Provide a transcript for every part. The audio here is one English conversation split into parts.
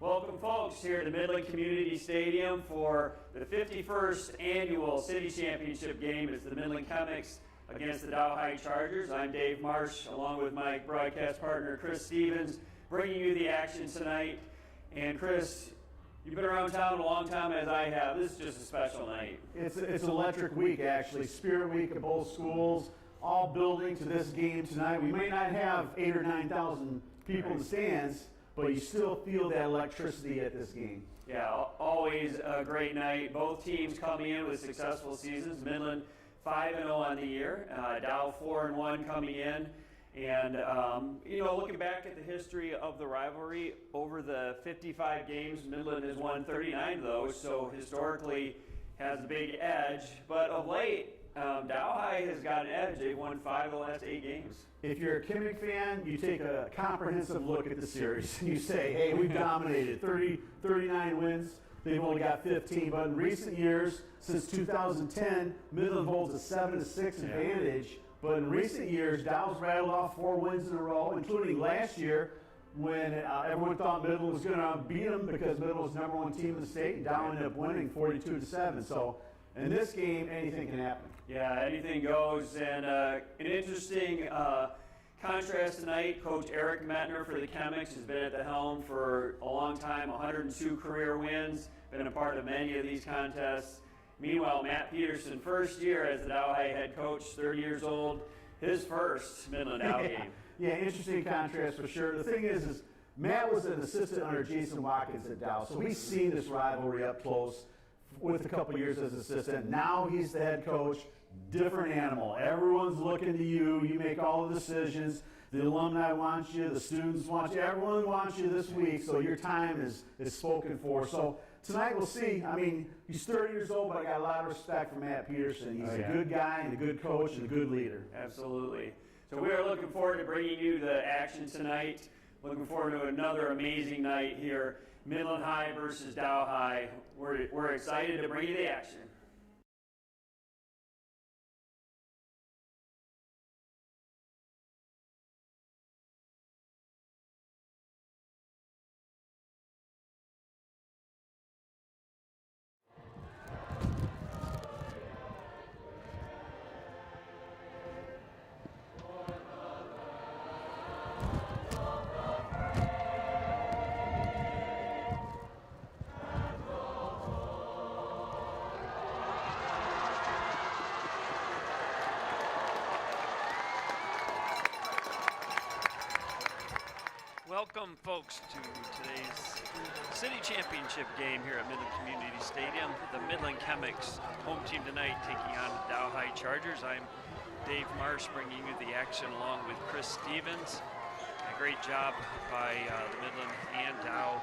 Welcome, folks, here at the Midland Community Stadium for the 51st Annual City Championship game. It's the Midland Chemics against the Dow High Chargers. I'm Dave Marsh, along with my broadcast partner, Chris Stevens, bringing you the action tonight. And Chris, you've been around town a long time, as I have. This is just a special night. It's an electric week, actually. Spirit Week at both schools, all building to this game tonight. We may not have 8,000 or 9,000 people in the stands, but you still feel that electricity at this game. Yeah, always a great night. Both teams coming in with successful seasons. Midland 5-0 on the year. Dow 4-1 coming in. And, looking back at the history of the rivalry, over the 55 games, Midland has won 39 of those, so historically has a big edge. But of late, Dow High has got an edge. They've won 5 of the last 8 games. If you're a Chemic fan, you take a comprehensive look at the series. You say, hey, we've dominated 39 wins. They've only got 15. But in recent years, since 2010, Midland holds a 7-6 advantage. But in recent years, Dow's rattled off 4 wins in a row, including last year when everyone thought Midland was going to beat them because Midland was #1 team in the state, and Dow ended up winning 42-7. So in this game, anything can happen. Yeah, anything goes. And an interesting contrast tonight, Coach Eric Metner for the Chemics has been at the helm for a long time, 102 career wins, been a part of many of these contests. Meanwhile, Matt Peterson, first year as the Dow High head coach, 30 years old, his first Midland Dow game. Yeah, interesting contrast for sure. The thing is Matt was an assistant under Jason Watkins at Dow, so he's seen this rivalry up close with a couple years as assistant. Now he's the head coach, different animal. Everyone's looking to you. You make all the decisions. The alumni want you. The students want you. Everyone wants you this week, so your time is spoken for. So tonight we'll see. I mean, he's 30 years old, but I got a lot of respect for Matt Peterson. He's a good guy and a good coach and a good leader. Absolutely. So we are looking forward to bringing you the action tonight. Looking forward to another amazing night here. Midland High versus Dow High. We're excited to bring you the action. Welcome, folks, to today's City Championship game here at Midland Community Stadium. The Midland Chemics home team tonight taking on the Dow High Chargers. I'm Dave Marsh bringing you the action along with Chris Stevens. A great job by the Midland and Dow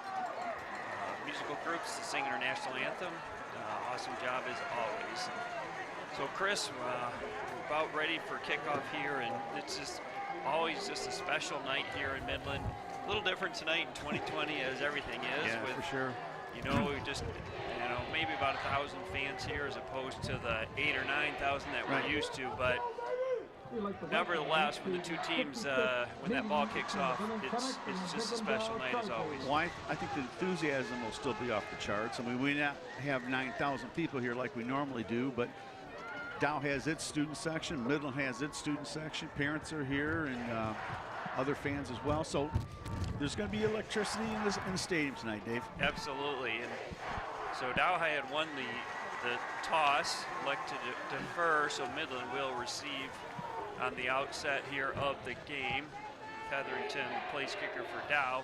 musical groups to sing our national anthem. Awesome job as always. So Chris, we're about ready for kickoff here, and it's just always just a special night here in Midland. A little different tonight in 2020 as everything is. Yeah, with, for sure. Just maybe about 1,000 fans here as opposed to the 8,000 or 9,000 that we're used to. But nevertheless, when the two teams, when that ball kicks off, it's just a special night as always. Well, I think the enthusiasm will still be off the charts. I mean, we not have 9,000 people here like we normally do, but Dow has its student section, Midland has its student section, parents are here, and other fans as well. So there's going to be electricity in the stadium tonight, Dave. Absolutely. And so Dow High had won the toss, elected to defer, so Midland will receive on the outset here of the game. Featherington, place kicker for Dow,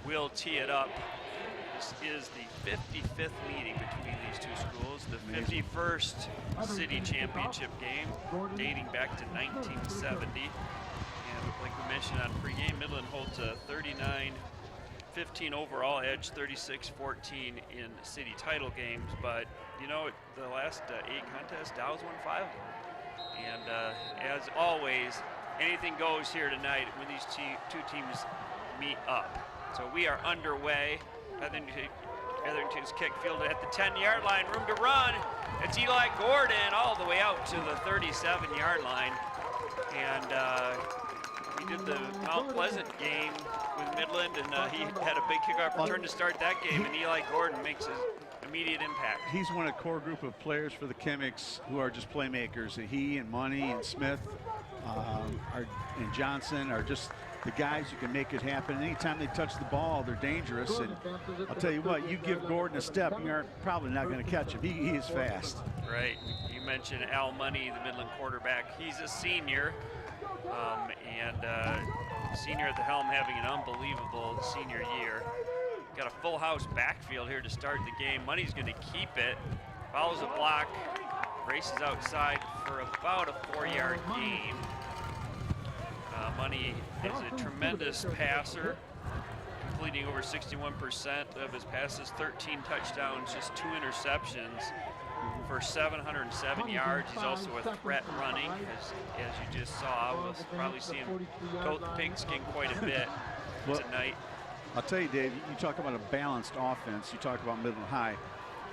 will tee it up. This is the 55th meeting between these two schools, the 51st city championship game dating back to 1970. And like we mentioned on pregame, Midland holds a 39-15 overall edge, 36-14 in city title games. But, the last 8 contests, Dow's won 5 of them. And as always, anything goes here tonight when these two teams meet up. So we are underway. Featherington's kick fielded at the 10-yard line, room to run. It's Eli Gordon all the way out to the 37-yard line. And He did the Mount Pleasant game with Midland, and he had a big kickoff return to start that game, and Eli Gordon makes his immediate impact. He's one of the core group of players for the Chemics who are just playmakers. He and Money and Smith and Johnson are just the guys who can make it happen. Anytime they touch the ball, they're dangerous. And I'll tell you what, you give Gordon a step, you're probably not going to catch him. He is fast. Right. You mentioned Al Money, the Midland quarterback. He's a senior, senior at the helm, having an unbelievable senior year. Got a full house backfield here to start the game. Money's going to keep it, follows a block, races outside for about a 4-yard gain. Money is a tremendous passer, completing over 61% of his passes, 13 touchdowns, just 2 interceptions for 707 yards. He's also a threat running, as you just saw. We'll probably see him coat the pigskin quite a bit tonight. I'll tell you, Dave, you talk about a balanced offense. You talk about Midland High.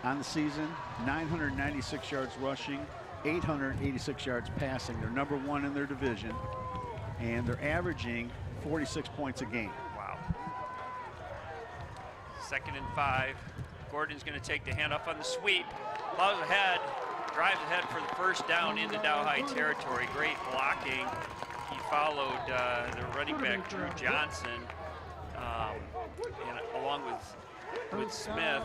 On the season, 996 yards rushing, 886 yards passing. They're number 1 in their division, and they're averaging 46 points a game. Wow. 2nd and 5. Gordon's going to take the handoff on the sweep. Plows ahead, drives ahead for the first down into Dow High territory. Great blocking. He followed the running back, Drew Johnson, and along with Smith,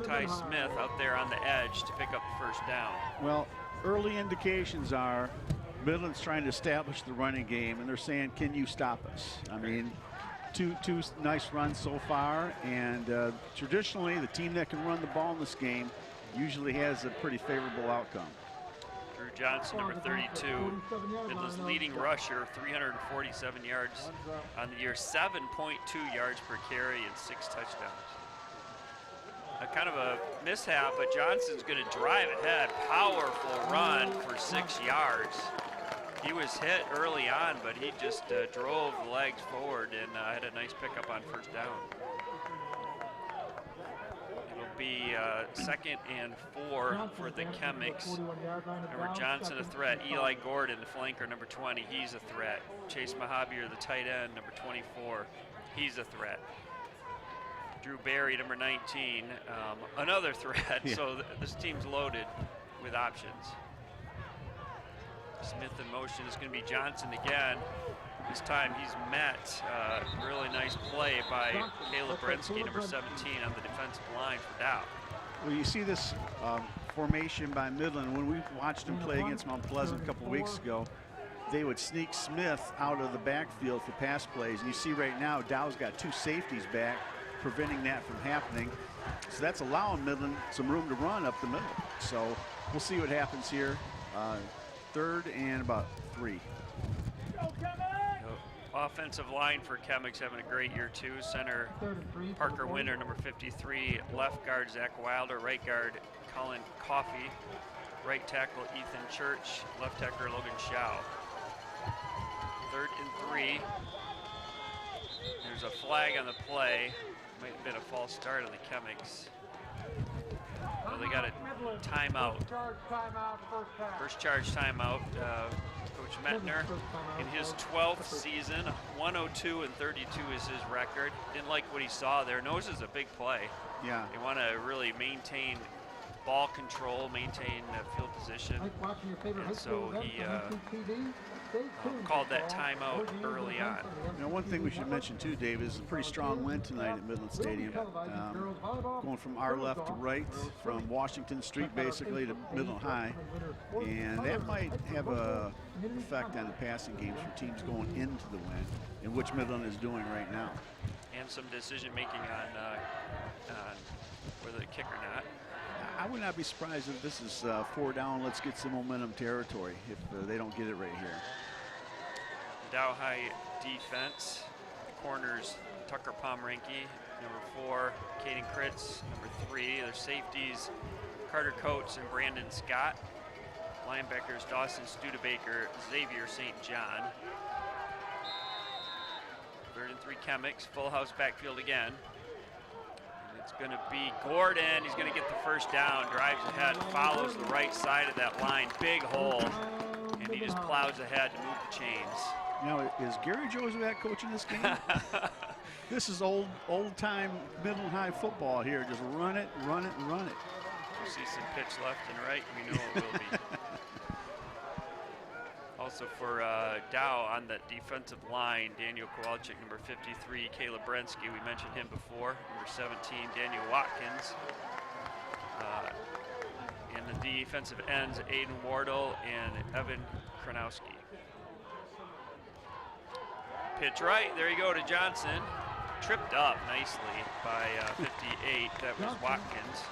Ty Smith, out there on the edge to pick up the first down. Well, early indications are Midland's trying to establish the running game, and they're saying, can you stop us? I mean, two nice runs so far, and traditionally the team that can run the ball in this game usually has a pretty favorable outcome. Drew Johnson, number 32, Midland's leading rusher, 347 yards on the year, 7.2 yards per carry and 6 touchdowns. A kind of a mishap, but Johnson's going to drive ahead. Powerful run for 6 yards. He was hit early on, but he just drove the legs forward and had a nice pickup on first down. It'll be 2nd and 4 for the Chemics. Number Johnson, a threat. Eli Gordon, the flanker, number 20, he's a threat. Chase Mahabier, the tight end, number 24, he's a threat. Drew Barry, number 19, another threat. Yeah. So this team's loaded with options. Smith in motion. Is going to be Johnson again. This time he's met. Really nice play by Caleb Brensky, number 17, on the defensive line for Dow. Well, you see this formation by Midland. When we watched them play against Mount Pleasant a couple weeks ago, they would sneak Smith out of the backfield for pass plays. And you see right now, Dow's got 2 safeties back, preventing that from happening. So that's allowing Midland some room to run up the middle. So we'll see what happens here. 3rd and about 3. Offensive line for Chemics having a great year too. Center Parker Winter, number 53. Left guard Zach Wilder. Right guard Colin Coffey. Right tackle Ethan Church. Left tackle Logan Shaw. 3rd and 3. There's a flag on the play. Might have been a false start on the Chemics. Well, they got a timeout. First charge timeout. Coach Metner, in his 12th season, 102 and 32 is his record. Didn't like what he saw there. Knows it's a big play. Yeah. They want to really maintain ball control, maintain field position. And so he called that timeout early on. You know, one thing we should mention too, Dave, is a pretty strong wind tonight at Midland Stadium. Going from our left to right, from Washington Street basically to Midland High. And that might have a effect on the passing games for teams going into the wind, in which Midland is doing right now. And some decision making on whether to kick or not. I would not be surprised if this is 4 down, let's get some momentum territory if they don't get it right here. Dow High defense, corners Tucker Pomrenke, number 4, Caden Kritz, number 3. Their safeties Carter Coates and Brandon Scott. Linebackers Dawson Studebaker, Xavier St. John. 3rd and 3 Chemics, full house backfield again. It's going to be Gordon. He's going to get the first down, drives ahead, follows the right side of that line. Big hole, and he just plows ahead to move the chains. Now, is Gary Joswiak coaching this game? This is old-time Midland High football here. Just run it, run it, run it. You see some pitch left and right. We know it will be. Also for Dow on that defensive line, Daniel Kowalczyk, number 53, Caleb Brensky, we mentioned him before, number 17, Daniel Watkins. In the defensive ends, Aiden Wardle and Evan Kronowski. Pitch right, there you go to Johnson. Tripped up nicely by 58, that was Watkins.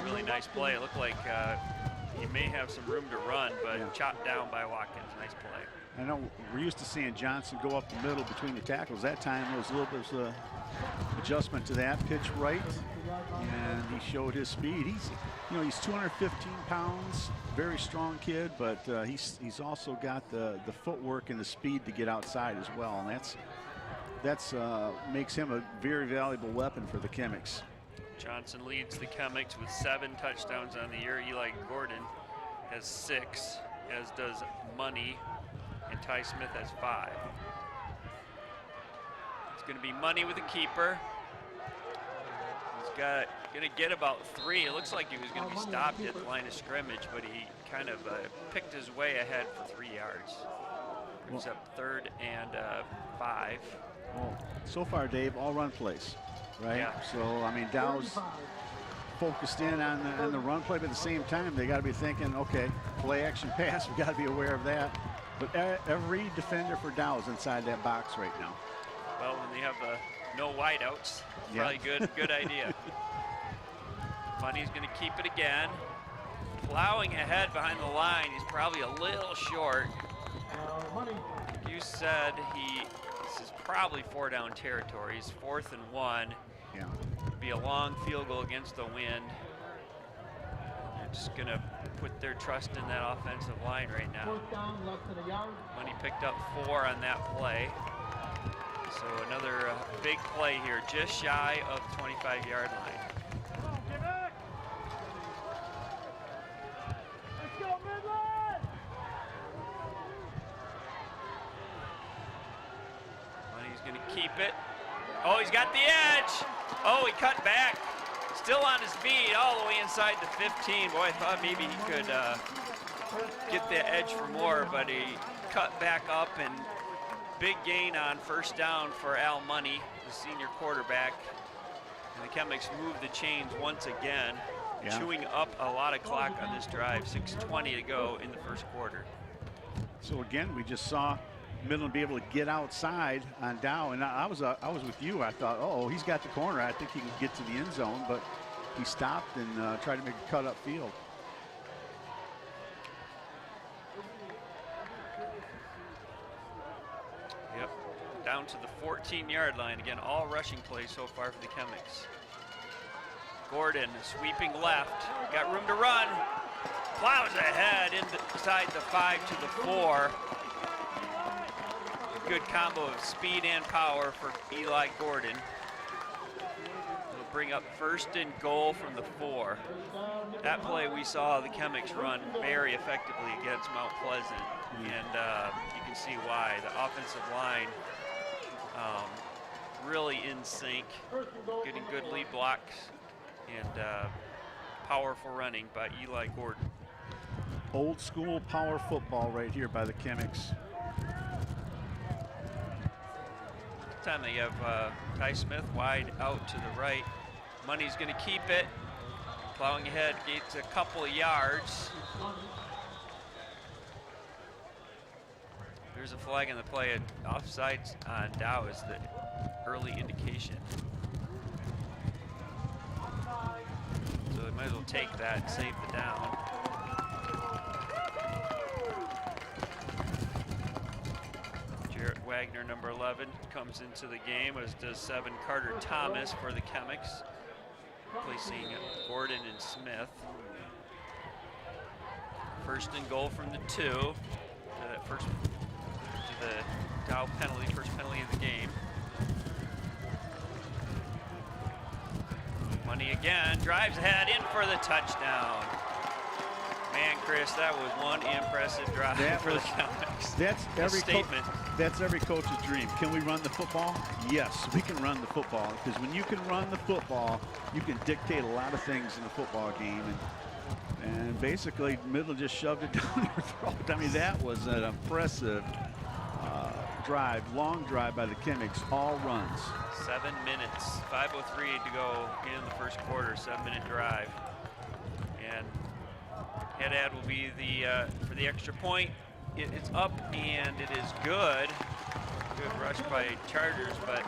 A really nice play. It looked like he may have some room to run, but chopped down by Watkins. Nice play. I know we're used to seeing Johnson go up the middle between the tackles. That time there was a little bit of adjustment to that. Pitch right, and he showed his speed. He's 215 pounds, very strong kid, but he's also got the footwork and the speed to get outside as well, and that's makes him a very valuable weapon for the Chemics. Johnson leads the Chemics with 7 touchdowns on the year. Eli Gordon has 6, as does Money, and Ty Smith has 5. It's going to be Money with a keeper. He's going to get about 3. It looks like he was going to be stopped at the line of scrimmage, but he kind of picked his way ahead for 3 yards. Brings up 3rd and 5. Well, so far, Dave, all run plays, right? Yeah. So, I mean, Dow's focused in on the run play, but at the same time, they got to be thinking, okay, play action pass, we got to be aware of that. But every defender for Dow is inside that box right now. Well, when they have no wideouts, probably good idea. Money's going to keep it again. Plowing ahead behind the line. He's probably a little short. You said this is probably 4 down territory. He's 4th and 1. Yeah. Be a long field goal against the wind. They're just going to put their trust in that offensive line right now. Money picked up 4 on that play. So another big play here, just shy of the 25-yard line. Let's go, Midland! Money's going to keep it. Oh, he's got the edge. Oh, he cut back. Still on his feet all the way inside the 15. Boy, I thought maybe he could get the edge for more, but he cut back up, and big gain on 1st down for Al Money, the senior quarterback. And the Chemics move the chains once again, chewing up a lot of clock on this drive. 6:20 to go in the 1st quarter. So again, we just saw Midland be able to get outside on Dow, and I was with you. I thought, oh, he's got the corner. I think he can get to the end zone, but he stopped and tried to make a cut up field. Yep, down to the 14-yard line. Again, all rushing plays so far for the Chemics. Gordon sweeping left, got room to run. Plows ahead inside the 5 to the 4. Good combo of speed and power for Eli Gordon. It'll bring up 1st and goal from the 4. That play we saw the Chemics run very effectively against Mount Pleasant, and you can see why. The offensive line really in sync, getting good lead blocks and powerful running by Eli Gordon. Old school power football right here by the Chemics. Time they have Ty Smith wide out to the right. Money's going to keep it. Plowing ahead, gets a couple of yards. There's a flag in the play. Offsides on Dow is the early indication. So they might as well take that and save the down. Wagner, number 11, comes into the game, as does 7 Carter Thomas for the Chemics, replacing Gordon and Smith. 1st and goal from the 2. To the Dow penalty, first penalty of the game. Money again, drives ahead in for the touchdown. Man, Chris, that was one impressive drive for the Comics. That's every statement. That's every coach's dream. Can we run the football? Yes, we can run the football, because when you can run the football, you can dictate a lot of things in a football game. And basically, Midland just shoved it down their throat. I mean, that was an impressive drive, long drive by the Chemics, all runs. 7 minutes, 5:03 to go in the first quarter, 7-minute drive. And Haddad will be the for the extra point. It's up and it is good. Good rush by Chargers, but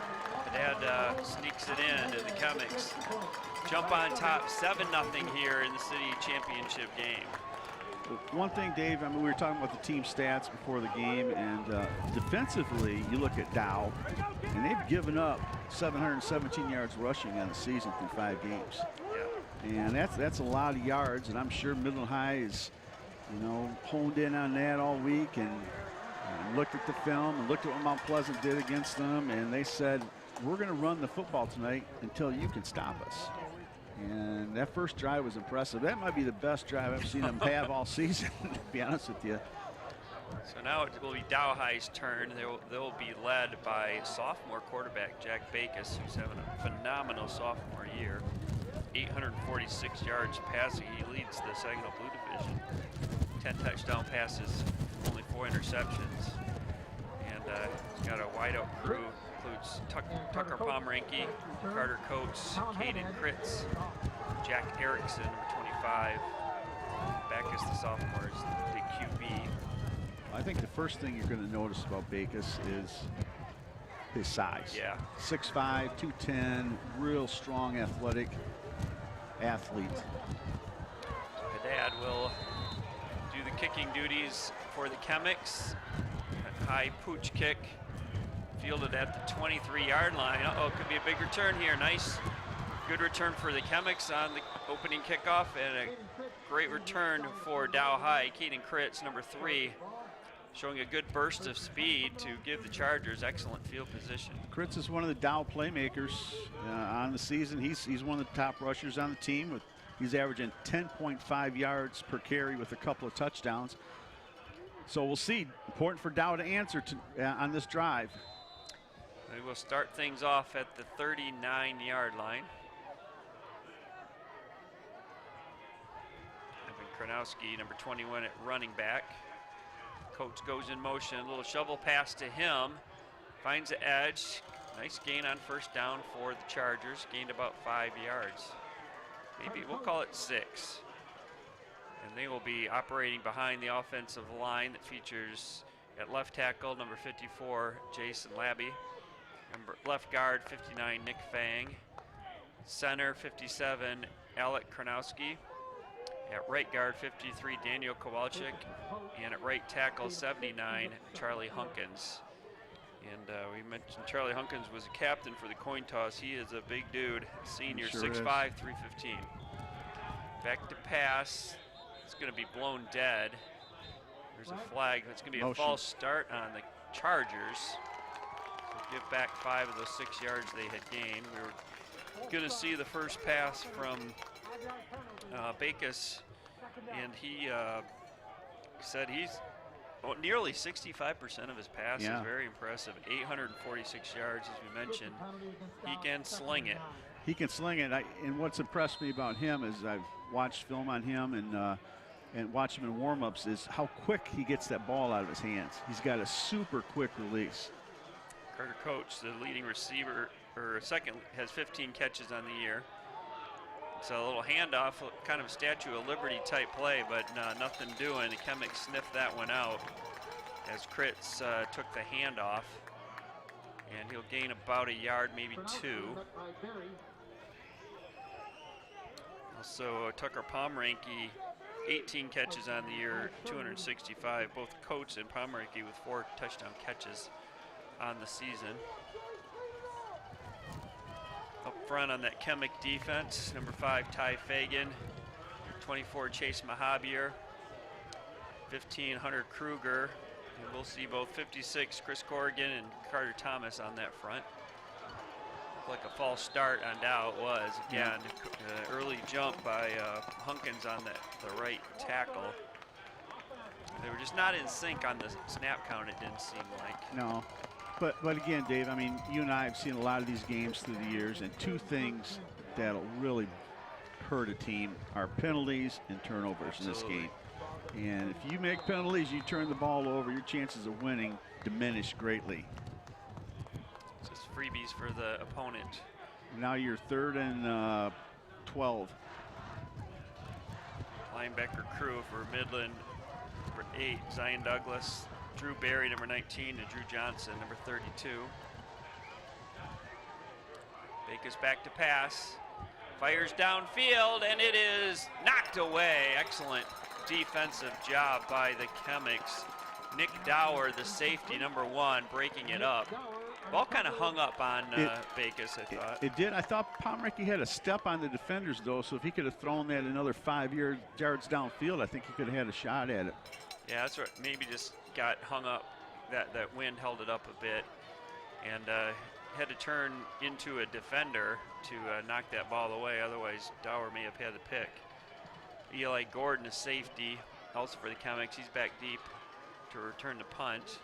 Haddad sneaks it in to the Chemics. Jump on top, 7-0 here in the city championship game. One thing, Dave, I mean, we were talking about the team stats before the game, and defensively, you look at Dow, and they've given up 717 yards rushing on the season through 5 games. Yeah. And that's a lot of yards, and I'm sure Midland High is, you know, honed in on that all week and looked at the film and looked at what Mount Pleasant did against them, and they said, we're going to run the football tonight until you can stop us. And that first drive was impressive. That might be the best drive I've seen them have all season, to be honest with you. So now it will be Dow High's turn. They'll be led by sophomore quarterback Jack Backus, who's having a phenomenal sophomore year. 846 yards passing. He leads the Saginaw Blue Division. 10 touchdown passes, only 4 interceptions. And he's got a wideout crew. Includes Tucker Pomeranke, Carter Coates, Caden Kritz, Jack Erickson, number 25. Backus, the sophomore, is the QB. I think the first thing you're going to notice about Backus is his size. Yeah. 6'5", 210, real strong, athletic athlete. Haddad will do the kicking duties for the Chemics. A high pooch kick. Fielded at the 23-yard line. Uh-oh, could be a big return here. Nice, good return for the Chemics on the opening kickoff, and a great return for Dow High. Caden Kritz, number 3, showing a good burst of speed to give the Chargers excellent field position. Kritz is one of the Dow playmakers on the season. He's one of the top rushers on the team. He's averaging 10.5 yards per carry with a couple of touchdowns. So we'll see. Important for Dow to answer on this drive. We will start things off at the 39-yard line. Evan Kronowski, number 21, at running back. Coach goes in motion, a little shovel pass to him. Finds the edge. Nice gain on first down for the Chargers. Gained about 5 yards. Maybe we'll call it 6. And they will be operating behind the offensive line that features at left tackle, number 54, Jason Labby. Left guard, 59, Nick Fang. Center, 57, Alec Kronowski. At right guard, 53, Daniel Kowalczyk. And at right tackle, 79, Charlie Hunkins. And we mentioned Charlie Hunkins was a captain for the coin toss. He is a big dude, senior, Sure 6'5", is. 315. Back to pass. It's going to be blown dead. There's a flag. It's going to be a Motion. false start on the Chargers. Give back 5 of those 6 yards they had gained. We were going to see the first pass from Backus, and he said he's nearly 65% of his pass is very impressive. 846 yards, as we mentioned. He can sling it. He can sling it. And what's impressed me about him is I've watched film on him and watched him in warm-ups is how quick he gets that ball out of his hands. He's got a super quick release. Carter Coates, the leading receiver, or second, has 15 catches on the year. It's a little handoff, kind of a Statue of Liberty type play, but nothing doing. The Chemics sniffed that one out as Kritz took the handoff. And he'll gain about a yard, maybe 2. Also, Tucker Pomeranke, 18 catches on the year, 265. Both Coates and Pomeranke with 4 touchdown catches on the season. Up front on that Chemic defense, number 5, Ty Fagan, 24, Chase Mahabier, 15, Hunter Kruger, and we'll see both 56, Chris Corrigan, and Carter Thomas on that front. Looked like a false start on Dow. It was. Again, early jump by Hunkins on the right tackle. They were just not in sync on the snap count, it didn't seem like. No. But again, Dave, I mean, you and I have seen a lot of these games through the years, and two things that'll really hurt a team are penalties and turnovers in this game. And if you make penalties, you turn the ball over, your chances of winning diminish greatly. Just freebies for the opponent. Now you're 3rd and 12. Linebacker crew for Midland, number 8, Zion Douglas, Drew Barry, number 19, and Drew Johnson, number 32. Backus back to pass, fires downfield, and it is knocked away. Excellent defensive job by the Chemics. Nick Dower, the safety, number 1, breaking it up. Ball kind of hung up on Backus, I thought. It did. I thought Pomeranke had a step on the defenders, though, so if he could have thrown that another 5 yards downfield, I think he could have had a shot at it. Yeah, that's right. Maybe just got hung up. That wind held it up a bit, and had to turn into a defender to knock that ball away. Otherwise, Dower may have had the pick. Eli Gordon, a safety, also for the Chemics. He's back deep to return the punt.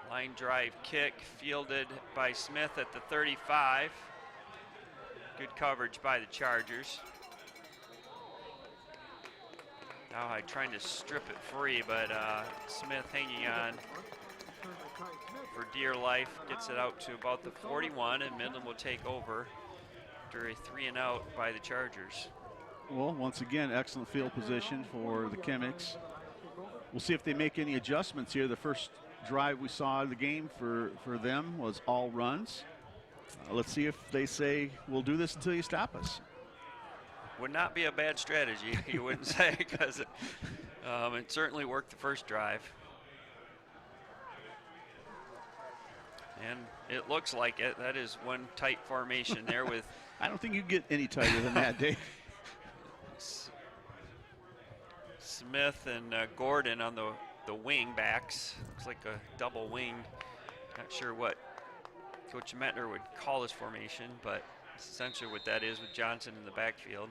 Line drive kick fielded by Smith at the 35. Good coverage by the Chargers. Now trying to strip it free, but Smith hanging on for dear life, gets it out to about the 41, and Midland will take over after a 3-and-out by the Chargers. Well, once again, excellent field position for the Chemics. We'll see if they make any adjustments here. The first drive we saw of the game for them was all runs. Let's see if they say, we'll do this until you stop us. Would not be a bad strategy, you wouldn't say, because it certainly worked the first drive. And it looks like it. That is one tight formation there with... I don't think you get any tighter than that, Dave. Smith and Gordon on the wing backs. Looks like a double wing. Not sure what Coach Metner would call this formation, but it's essentially what that is with Johnson in the backfield.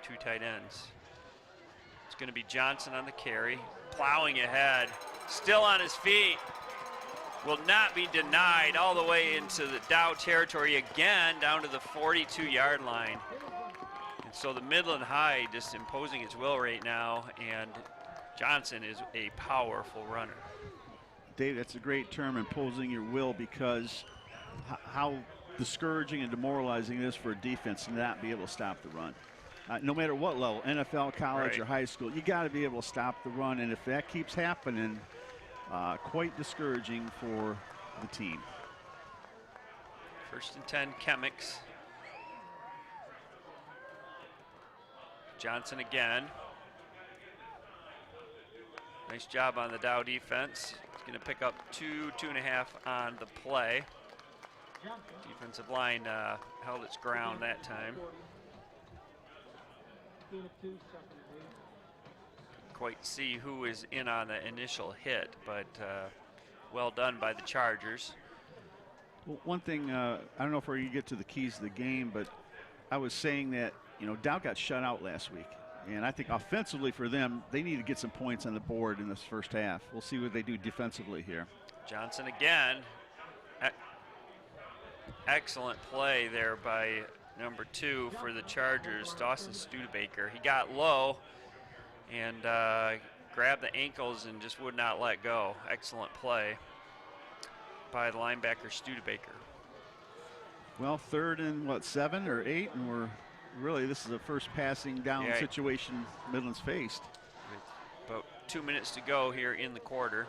2 tight ends. It's going to be Johnson on the carry, plowing ahead, still on his feet. Will not be denied all the way into the Dow territory again, down to the 42-yard line. And so the Midland High just imposing its will right now, and Johnson is a powerful runner. Dave, that's a great term, imposing your will, because how discouraging and demoralizing it is for a defense to not be able to stop the run. No matter what level, NFL, college, or high school, you got to be able to stop the run, and if that keeps happening, quite discouraging for the team. 1st and 10, Chemics. Johnson again. Nice job on the Dow defense. He's going to pick up 2.5 on the play. Defensive line held its ground that time. Quite see who is in on the initial hit, but well done by the Chargers. Well, one thing, I don't know if we're going to get to the keys of the game, but I was saying that, you know, Dow got shut out last week. And I think offensively for them, they need to get some points on the board in this first half. We'll see what they do defensively here. Johnson again. Excellent play there by number 2 for the Chargers, Dawson Studebaker. He got low and grabbed the ankles and just would not let go. Excellent play by the linebacker Studebaker. Well, 3rd and 7 or 8, and we're really, this is the first passing down situation Midland's faced. About 2 minutes to go here in the quarter.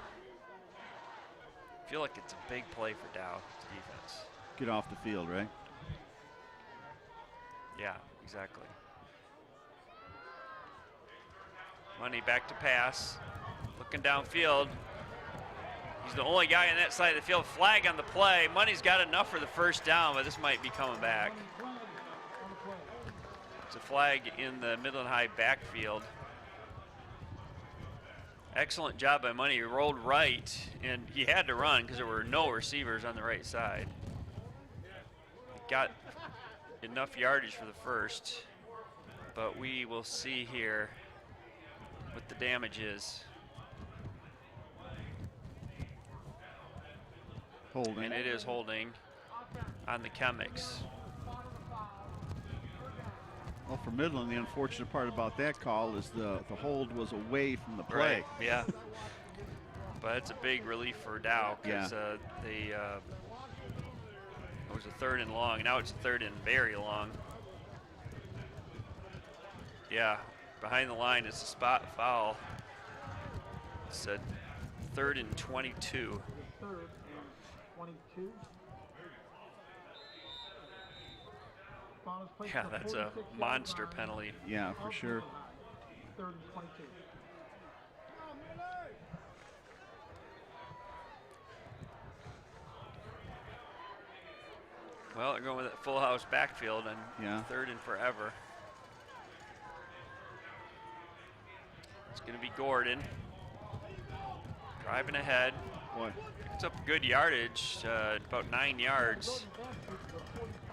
I feel like it's a big play for Dow defense. Get off the field, right? Yeah, exactly. Money back to pass. Looking downfield. He's the only guy on that side of the field. Flag on the play. Money's got enough for the first down, but this might be coming back. It's a flag in the Midland High backfield. Excellent job by Money. He rolled right, and he had to run because there were no receivers on the right side. He got enough yardage for the first, but we will see here what the damage is. Holding. And it is holding on the Chemics. Well, for Midland, the unfortunate part about that call is the hold was away from the play. Right, yeah. But it's a big relief for Dow because it was a 3rd and long. Now it's a 3rd and very long. Yeah, behind the line, it's a spot foul. It's a 3rd and 22. 3rd and 22. Yeah, that's a monster penalty. Yeah, for sure. 3rd and 22. Well, they're going with that full house backfield and Yeah. 3rd and forever. It's going to be Gordon driving ahead. Boy. Picks up good yardage, about 9 yards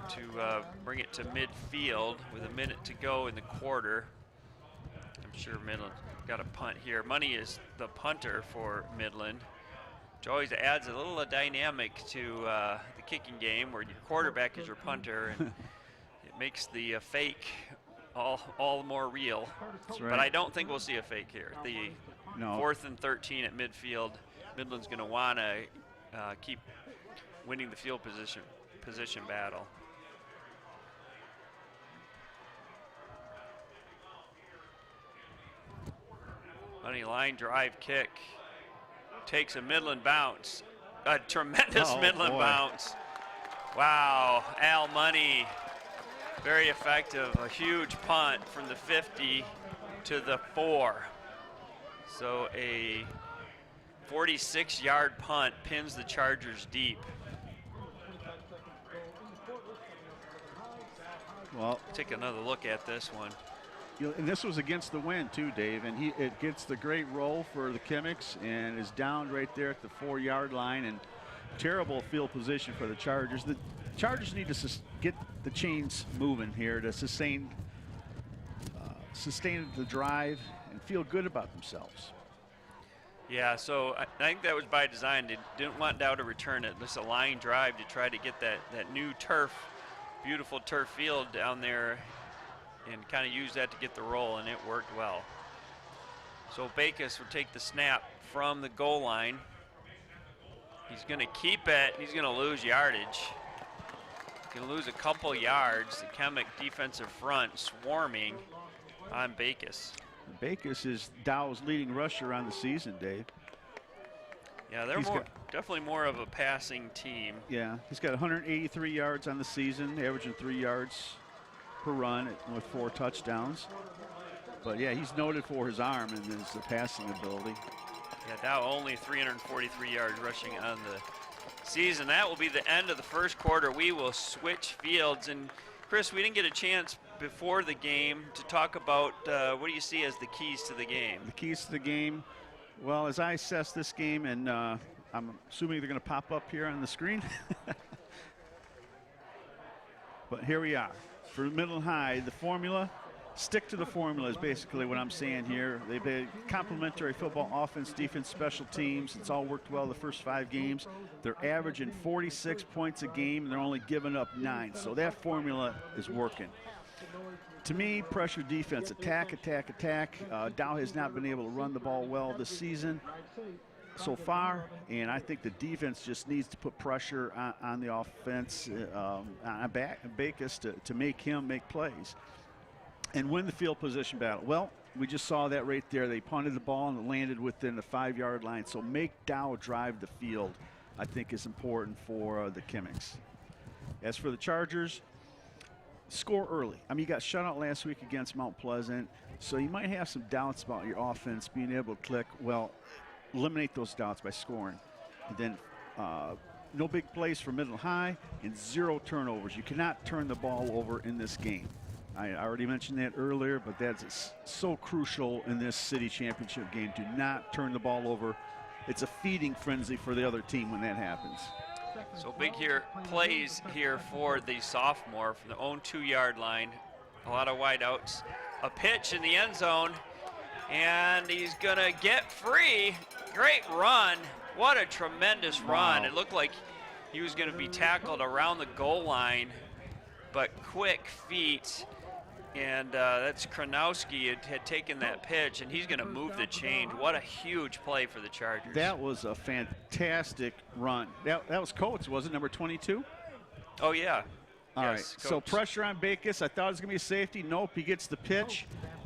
to bring it to midfield with a minute to go in the quarter. I'm sure Midland got a punt here. Money is the punter for Midland, which always adds a little dynamic to the kicking game where your quarterback is your punter, and it makes the fake all more real. That's right. But I don't think we'll see a fake here. The No. 4th and 13 at midfield, Midland's going to want to keep winning the field position battle. Money line drive kick. Takes a Midland bounce. A tremendous Midland bounce. Wow, Al Money. Very effective. A huge punt from the 50 to the 4. So a 46-yard punt pins the Chargers deep. Well, take another look at this one. And this was against the wind too, Dave, and it gets the great roll for the Chemics and is down right there at the 4-yard line, and terrible field position for the Chargers. The Chargers need to get the chains moving here to sustain the drive and feel good about themselves. Yeah, so I think that was by design. They didn't want Dow to return it. This is a line drive to try to get that new turf, beautiful turf field down there, and kind of use that to get the roll, and it worked well. So Backus will take the snap from the goal line. He's going to keep it. He's going to lose yardage. He's going to lose a couple yards. The Chemic defensive front swarming on Backus. Backus is Dow's leading rusher on the season, Dave. Yeah, they're definitely more of a passing team. Yeah, he's got 183 yards on the season, averaging 3 yards per run with 4 touchdowns. But yeah, he's noted for his arm and his passing ability. Yeah, Dow only 343 yards rushing on the season. That will be the end of the first quarter. We will switch fields. And Chris, we didn't get a chance before the game to talk about what do you see as the keys to the game? The keys to the game, well, as I assess this game, and I'm assuming they're going to pop up here on the screen. But here we are. For Midland High, the formula, stick to the formula is basically what I'm saying here. They've been complementary football, offense, defense, special teams. It's all worked well the first 5 games. They're averaging 46 points a game, and they're only giving up 9. So that formula is working. To me, pressure defense, attack, attack, attack. Dow has not been able to run the ball well this season so far, and I think the defense just needs to put pressure on the offense, on Backus to make him make plays and win the field position battle. Well, we just saw that right there. They punted the ball and it landed within the 5-yard line. So make Dow drive the field, I think, is important for the Chemics. As for the Chargers, score early. I mean, you got shut out last week against Mount Pleasant, so you might have some doubts about your offense being able to click. Well, eliminate those doubts by scoring. And then no big plays for Midland High and 0 turnovers. You cannot turn the ball over in this game. I already mentioned that earlier, but that's so crucial in this city championship game. Do not turn the ball over. It's a feeding frenzy for the other team when that happens. So big here plays here for the sophomore from the own 2-yard line. A lot of wideouts. A pitch in the end zone, and he's gonna get free. Great run. What a tremendous run. It looked like he was gonna be tackled around the goal line, but quick feet. And that's Kronowski had taken that pitch, and he's going to move the chains. What a huge play for the Chargers. That was a fantastic run. That was Coates, was it, number 22? Oh, yeah. All right, Coates. so pressure on Backus. I thought it was going to be a safety. Nope, he gets the pitch,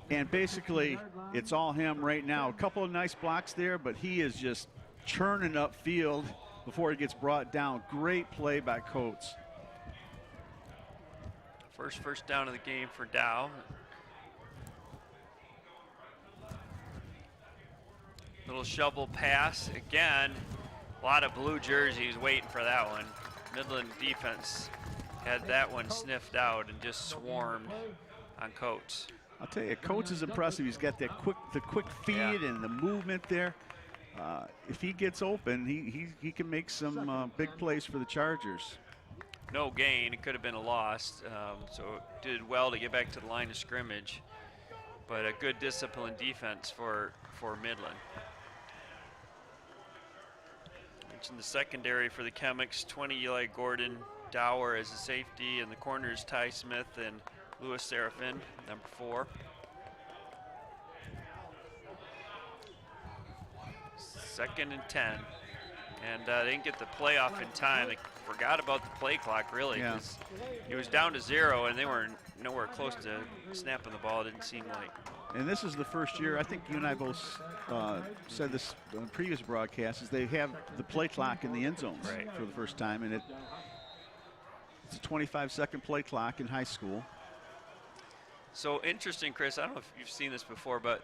and basically it's all him right now. A couple of nice blocks there, but he is just churning up field before he gets brought down. Great play by Coates. First down of the game for Dow. Little shovel pass. Again, a lot of blue jerseys waiting for that one. Midland defense had that one sniffed out and just swarmed on Coates. I'll tell you, Coates is impressive. He's got that quick feed and the movement there. If he gets open, he can make some big plays for the Chargers. No gain. It could have been a loss. So did well to get back to the line of scrimmage, but a good disciplined defense for Midland. Mentioned the secondary for the Chemics: 20 Eli Gordon, Dower as a safety, and the corners Ty Smith and Louis Serafin, number 4. Second and 10. And they didn't get the play off in time. They forgot about the play clock, really, because it was down to 0, and they were nowhere close to snapping the ball, it didn't seem like. And this is the first year, I think you and I both said this on the previous broadcast, is they have the play clock in the end zones for the first time, and it's a 25-second play clock in high school. So interesting, Chris, I don't know if you've seen this before, but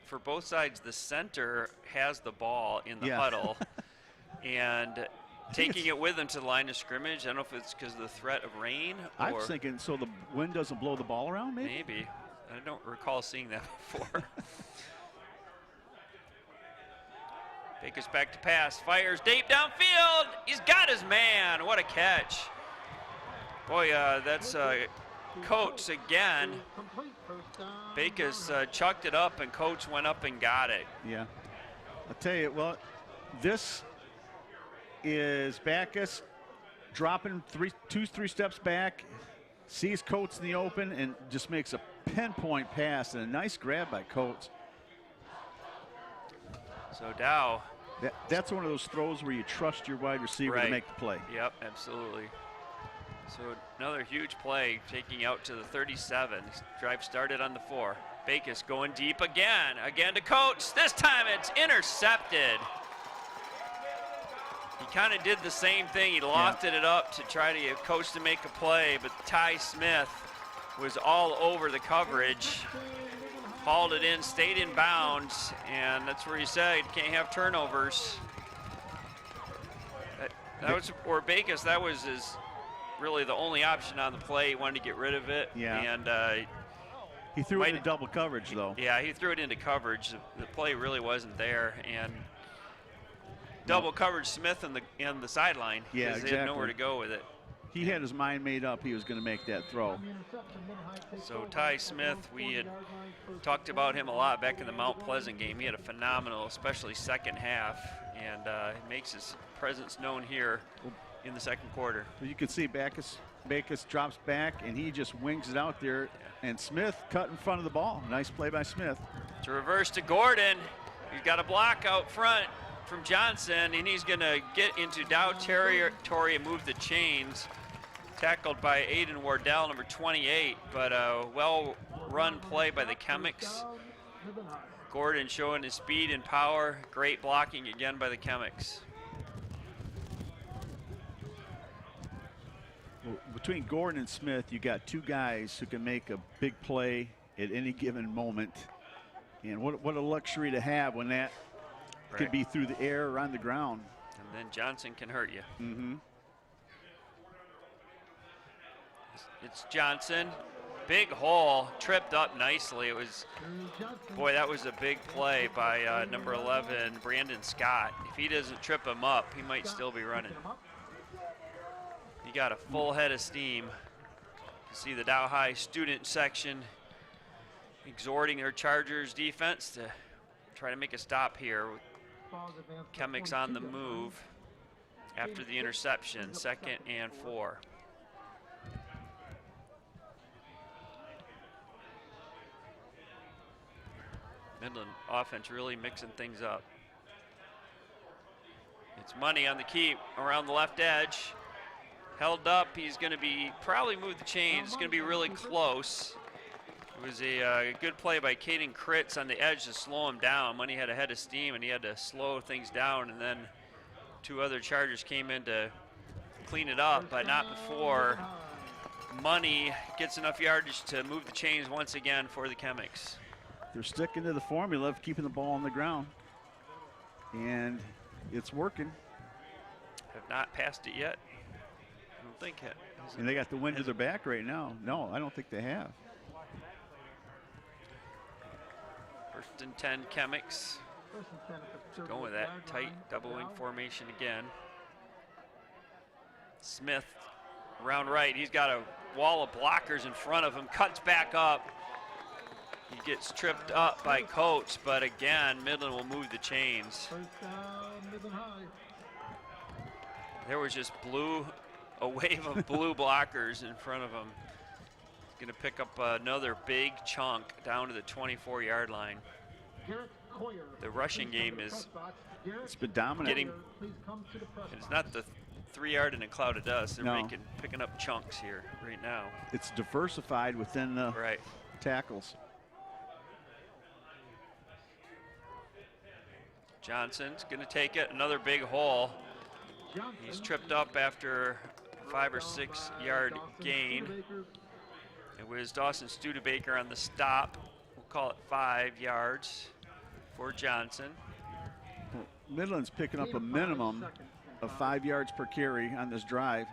for both sides, the center has the ball in the huddle and taking it with them to the line of scrimmage. I don't know if it's because of the threat of rain. I was thinking so the wind doesn't blow the ball around, maybe? Maybe. I don't recall seeing that before. Baker's back to pass, fires deep downfield. He's got his man. What a catch. Boy, that's Coates again. Baker's chucked it up, and Coates went up and got it. Yeah. I'll tell you, well, this is Backus dropping 2-3 steps back, sees Coates in the open, and just makes a pinpoint pass, and a nice grab by Coates. So Dow. That's one of those throws where you trust your wide receiver to make the play. Yep, absolutely. So another huge play, taking out to the 37. Drive started on the 4. Backus going deep again to Coates. This time it's intercepted. He kind of did the same thing. He lofted it up to try to get Coates to make a play, but Ty Smith was all over the coverage. Hauled it in, stayed in bounds, and that's where you said you can't have turnovers. That was where Backus, that was really the only option on the play. He wanted to get rid of it. Yeah. And he threw it into double coverage, though. Yeah, he threw it into coverage. The play really wasn't there. And double coverage Smith in the sideline. Yeah, exactly. They had nowhere to go with it. He had his mind made up he was going to make that throw. So Ty Smith, we had talked about him a lot back in the Mount Pleasant game. He had a phenomenal, especially second half, and he makes his presence known here in the second quarter. You can see Backus drops back, and he just wings it out there, and Smith cut in front of the ball. Nice play by Smith. To reverse to Gordon. He's got a block out front from Johnson, and he's going to get into Dow territory and move the chains. Tackled by Aiden Wardell, number 28, but a well-run play by the Chemics. Gordon showing his speed and power. Great blocking again by the Chemics. Well, between Gordon and Smith, you got two guys who can make a big play at any given moment. And what a luxury to have when that could be through the air or on the ground. And then Johnson can hurt you. Mm-hmm. It's Johnson. Big hole, tripped up nicely. It was, boy, that was a big play by number 11, Brandon Scott. If he doesn't trip him up, he might still be running. He got a full head of steam. You see the Dow High student section exhorting their Chargers defense to try to make a stop here. Chemics on the move after the interception, 2nd and 4. Midland offense really mixing things up. It's Money on the keep around the left edge. Held up, he's gonna be, probably move the chains. It's gonna be really close. It was a good play by Caden Kritz on the edge to slow him down. Money had a head of steam and he had to slow things down, and then 2 other Chargers came in to clean it up, but not before Money gets enough yardage to move the chains once again for the Chemics. They're sticking to the formula of keeping the ball on the ground, and it's working. Have not passed it yet. I don't think it. And they got the wind to their back right now. No, I don't think they have. 1st and 10 Chemics. Going with that tight double wing formation again. Smith around right. He's got a wall of blockers in front of him. Cuts back up. He gets tripped up by Coates, but again, Midland will move the chains. There was just a wave of blue blockers in front of him. He's gonna pick up another big chunk down to the 24-yard line. The rushing game is, it's been dominant. It's not the 3-yard in a cloud of dust. They're picking up chunks here right now. It's diversified within the tackles. Johnson's gonna take it, another big hole. He's tripped up after a 5 or 6 yard gain. It was Dawson Studebaker on the stop. We'll call it 5 yards for Johnson. Well, Midland's picking up a minimum of 5 yards per carry on this drive,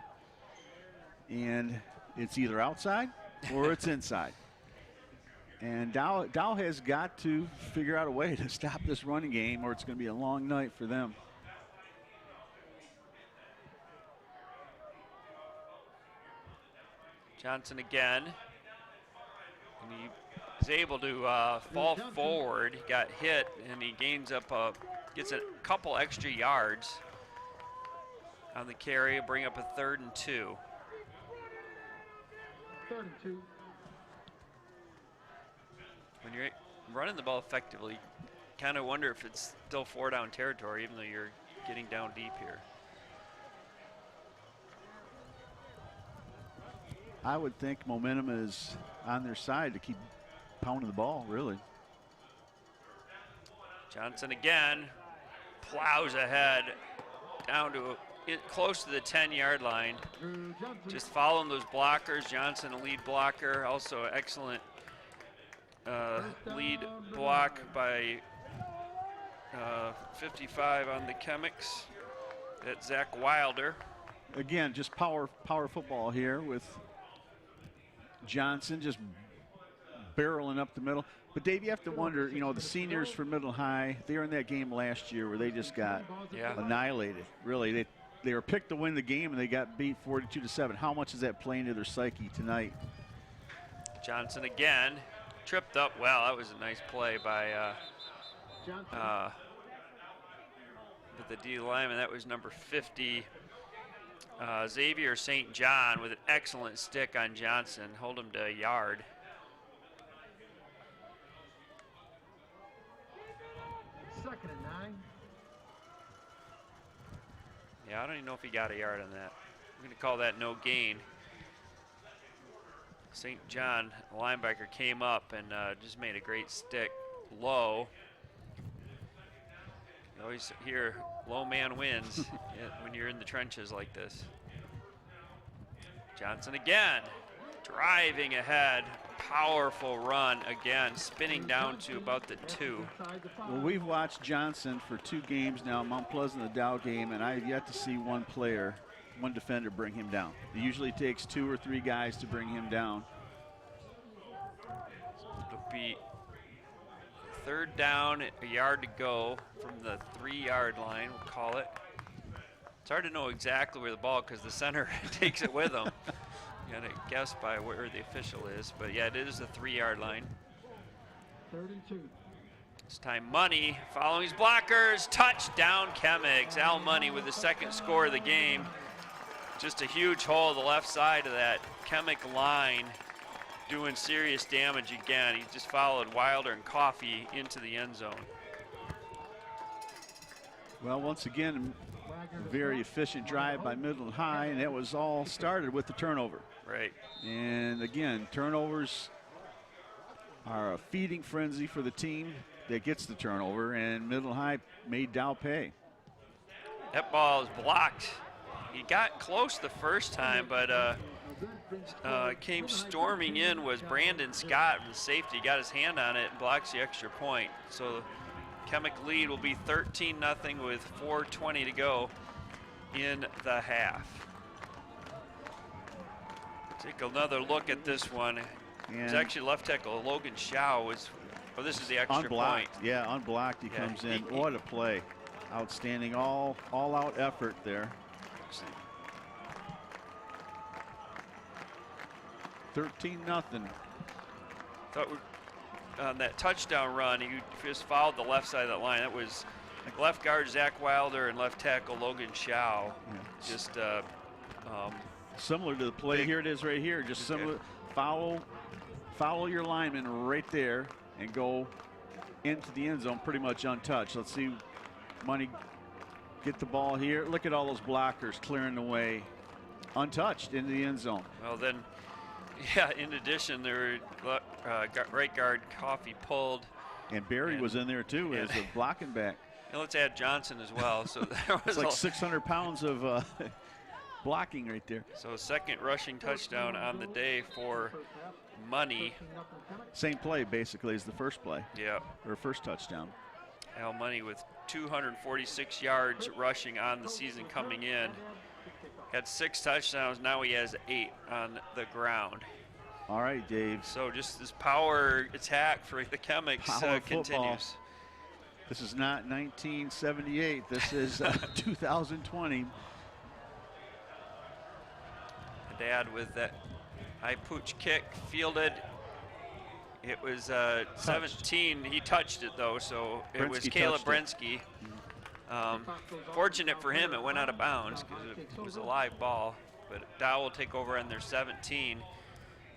and it's either outside or it's inside. And Dow has got to figure out a way to stop this running game, or it's going to be a long night for them. Johnson again. And he is able to fall forward. He got hit, and he gains up, gets a couple extra yards on the carry, bring up a 3rd and 2. 3rd and 2. When you're running the ball effectively, kind of wonder if it's still 4-down territory, even though you're getting down deep here. I would think momentum is on their side to keep pounding the ball, really. Johnson again plows ahead down to close to the 10-yard line. Just following those blockers. Johnson, a lead blocker, also excellent lead block by 55 on the Chemics. That's Zach Wilder. Again, just power football here with Johnson just barreling up the middle. But Dave, you have to wonder, you know, the seniors for Midland High, they were in that game last year where they just got annihilated. Really, they were picked to win the game and they got beat 42-7. How much is that playing to their psyche tonight? Johnson again, tripped up. Well, that was a nice play by the D lineman. That was number 50. Xavier St. John with an excellent stick on Johnson. Hold him to a yard. Second and 9. Yeah, I don't even know if he got a yard on that. I'm going to call that no gain. St. John, the linebacker, came up and just made a great stick low. You always hear low man wins when you're in the trenches like this. Johnson again, driving ahead. Powerful run again, spinning down to about the 2. Well, we've watched Johnson for 2 games now, Mount Pleasant, the Dow game, and I've yet to see one player one defender bring him down. It usually takes 2 or 3 guys to bring him down. It'll be 3rd down, a yard to go from the 3-yard line, we'll call it. It's hard to know exactly where the ball, because the center takes it with him. You gotta guess by where the official is, but yeah, it is the 3-yard line. 3rd and 2. This time Money following his blockers, touchdown Chemics. Al Money with the 2nd score of the game. Just a huge hole to the left side of that Chemic line, doing serious damage again. He just followed Wilder and Coffey into the end zone. Well, once again, a very efficient drive by Midland High, and it was all started with the turnover. Right. And again, turnovers are a feeding frenzy for the team that gets the turnover, and Midland High made Dow pay. That ball is blocked. He got close the first time, but came storming in was Brandon Scott, the safety. Got his hand on it and blocks the extra point. So Chemic lead will be 13-0 with 4:20 to go in the half. Take another look at this one. It's actually left tackle Logan Shaw was, oh, this is the extra unblocked. point. Yeah, unblocked, he comes in. What a play. Outstanding, all-out effort there. 13-0. Thought on that touchdown run, he just followed the left side of that line. That was left guard Zach Wilder and left tackle Logan Shaw. Yeah. Just similar to the play. Here it is right here. Just similar. Follow your lineman right there and go into the end zone pretty much untouched. Let's see Money get the ball here. Look at all those blockers clearing the way. Untouched into the end zone. Well, then, yeah, in addition, there were right guard Coffey pulled. And Barry was in there too as a blocking back. And let's add Johnson as well. So there was it's like 600 pounds of blocking right there. So 2nd rushing touchdown on the day for Money. Same play basically as the first play. Yeah. Or first touchdown. Al Money with 246 yards rushing on the season coming in. Had 6 touchdowns, now he has 8 on the ground. All right, Dave. So just this power attack for the Chemics continues. This is not 1978, this is 2020. Dad with that high pooch kick, fielded. It was 17. He touched it though, so it was Caleb Brensky. Fortunate for him, it went out of bounds because it was a live ball. But Dow will take over on their 17.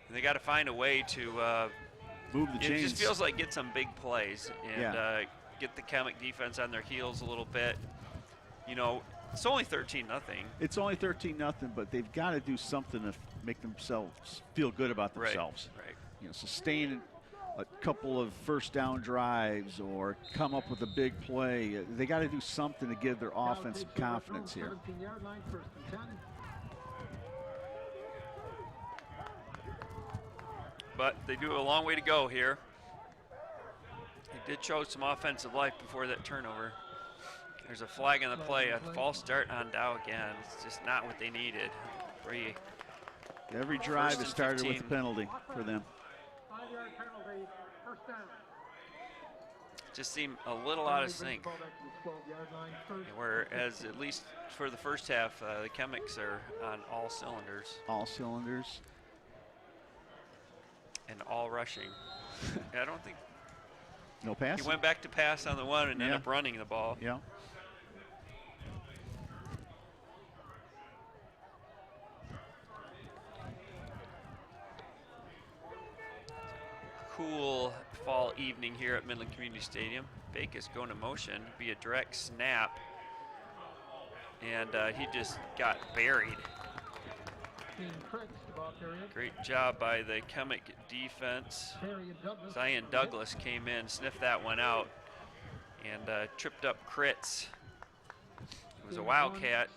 And they got to find a way to move the chains. It just feels like get some big plays and get the Chemic defense on their heels a little bit. You know, it's only 13-0. It's only 13-0, but they've got to do something to make themselves feel good about themselves. Right. You know, sustain a couple of first down drives or come up with a big play. They got to do something to give their offense confidence here. But they do have a long way to go here. They did show some offensive life before that turnover. There's a flag on the play, a false start on Dow again. It's just not what they needed. Every drive has started with a penalty for them. 5-yard penalty, first down. Just seemed a little out of sync. Whereas at least for the first half, the Chemics are on all cylinders. All cylinders. And all rushing. I don't think. No pass? He went back to pass on the one and ended up running the ball. Yeah. Cool fall evening here at Midland Community Stadium. Backus going to motion, be a direct snap. And he just got buried. Great job by the Chemic defense. Zion Douglas came in, sniffed that one out, and tripped up Kritz. It was a Wildcat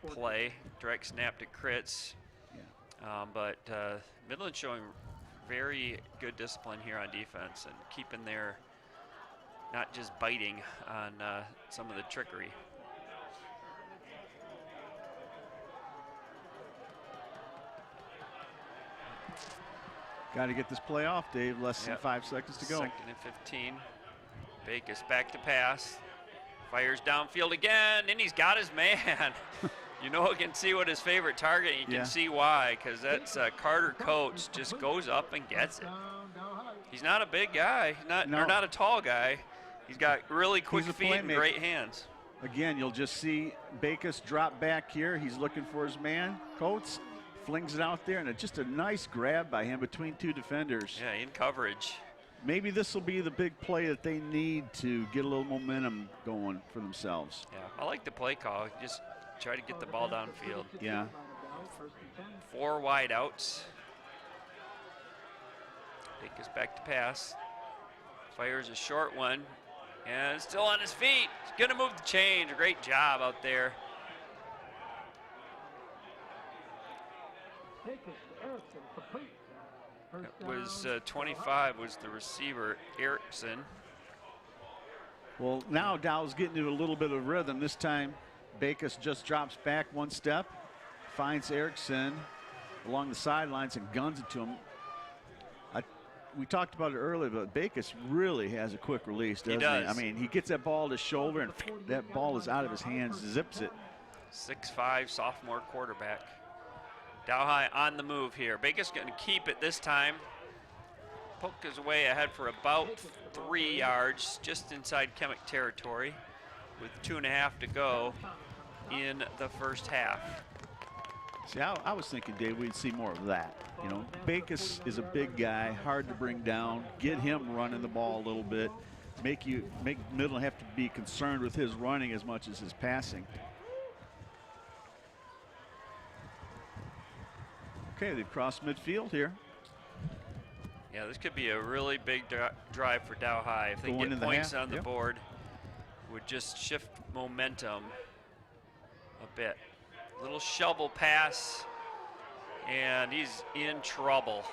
play, direct snap to Kritz. But Midland showing very good discipline here on defense and keeping their, not just biting on some of the trickery. Got to get this play off, Dave. Less than 5 seconds to go. 2nd and 15. Backus back to pass. Fires downfield again, and he's got his man. You know, you can see what his favorite target, you can see why, because that's Carter Coates just goes up and gets it. He's not a big guy, or not a tall guy. He's got really quick feet and great hands. Again, you'll just see Backus drop back here. He's looking for his man. Coates flings it out there, and just a nice grab by him between 2 defenders. Yeah, in coverage. Maybe this will be the big play that they need to get a little momentum going for themselves. Yeah, I like the play call. Just try to get the ball downfield. Yeah. 4 wide outs. Backus back to pass. Fires a short one. And still on his feet. He's going to move the chains. Great job out there. That was 25 was the receiver, Erickson. Well, now Dow's getting into a little bit of rhythm. This time, Backus just drops back 1 step, finds Erickson along the sidelines and guns it to him. We talked about it earlier, but Backus really has a quick release, doesn't he? I mean, he gets that ball to his shoulder, and that ball is out of his hands, zips it. 6'5", sophomore quarterback. Dow High on the move here. Backus going to keep it this time. Poke his way ahead for about 3 yards, just inside Chemic territory, with 2.5 to go in the first half. See, I was thinking, Dave, we'd see more of that. You know, Backus is a big guy, hard to bring down. Get him running the ball a little bit. Make Midland have to be concerned with his running as much as his passing. Okay, they've crossed midfield here. Yeah, this could be a really big drive for Dow High. If they get points on the board, would just shift momentum a bit. Little shovel pass, and he's in trouble.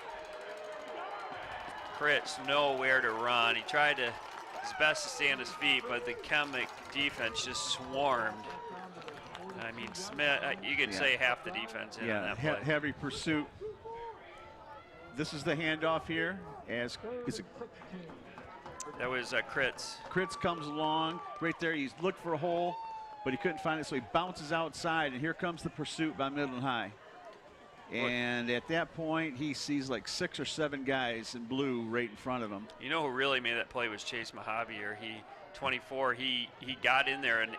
Critz nowhere to run. He tried his best to stay on his feet, but the Chemic defense just swarmed. I mean, Smith, you could say half the defense in that play. Heavy pursuit. This is the handoff here. That was Critz. Critz comes along right there. He's looked for a hole, but he couldn't find it, so he bounces outside, and here comes the pursuit by Midland High. And at that point, he sees like 6 or 7 guys in blue right in front of him. You know who really made that play was Chase Mahavier. 24, he got in there, and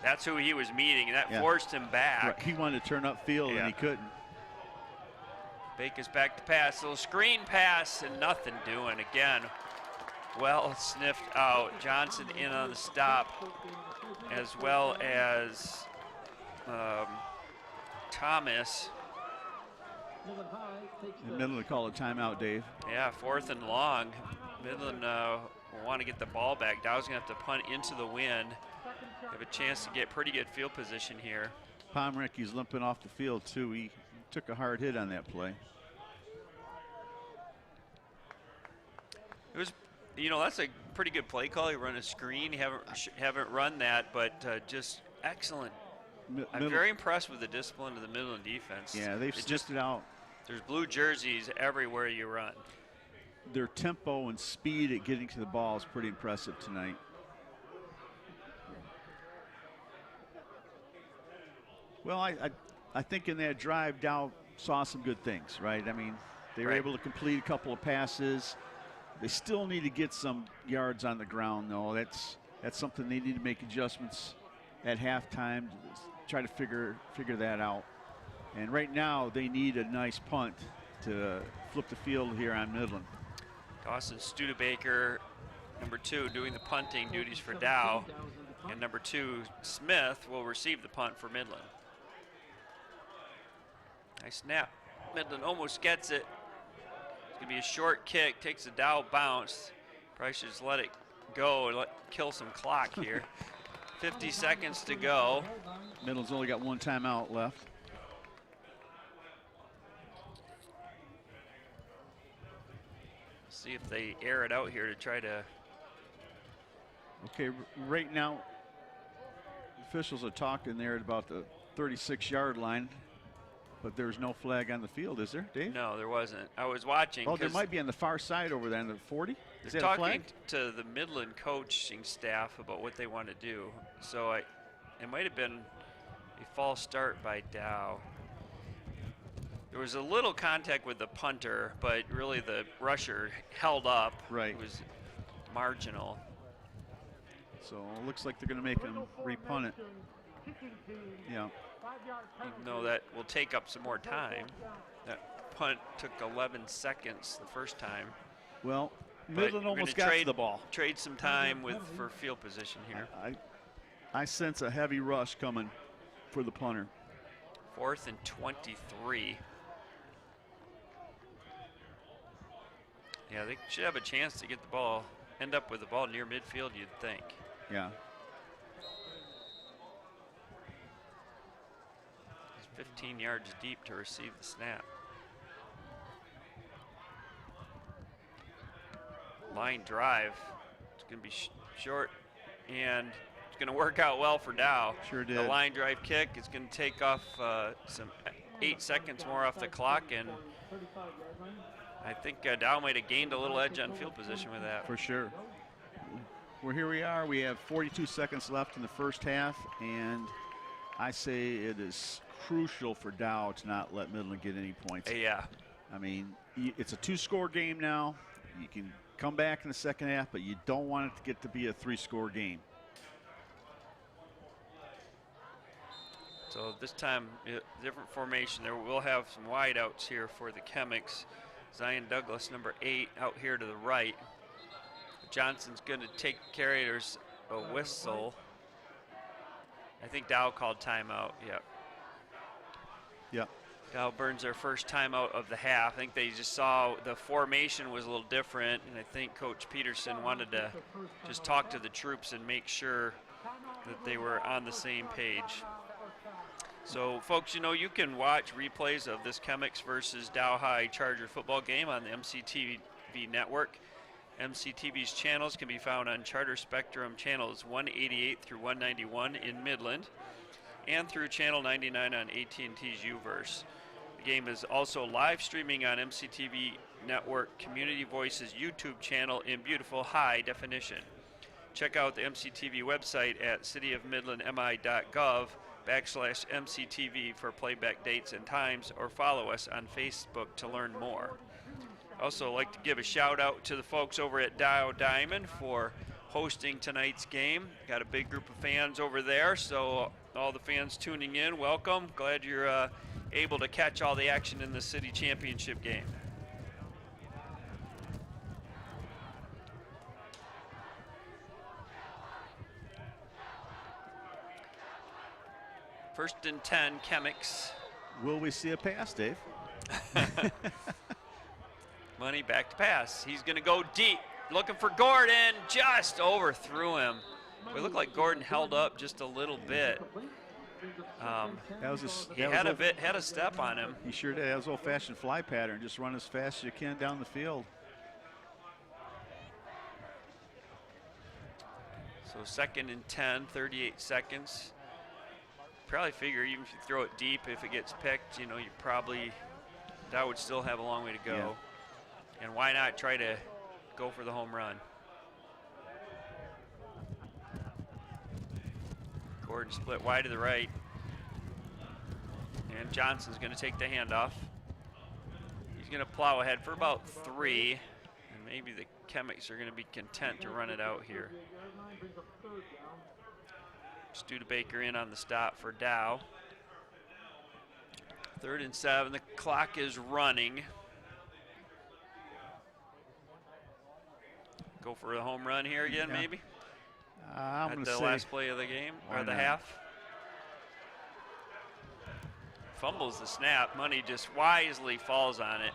that's who he was meeting, and that forced him back. Right. He wanted to turn upfield, and he couldn't. Backus back to pass, little screen pass, and nothing doing. Again, well sniffed out. Johnson in on the stop, as well as Thomas. Midland will call a timeout, Dave. Yeah, 4th and long. Midland will want to get the ball back. Dow's going to have to punt into the wind. Have a chance to get pretty good field position here. Pomrecki's limping off the field, too. He took a hard hit on that play. It was, you know, that's a pretty good play call. You run a screen. You haven't run that, but just excellent. I'm very impressed with the discipline of the Midland defense. Yeah, they've just it out. There's blue jerseys everywhere you run. Their tempo and speed at getting to the ball is pretty impressive tonight. Well, I think in that drive, Dow saw some good things, right? I mean, they were able to complete a couple of passes. They still need to get some yards on the ground, though. That's something they need to make adjustments at halftime to try to figure that out. And right now, they need a nice punt to flip the field here on Midland. Dawson Studebaker, number 2, doing the punting duties for Dow. And number 2, Smith, will receive the punt for Midland. Nice snap. Midland almost gets it. It's going to be a short kick, takes a Dow bounce. Probably should just let it go and kill some clock here. 50 seconds to go. Midland's only got 1 timeout left. See if they air it out here to try to. Okay, right now, officials are talking there at about the 36-yard line. But there's no flag on the field, is there, Dave? No, there wasn't. I was watching. Oh, there might be on the far side over there, on the 40. Is They're that a talking flag? to the Midland coaching staff about what they want to do. So it might have been a false start by Dow. There was a little contact with the punter, but really the rusher held up. Right. It was marginal. So it looks like they're going to make him repunt it. Yeah. Even though that will take up some more time. That punt took 11 seconds the first time. Well, But Midland we're almost gonna got to the ball. Trade some time for field position here. I sense a heavy rush coming for the punter. 4th and 23. Yeah, they should have a chance to get the ball, end up with the ball near midfield, you'd think. Yeah. He's 15 yards deep to receive the snap. Line drive. It's going to be short, and it's going to work out well for Dow. Sure did. The line drive kick is going to take off some 8 seconds more off the clock, and I think Dow might have gained a little edge on field position with that. For sure. Well, here we are. We have 42 seconds left in the first half, and I say it is crucial for Dow to not let Midland get any points. Yeah. I mean, it's a 2-score game now. You can come back in the second half, but you don't want it to get to be a 3-score game. So this time, different formation. There we'll have some wideouts here for the Chemics. Zion Douglas, number 8, out here to the right. Johnson's going to take carry. There's a whistle. I think Dow called timeout. Yep. Yep. Dow burns their first timeout of the half. I think they just saw the formation was a little different, and I think Coach Peterson wanted to just talk to the troops and make sure that they were on the same page. So, folks, you know, you can watch replays of this Chemics versus Dow High Charger football game on the MCTV network. MCTV's channels can be found on Charter Spectrum channels 188 through 191 in Midland, and through channel 99 on AT&T's UVerse. The game is also live streaming on MCTV Network Community Voices YouTube channel in beautiful high definition. Check out the MCTV website at CityofMidlandMI.gov/MCTV for playback dates and times, or follow us on Facebook to learn more. Also like to give a shout out to the folks over at Dow Diamond for hosting tonight's game. Got a big group of fans over there, so all the fans tuning in, welcome. Glad you're able to catch all the action in the city championship game. First and 10, Chemics. Will we see a pass, Dave? Money back to pass. He's going to go deep, looking for Gordon. Just overthrew him. It looked like Gordon held up just a little bit. He had a step on him. He sure did. That was old-fashioned fly pattern. Just run as fast as you can down the field. So 2nd and 10, 38 seconds. Probably figure even if you throw it deep, if it gets picked, you know, that would still have a long way to go. Yeah. And why not try to go for the home run? Gordon split wide to the right. And Johnson's going to take the handoff. He's going to plow ahead for about 3. And maybe the Chemics are going to be content to run it out here. Studebaker in on the stop for Dow. 3rd and 7. The clock is running. Go for a home run here again, Yeah. maybe? I'm going At to the say last play of the game, why or the not? half. Fumbles the snap. Money just wisely falls on it.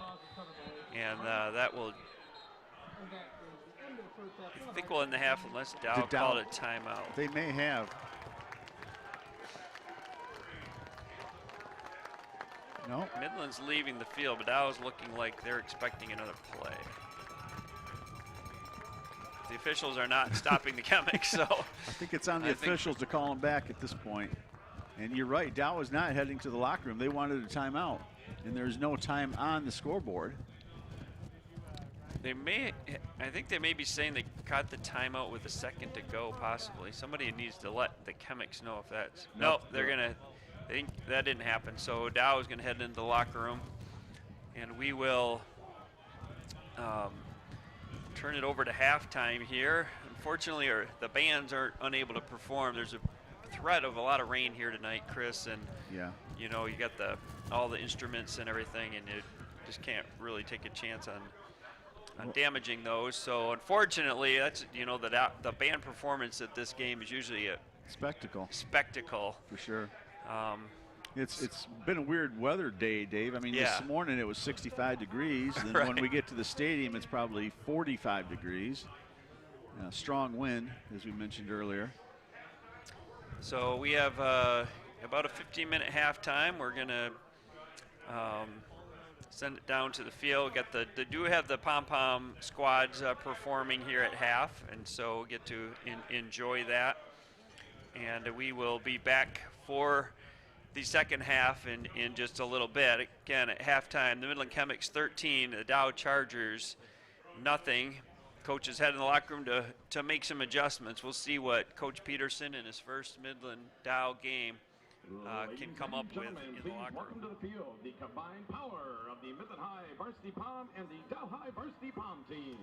And that will, I think we'll end the half unless Dow called a timeout. They may have. No. Midland's leaving the field, but Dow's looking like they're expecting another play. The officials are not stopping the Chemics, so I think it's on the officials to call him back at this point. And you're right, Dow was not heading to the locker room. They wanted a timeout, and there's no time on the scoreboard. I think they may be saying they caught the timeout with a second to go, possibly. Somebody needs to let the Chemics know if that's. Nope. No, they think that didn't happen. So Dow is going to head into the locker room, and we will turn it over to halftime here. Unfortunately, the bands are unable to perform. There's a threat of a lot of rain here tonight, Chris, and you know, you got all the instruments and everything, and you just can't really take a chance on damaging those. So unfortunately, that's, you know, the band performance at this game is usually a spectacle for sure. It's been a weird weather day, Dave. I mean, this morning it was 65 degrees, and right. when we get to the stadium, it's probably 45 degrees. Strong wind, as we mentioned earlier. So we have about a 15-minute halftime. We're gonna send it down to the field. They do have the pom-pom squads performing here at half, and so get to enjoy that. And we will be back for the second half in just a little bit. Again, at halftime, the Midland Chemics 13, the Dow Chargers nothing. Coach is heading in the locker room to make some adjustments. We'll see what Coach Peterson in his first Midland Dow game can come up with in the locker room. Welcome to the field, the combined power of the Midland High Varsity Pom and the Dow High Varsity Pom team.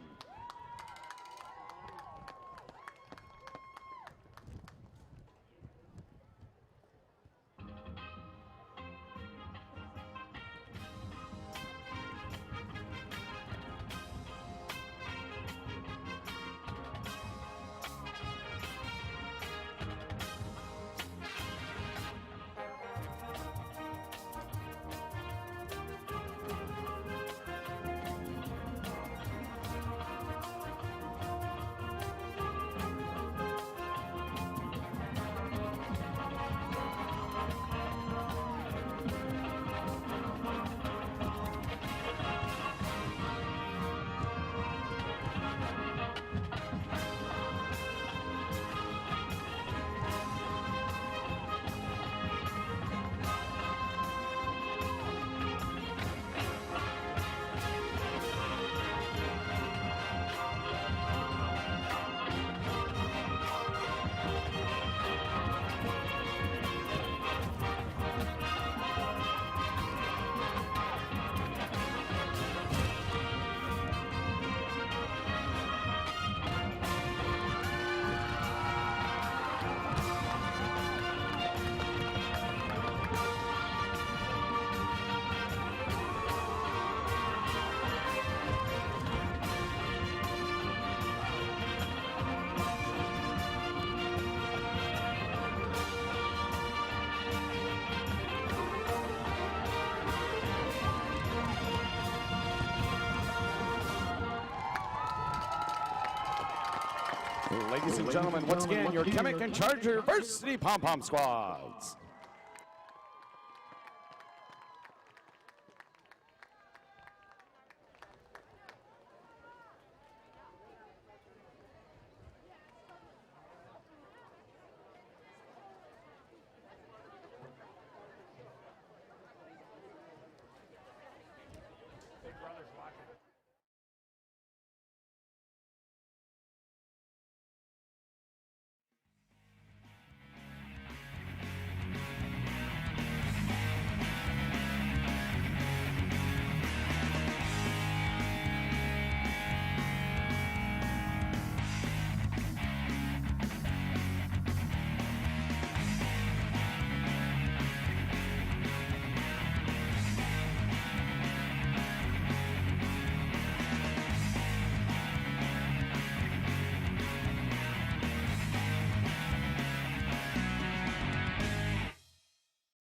Ladies and gentlemen, once again, your Chemic and Charger Varsity Pom-Pom Squads.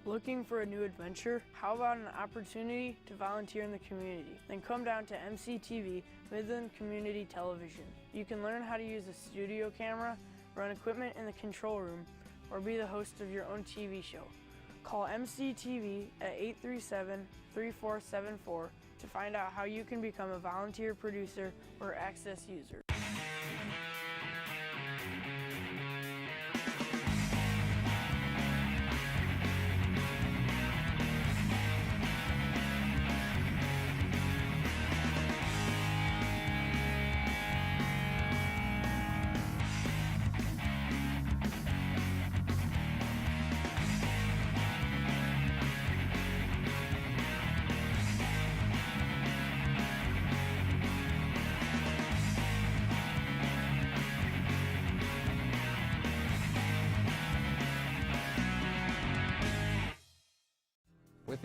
Looking for a new adventure? How about an opportunity to volunteer in the community? Then come down to MCTV, Midland Community Television. You can learn how to use a studio camera, run equipment in the control room, or be the host of your own TV show. Call MCTV at 837-3474 to find out how you can become a volunteer producer or access user.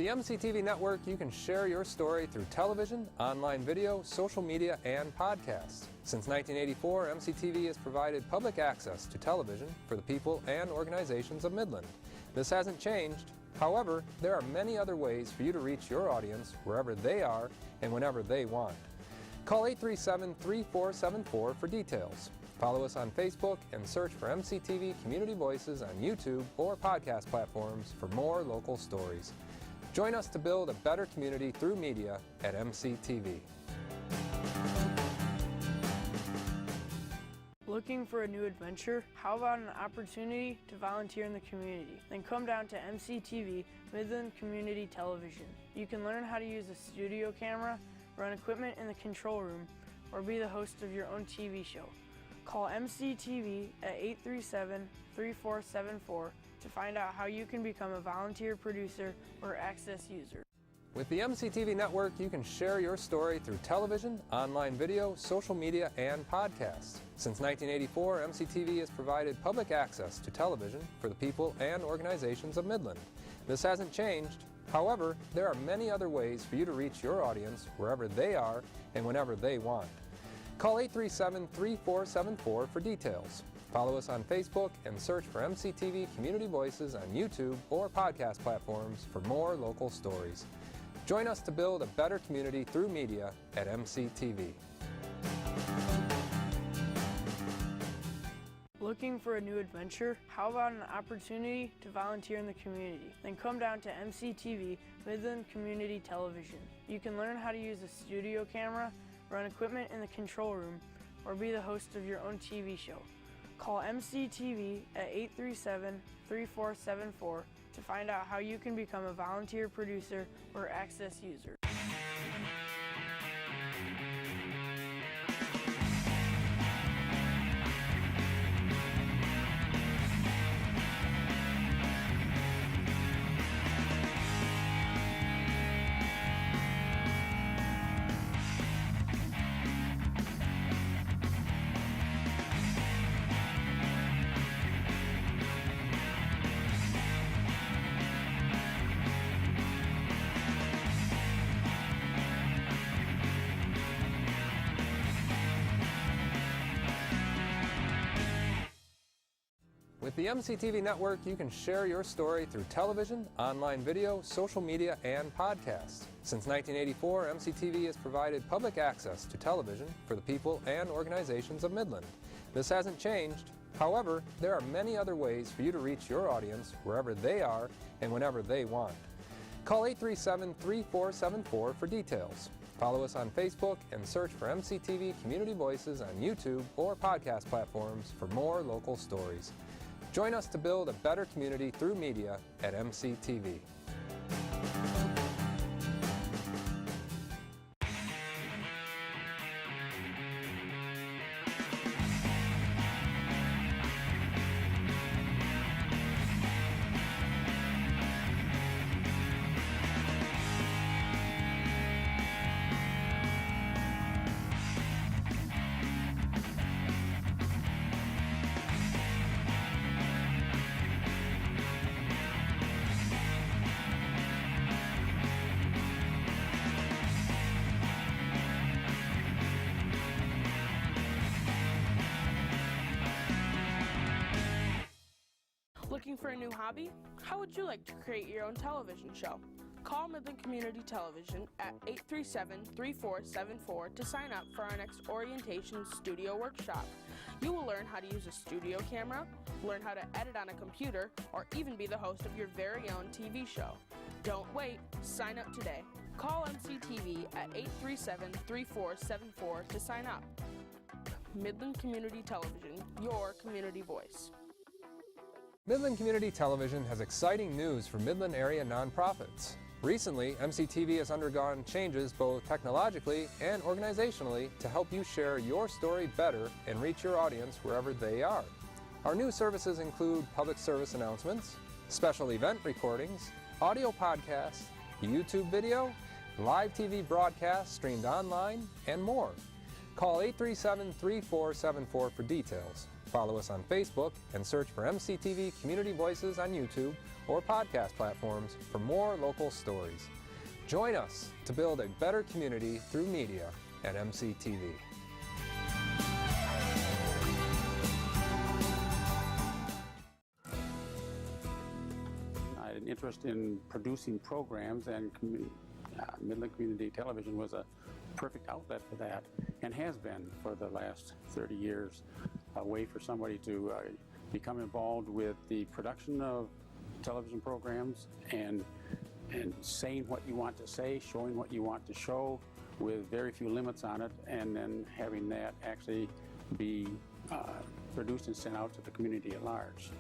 the MCTV network, you can share your story through television, online video, social media, and podcasts. Since 1984, MCTV has provided public access to television for the people and organizations of Midland. This hasn't changed. However, there are many other ways for you to reach your audience wherever they are and whenever they want. Call 837-3474 for details. Follow us on Facebook and search for MCTV Community Voices on YouTube or podcast platforms for more local stories. Join us to build a better community through media at MCTV. Looking for a new adventure? How about an opportunity to volunteer in the community? Then come down to MCTV, Midland Community Television. You can learn how to use a studio camera, run equipment in the control room, or be the host of your own TV show. Call MCTV at 837-3474 to find out how you can become a volunteer producer or access user. With the MCTV network, you can share your story through television, online video, social media, and podcasts. Since 1984, MCTV has provided public access to television for the people and organizations of Midland. This hasn't changed. However, there are many other ways for you to reach your audience wherever they are and whenever they want. Call 837-3474 for details. Follow us on Facebook and search for MCTV Community Voices on YouTube or podcast platforms for more local stories. Join us to build a better community through media at MCTV. Looking for a new adventure? How about an opportunity to volunteer in the community? Then come down to MCTV, Midland Community Television. You can learn how to use a studio camera, run equipment in the control room, or be the host of your own TV show. Call MCTV at 837-3474 to find out how you can become a volunteer producer or access user. With the MCTV network, you can share your story through television, online video, social media, and podcasts. Since 1984, MCTV has provided public access to television for the people and organizations of Midland. This hasn't changed. However, there are many other ways for you to reach your audience wherever they are and whenever they want. Call 837-3474 for details. Follow us on Facebook and search for MCTV Community Voices on YouTube or podcast platforms for more local stories. Join us to build a better community through media at MCTV. Looking for a new hobby? How would you like to create your own television show? Call Midland Community Television at 837-3474 to sign up for our next orientation studio workshop. You will learn how to use a studio camera, learn how to edit on a computer, or even be the host of your very own TV show. Don't wait, sign up today. Call MCTV at 837-3474 to sign up. Midland Community Television, your community voice. Midland Community Television has exciting news for Midland area nonprofits. Recently, MCTV has undergone changes both technologically and organizationally to help you share your story better and reach your audience wherever they are. Our new services include public service announcements, special event recordings, audio podcasts, YouTube video, live TV broadcasts streamed online, and more. Call 837-3474 for details. Follow us on Facebook and search for MCTV Community Voices on YouTube or podcast platforms for more local stories. Join us to build a better community through media at MCTV. I had an interest in producing programs, and Midland Community Television was a perfect outlet for that, and has been for the last 30 years. A way for somebody to become involved with the production of television programs and saying what you want to say, showing what you want to show with very few limits on it, and then having that actually be produced and sent out to the community at large.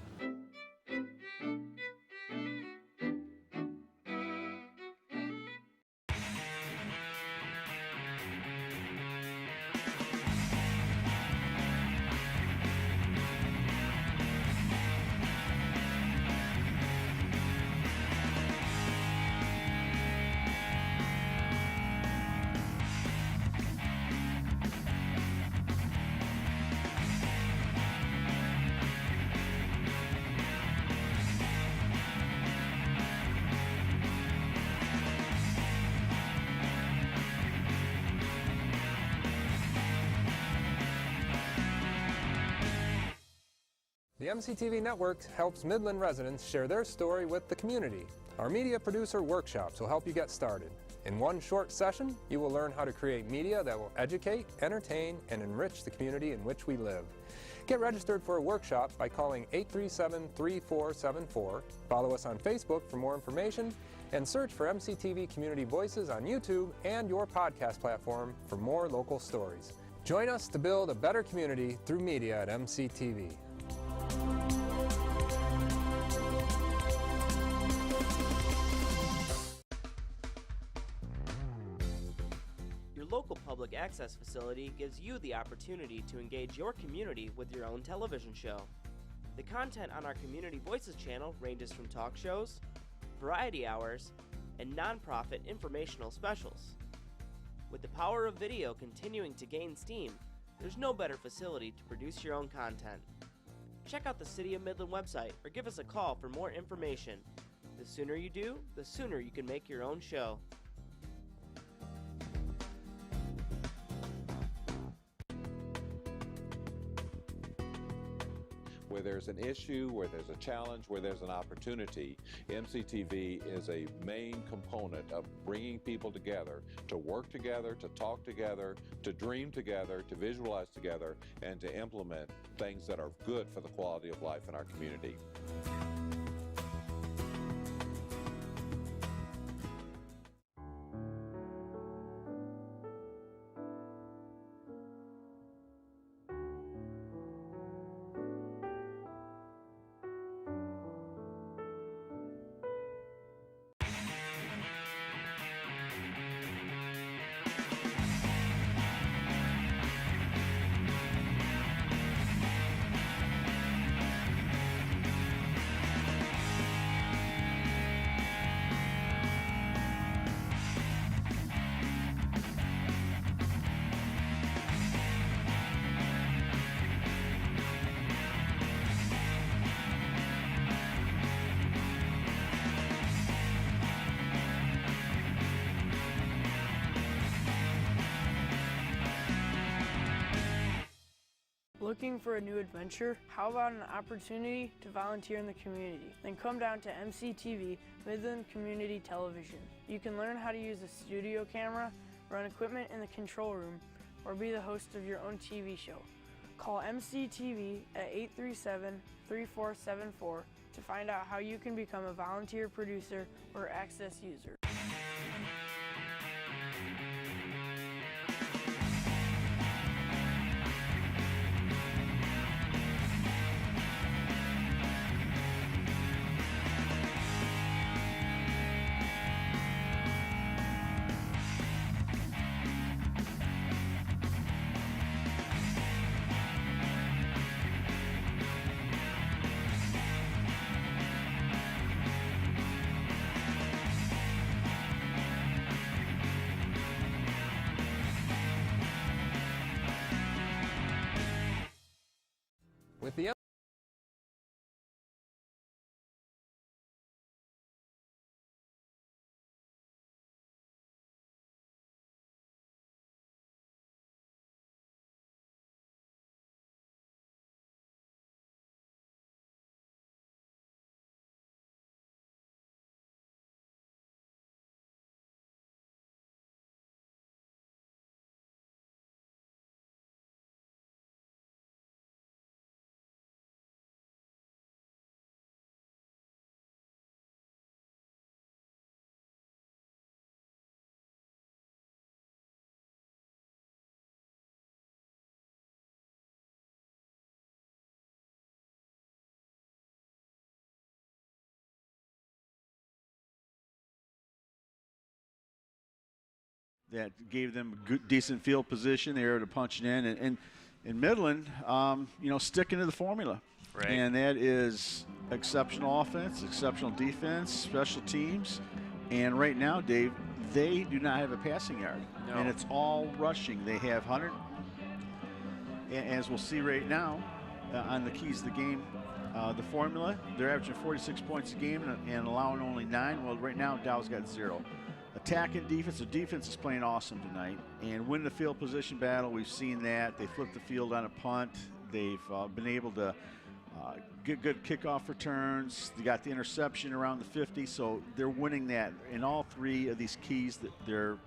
The MCTV Network helps Midland residents share their story with the community. Our media producer workshops will help you get started. In one short session, you will learn how to create media that will educate, entertain, and enrich the community in which we live. Get registered for a workshop by calling 837-3474, follow us on Facebook for more information, and search for MCTV Community Voices on YouTube and your podcast platform for more local stories. Join us to build a better community through media at MCTV. Your local public access facility gives you the opportunity to engage your community with your own television show. The content on our Community Voices channel ranges from talk shows, variety hours, and nonprofit informational specials. With the power of video continuing to gain steam, there's no better facility to produce your own content. Check out the City of Midland website or give us a call for more information. The sooner you do, the sooner you can make your own show. Where there's an issue, where there's a challenge, where there's an opportunity, MCTV is a main component of bringing people together, to work together, to talk together, to dream together, to visualize together, and to implement things that are good for the quality of life in our community. Looking for a new adventure? How about an opportunity to volunteer in the community? Then come down to MCTV, Midland Community Television. You can learn how to use a studio camera, run equipment in the control room, or be the host of your own TV show. Call MCTV at 837-3474 to find out how you can become a volunteer producer or access user. that gave them a good, decent field position. They were able to punch it in. And in Midland, sticking to the formula. Right. And that is exceptional offense, exceptional defense, special teams. And right now, Dave, they do not have a passing yard. No. And it's all rushing. They have 100. And as we'll see right now on the keys of the game, the formula, they're averaging 46 points a game and allowing only 9. Well, right now, Dow's got 0. Attack and defense. The defense is playing awesome tonight. And win the field position battle, we've seen that. They flipped the field on a punt. They've been able to get good kickoff returns. They got the interception around the 50, so they're winning that in all 3 of these keys that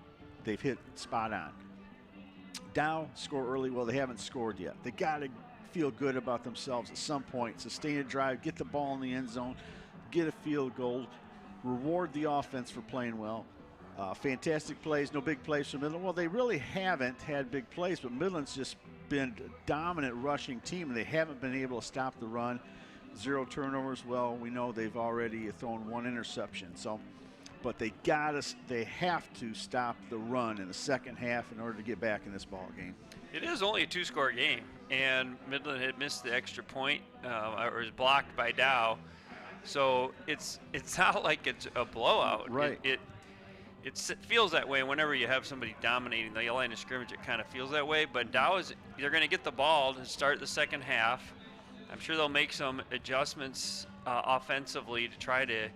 they've hit spot on. Dow score early. Well, they haven't scored yet. They got to feel good about themselves at some point. Sustain a drive, get the ball in the end zone, get a field goal, reward the offense for playing well. Fantastic plays, no big plays from Midland. Well, they really haven't had big plays, but Midland's just been a dominant rushing team, and they haven't been able to stop the run. 0 turnovers. Well, we know they've already thrown 1 interception. So, but they have to stop the run in the second half in order to get back in this ball game. It is only a 2-score game, and Midland had missed the extra point, or was blocked by Dow. So it's not like it's a blowout. Right. It feels that way whenever you have somebody dominating the line of scrimmage. It kind of feels that way. But Dow they're going to get the ball to start the second half. I'm sure they'll make some adjustments offensively to try to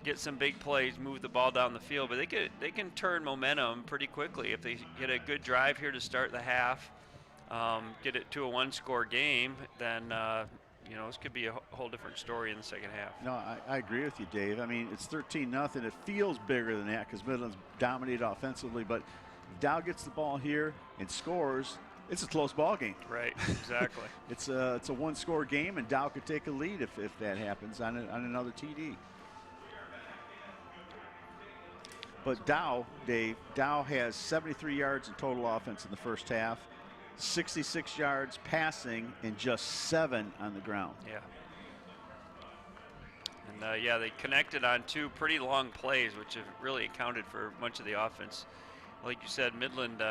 get some big plays, move the ball down the field. But they can turn momentum pretty quickly if they get a good drive here to start the half, get it to a 1-score game. Then this could be a whole different story in the second half. No, I agree with you, Dave. I mean, it's 13-0. It feels bigger than that because Midland's dominated offensively. But if Dow gets the ball here and scores, it's a close ball game. Right, exactly. It's a 1-score game, and Dow could take a lead if that happens on another TD. But Dow has 73 yards in total offense in the first half. 66 yards passing and just 7 on the ground. Yeah. And they connected on 2 pretty long plays, which have really accounted for much of the offense. Like you said, Midland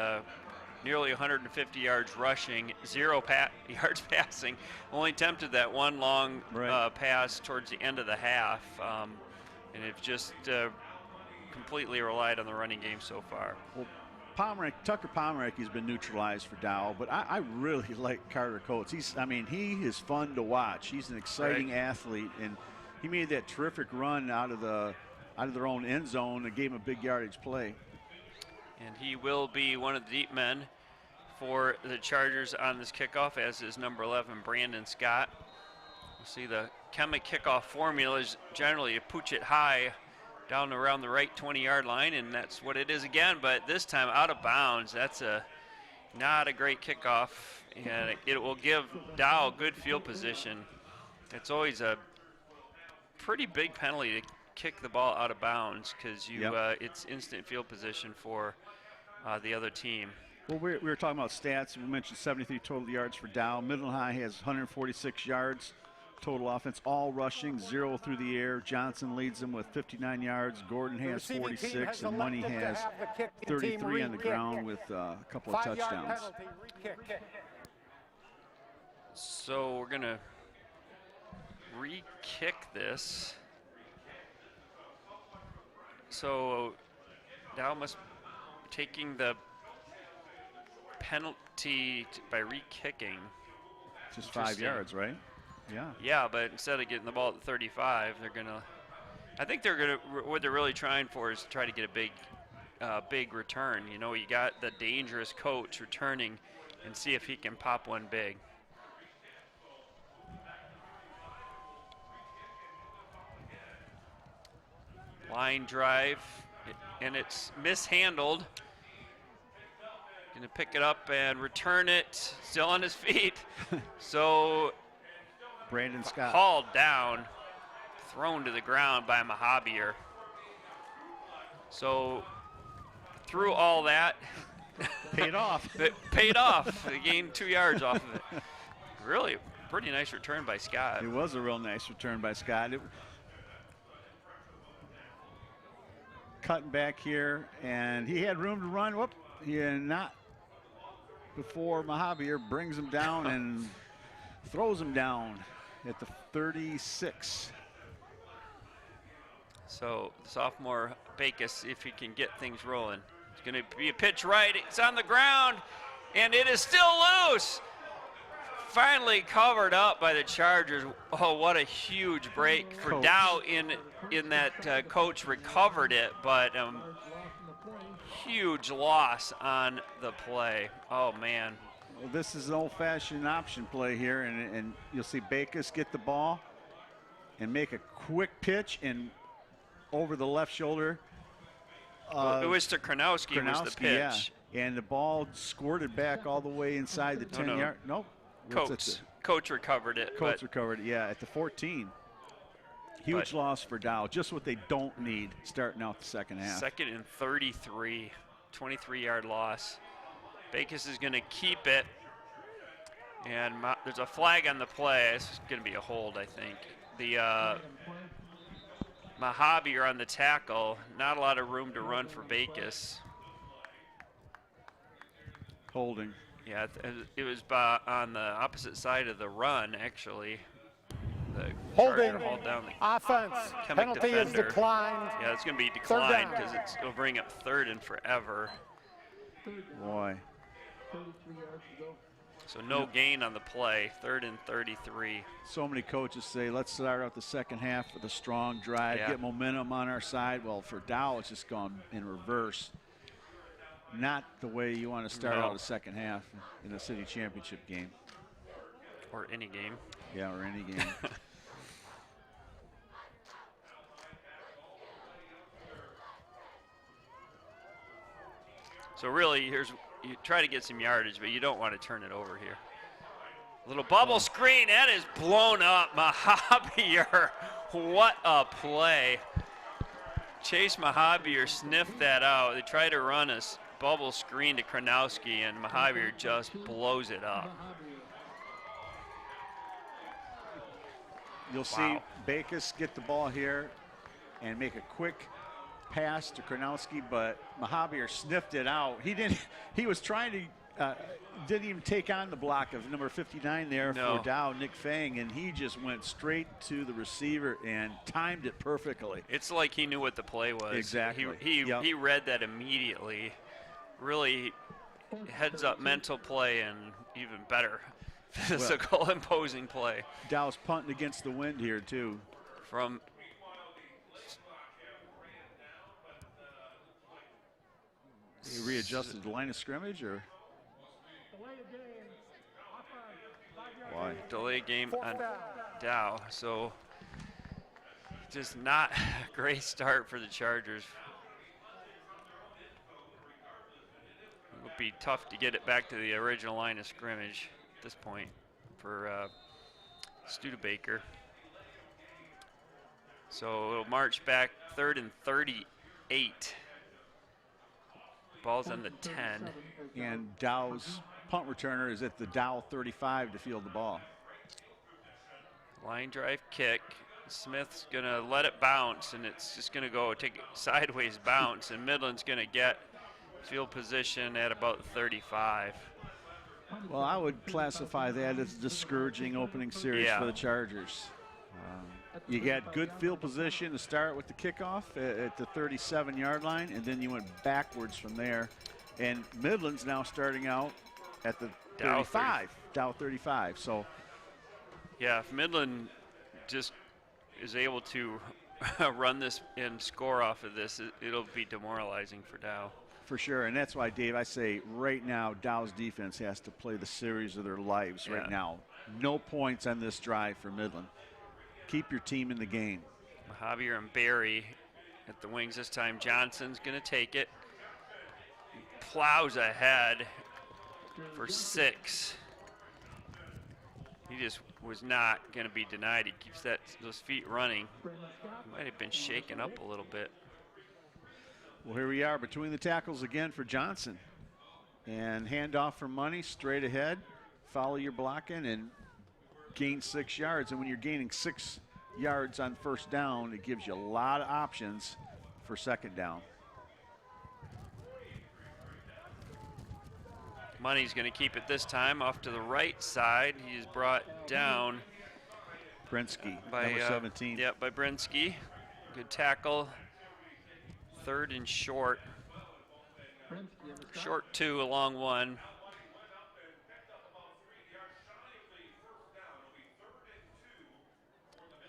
nearly 150 yards rushing, 0 yards passing. Only attempted that 1 long pass towards the end of the half, and it just completely relied on the running game so far. Well, Tucker Pomeranke has been neutralized for Dow, but I really like Carter Coates. He is fun to watch. He's an exciting athlete, and he made that terrific run out of their own end zone and gave him a big yardage play. And he will be one of the deep men for the Chargers on this kickoff, as is number 11, Brandon Scott. We'll see the Chemic kickoff formula is generally to pooch it high down around the right 20-yard line, and that's what it is again, but this time out of bounds. That's not a great kickoff, and it will give Dow good field position. It's always a pretty big penalty to kick the ball out of bounds because it's instant field position for the other team. Well, we were talking about stats. We mentioned 73 total yards for Dow. Midland High has 146 yards total offense, all rushing, 0 through the air. Johnson leads them with 59 yards. Gordon has 46, and Money has 33 on the ground with a couple of touchdowns. So we're going to re-kick this. So Dow must be taking the penalty by re-kicking. Just 5 yards, right? Yeah. Yeah, but instead of getting the ball at 35, they're gonna. I think what they're really trying for is to try to get a big return. You got the dangerous coach returning, and see if he can pop one big. Line drive, and it's mishandled. Gonna pick it up and return it. Still on his feet. So. Brandon Scott. Hauled down, thrown to the ground by Mahabier. So through all that, paid off. It paid off. They gained 2 yards off of it. Really pretty nice return by Scott. It was a real nice return by Scott. cutting back here, and he had room to run. Whoop, not before Mahavir brings him down and throws him down at the 36. So sophomore Backus, if he can get things rolling. It's going to be a pitch right. It's on the ground, and it is still loose. Finally covered up by the Chargers. Oh, what a huge break for Coach. Dow in that Coach recovered it, but huge loss on the play. Oh, man. Well, this is an old-fashioned option play here, and you'll see Backus get the ball and make a quick pitch and over the left shoulder. It was to Kranowski was the pitch. Yeah. And the ball squirted back all the way inside the 10-yard. Nope. Coach recovered it. Coach recovered it, yeah, at the 14. Huge loss for Dow. Just what they don't need starting out the second half. Second and 33, 23-yard loss. Backus is going to keep it. And there's a flag on the play. This is going to be a hold, I think. The Mahavir on the tackle. Not a lot of room to run for Backus. Holding. Yeah, it was on the opposite side of the run, actually. The Holding. hauled down the Offense. Penalty is declined. Yeah, it's going to be declined because it'll bring up third and forever. Boy. So no gain on the play, 3rd and 33. So many coaches say, let's start out the second half with a strong drive, get momentum on our side. Well, for Dow, it's just gone in reverse. Not the way you want to start out the second half in a city championship game. Or any game. Yeah, or any game. So really, you try to get some yardage, but you don't want to turn it over here. Little bubble screen, that is blown up. Mahavir, what a play. Chase Mahavir sniffed that out. They tried to run a bubble screen to Kranowski, and Mahavir just blows it up. You'll see Backus get the ball here and make a quick pass to Kranowski, but Mahavir sniffed it out. He was trying to, didn't even take on the block of number 59 there for Dow, Nick Fang, and he just went straight to the receiver and timed it perfectly. It's like he knew what the play was. Exactly. He read that immediately. Really heads up mental play and even better physical imposing play. Dow's punting against the wind here too. From he readjusted the line of scrimmage, or why? Delay game on Dow. So just not a great start for the Chargers. It would be tough to get it back to the original line of scrimmage at this point for Studebaker. So it'll march back 3rd and 38. Ball's on the 10. And Dow's punt returner is at the Dow 35 to field the ball. Line drive kick. Smith's going to let it bounce, and it's just going to go take a sideways bounce, and Midland's going to get field position at about 35. Well, I would classify that as a discouraging opening series for the Chargers. You got good field position to start with the kickoff at the 37-yard line, and then you went backwards from there. And Midland's now starting out at the 35, Dow 35. So, yeah, if Midland just is able to run this and score off of this, it'll be demoralizing for Dow. For sure, and that's why, Dave, I say right now Dow's defense has to play the series of their lives right now. No points on this drive for Midland. Keep your team in the game. Javier and Barry at the wings this time. Johnson's going to take it. Plows ahead for 6. He just was not going to be denied. He keeps those feet running. He might have been shaken up a little bit. Well, here we are between the tackles again for Johnson. And handoff for Money straight ahead. Follow your blocking and gain 6 yards. And when you're gaining 6 yards on first down, it gives you a lot of options for second down. Money's going to keep it this time off to the right side. He's brought down Brinsky, by number 17. Yep, by Brinsky. Good tackle. 3rd and short. Short 2, a long 1.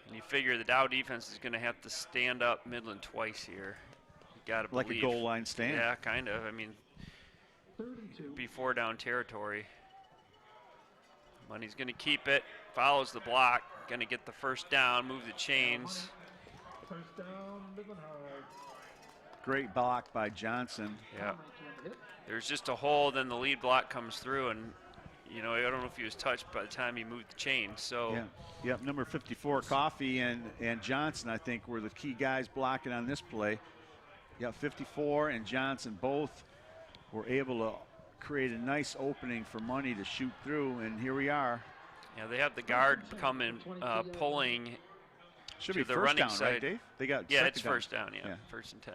And you figure the Dow defense is going to have to stand up Midland twice here. You got to believe. Like a goal line stand. Yeah, kind of. I mean, be 4 down territory. Money's going to keep it. Follows the block. Going to get the first down. Move the chains. First down, Midland High. Great block by Johnson. Yeah. There's just a hole, then the lead block comes through, and you know, I don't know if he was touched by the time he moved the chain. So yeah. Yep, number 54, Coffey and Johnson, I think, were the key guys blocking on this play. Yeah, 54 and Johnson both were able to create a nice opening for Money to shoot through, and here we are. Yeah, they have the guard coming, pulling Should to be the first running down, side. right, Dave? They got yeah, second it's down. first down. Yeah, 1st and 10.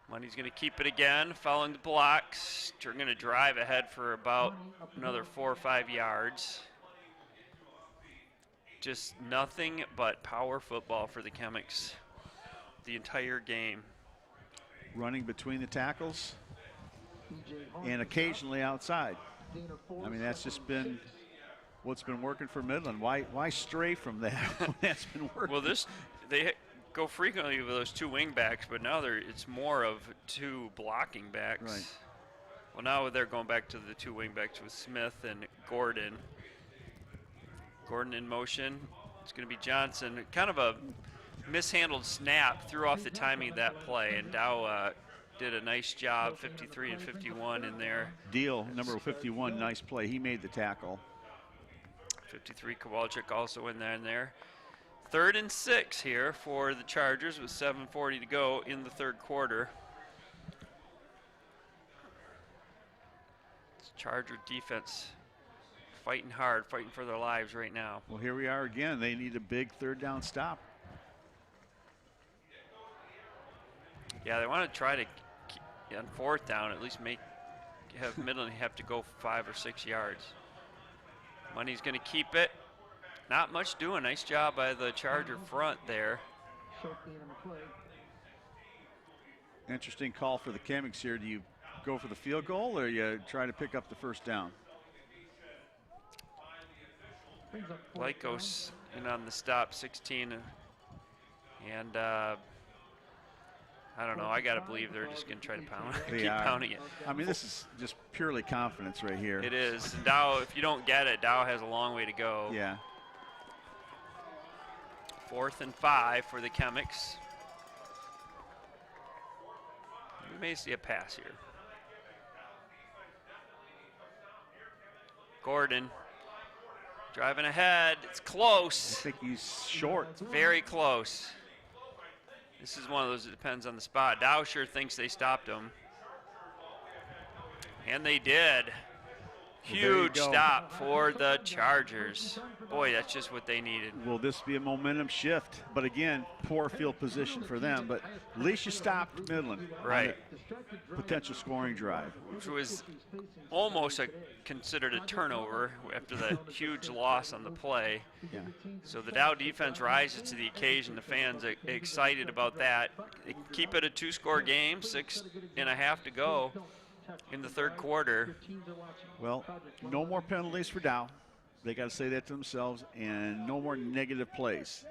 Money's going to keep it again, following the blocks. They're going to drive ahead for about another 4 or 5 yards. Just nothing but power football for the Chemics the entire game. Running between the tackles and occasionally outside. I mean, that's just been what's been working for Midland. Why stray from that when that's been working? Well, they go frequently with those 2 wing backs, but now it's more of 2 blocking backs. Right. Well, now they're going back to the 2 wing backs with Smith and Gordon. Gordon in motion. It's going to be Johnson. Kind of a mishandled snap, threw off the timing of that play, and Dow did a nice job, 53 and 51 in there. Deal, number 51, nice play. He made the tackle. 53, Kowalczyk also in there. 3rd and 6 here for the Chargers with 7:40 to go in the 3rd quarter. Charger defense fighting hard, fighting for their lives right now. Well, here we are again. They need a big 3rd down stop. Yeah, they want to try to, on 4th down, at least have Midland have to go 5 or 6 yards. Money's going to keep it. Not much doing. Nice job by the Charger front there. Interesting call for the Chemics here. Do you go for the field goal or you try to pick up the 1st down? Lycos in on the stop, 16. And I don't know. I got to believe they're just going to try to keep pounding it. I mean, this is just purely confidence right here. It is. And Dow, if you don't get it, Dow has a long way to go. Yeah. 4th and 5 for the Chemics. We may see a pass here. Gordon driving ahead. It's close. I think he's short. It's very close. This is one of those that depends on the spot. Dow sure thinks they stopped him. And they did. Huge stop for the Chargers. Boy, that's just what they needed. Will this be a momentum shift? But again, poor field position for them. But at least you stopped Midland. Right. Potential scoring drive. Which was almost considered a turnover after the huge loss on the play. Yeah. So the Dow defense rises to the occasion. The fans are excited about that. Keep it a 2-score game, 6.5 to go in the 3rd quarter. Well, no more penalties for Dow. They got to say that to themselves, and no more negative plays.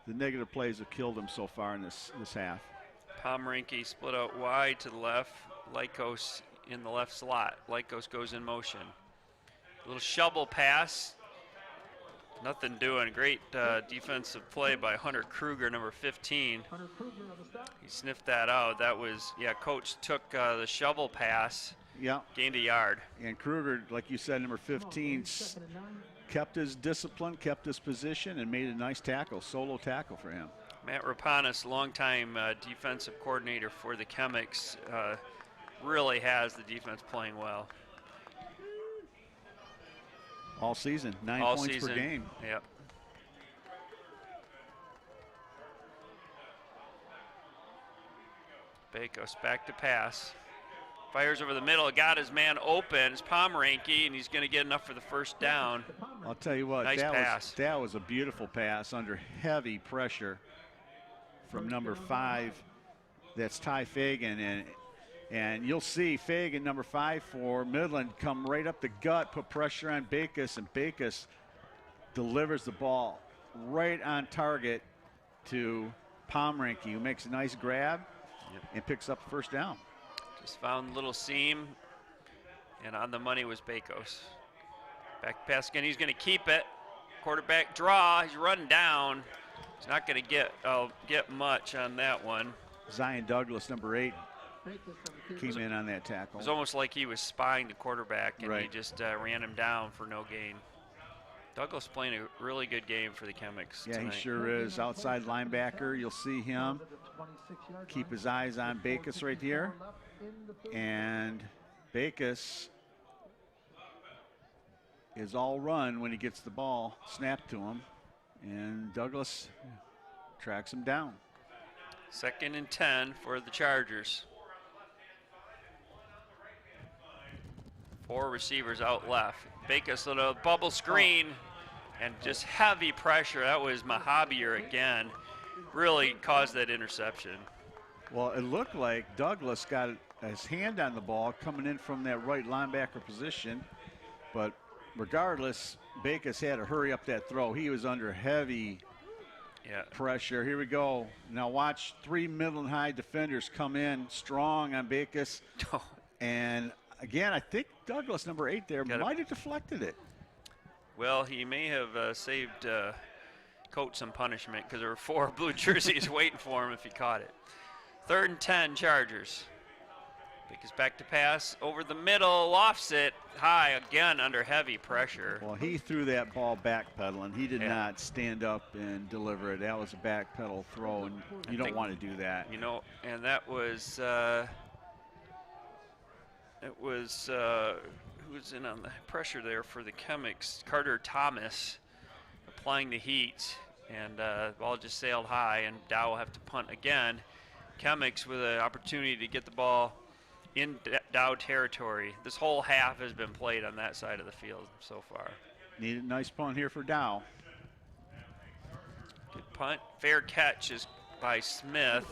The negative plays have killed them so far in this half. Pomeranke split out wide to the left. Lycos in the left slot. Lycos goes in motion. Little shovel pass. Nothing doing. Great defensive play by Hunter Kruger, number 15. He sniffed that out. That was, Coach took the shovel pass. Yeah. Gained a yard. And Kruger, like you said, number 15, kept his discipline, kept his position, and made a nice tackle, solo tackle for him. Matt Rapanis, longtime defensive coordinator for the Chemics, really has the defense playing well. All season, 9 All points season. per game. Yep. Bakos back to pass. Fires over the middle, got his man open. It's Pomeranke, and he's going to get enough for the first down. I'll tell you what, Nice pass. that was a beautiful pass under heavy pressure from number 5. That's Ty Fagan, and you'll see Fagan, number 5 for Midland, come right up the gut, put pressure on Bakos, and Bakos delivers the ball right on target to Pomeranke, who makes a nice grab and picks up the first down. Just found a little seam, and on the money was Bakos. Back pass again, he's going to keep it. Quarterback draw, he's running down. He's not going to get much on that one. Zion Douglas, number 8, came in on that tackle. It was almost like he was spying the quarterback, and right. he just ran him down for no gain. Douglas playing a really good game for the Chemics Yeah, tonight. he sure is. Outside linebacker, you'll see him. Keep his eyes on Bakos right here. And Bakos is all run when he gets the ball snapped to him. And Douglas tracks him down. 2nd and 10 for the Chargers. 4 receivers out left. Bakos, little bubble screen, and just heavy pressure. That was Mahabier again. Really caused that interception. Well, it looked like Douglas got his hand on the ball coming in from that right linebacker position, but regardless, Bakos had to hurry up that throw. He was under heavy pressure. Here we go. Now watch 3 Midland High defenders come in strong on Bakos. And again, I think Douglas, number 8 there, might have deflected it. Well, he may have saved Coach some punishment, because there were 4 blue jerseys waiting for him if he caught it. 3rd and 10, Chargers. Bakos back to pass over the middle, lofts it high again under heavy pressure. Well, he threw that ball backpedaling. He did not stand up and deliver it. That was a backpedal throw, and you don't want to do that. You know, and that was who was in on the pressure there for the Chemics? Carter Thomas applying the heat, and the ball just sailed high, and Dow will have to punt again. Chemics with an opportunity to get the ball in Dow territory. This whole half has been played on that side of the field so far. Need a nice punt here for Dow. Good punt. Fair catch is by Smith.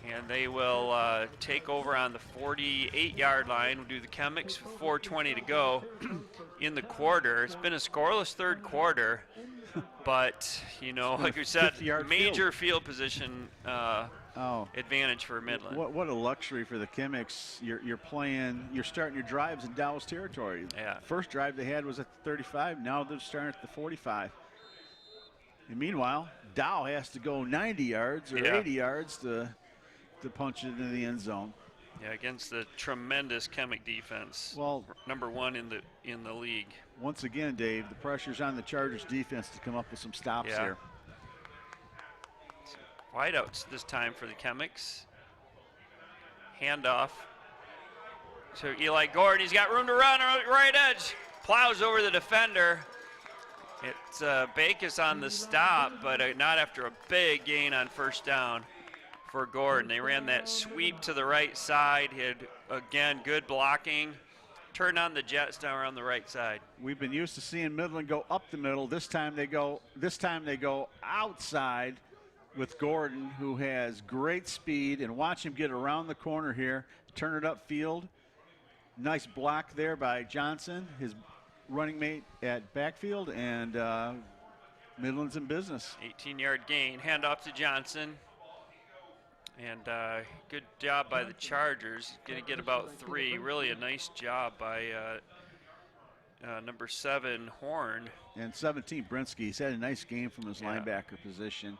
And they will take over on the 48-yard line. We'll do the Chemics with 4:20 to go in the quarter. It's been a scoreless third quarter, but, you know, like we said, major field position advantage for Midland. What a luxury for the Chemics. You're starting your drives in Dow's territory. Yeah. First drive they had was at the 35. Now they're starting at the 45. And meanwhile, Dow has to go 90 yards or 80 yards to punch it into the end zone. Yeah, against the tremendous Chemic defense. Well, number 1 in the league. Once again, Dave, the pressure's on the Chargers defense to come up with some stops here. Wideouts this time for the Chemics. Handoff to Eli Gordon. He's got room to run on the right edge. Plows over the defender. It's Bakos on the stop, but not after a big gain on first down for Gordon. They ran that sweep to the right side. He had, again, good blocking. Turned on the jets down around the right side. We've been used to seeing Midland go up the middle. This time they go outside with Gordon, who has great speed, and watch him get around the corner here, turn it upfield. Nice block there by Johnson, his running mate at backfield, and Midland's in business. 18-yard gain, handoff to Johnson. And good job by the Chargers. Going to get about 3. Really a nice job by number 7, Horn. And 17, Brinsky. He's had a nice game from his linebacker position.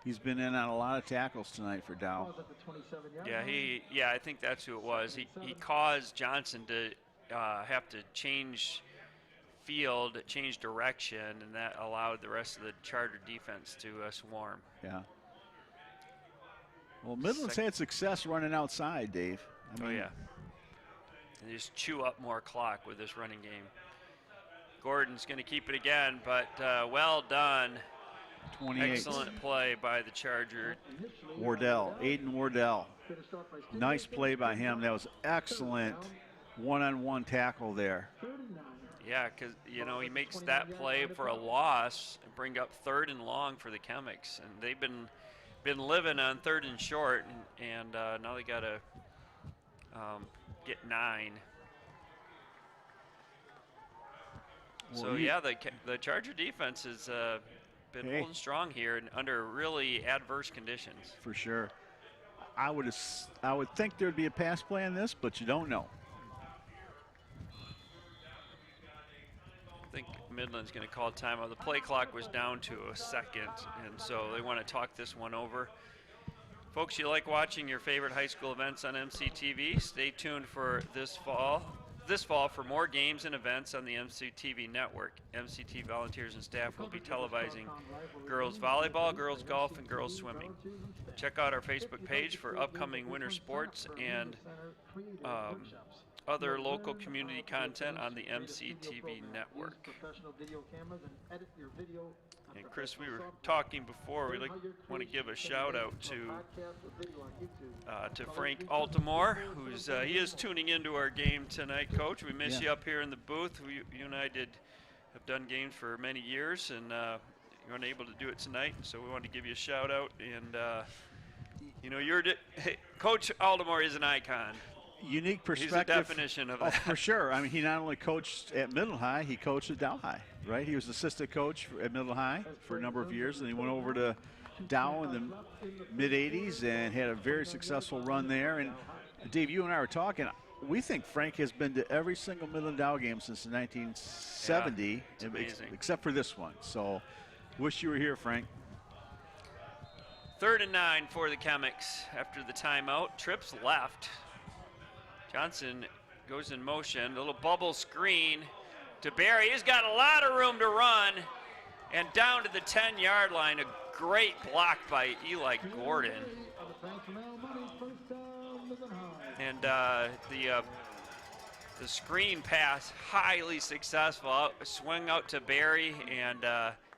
He's been in on a lot of tackles tonight for Dow. Yeah, I think that's who it was. He caused Johnson to have to change field, change direction, and that allowed the rest of the Charger defense to swarm. Yeah. Well, Midland's had success running outside, Dave. And they just chew up more clock with this running game. Gordon's going to keep it again, but well done 28. Excellent play by the Charger. Wardell, Aiden Wardell. Nice play by him. That was excellent one-on-one tackle there. Yeah, because, you know, he makes that play for a loss and bring up 3rd and long for the Chemics. And they've been living on 3rd and short, and now they got to get 9. So, yeah, the Charger defense has been holding strong here and under really adverse conditions. For sure. I would think there would be a pass play in this, but you don't know. I think Midland's going to call timeout. The play clock was down to a second, and so they want to talk this one over. Folks, you like watching your favorite high school events on MCTV? Stay tuned for this fall for more games and events on the MCTV network. MCT volunteers and staff will be televising girls volleyball, girls golf, and girls swimming. Check out our Facebook page for upcoming winter sports and other local community content on the MCTV network. And Chris, we were talking before, we want to give a shout out to Frank Altamore, who's he is tuning into our game tonight, Coach. We miss you up here in the booth. You and I have done games for many years, and you weren't able to do it tonight, so we wanted to give you a shout out. And you know, Coach Altamore is an icon. Unique perspective. He's a definition of that. For sure. I mean, he not only coached at Midland High, he coached at Dow High, right? He was assistant coach at Midland High for a number of years, and he went over to Dow in the mid-'80s and had a very successful run there. And Dave, you and I were talking. We think Frank has been to every single Midland Dow game since 1970, except for this one. So, wish you were here, Frank. 3rd and 9 for the Chemics after the timeout. Trips left. Johnson goes in motion. A little bubble screen to Barry. He's got a lot of room to run. And down to the 10-yard line. A great block by Eli Gordon. And the screen pass, highly successful. Swing out to Barry, and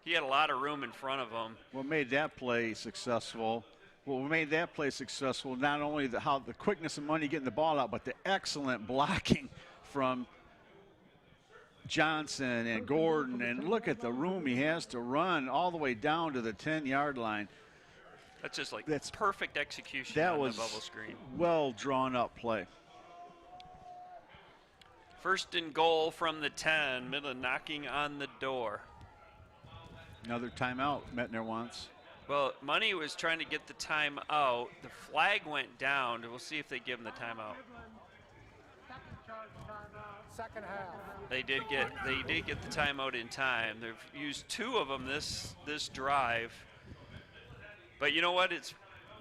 he had a lot of room in front of him. What made that play successful? Well, what made that play successful, not only the quickness and money getting the ball out, but the excellent blocking from Johnson and Gordon. And look at the room he has to run all the way down to the 10-yard line. That's just that's perfect execution that on was the bubble screen. Well drawn up play. 1st and goal from the 10. Midland knocking on the door. Another timeout Metner wants. Well, Money was trying to get the timeout. The flag went down. We'll see if they give him the timeout. Second half. They did get the timeout in time. They've used 2 of them this drive. But you know what?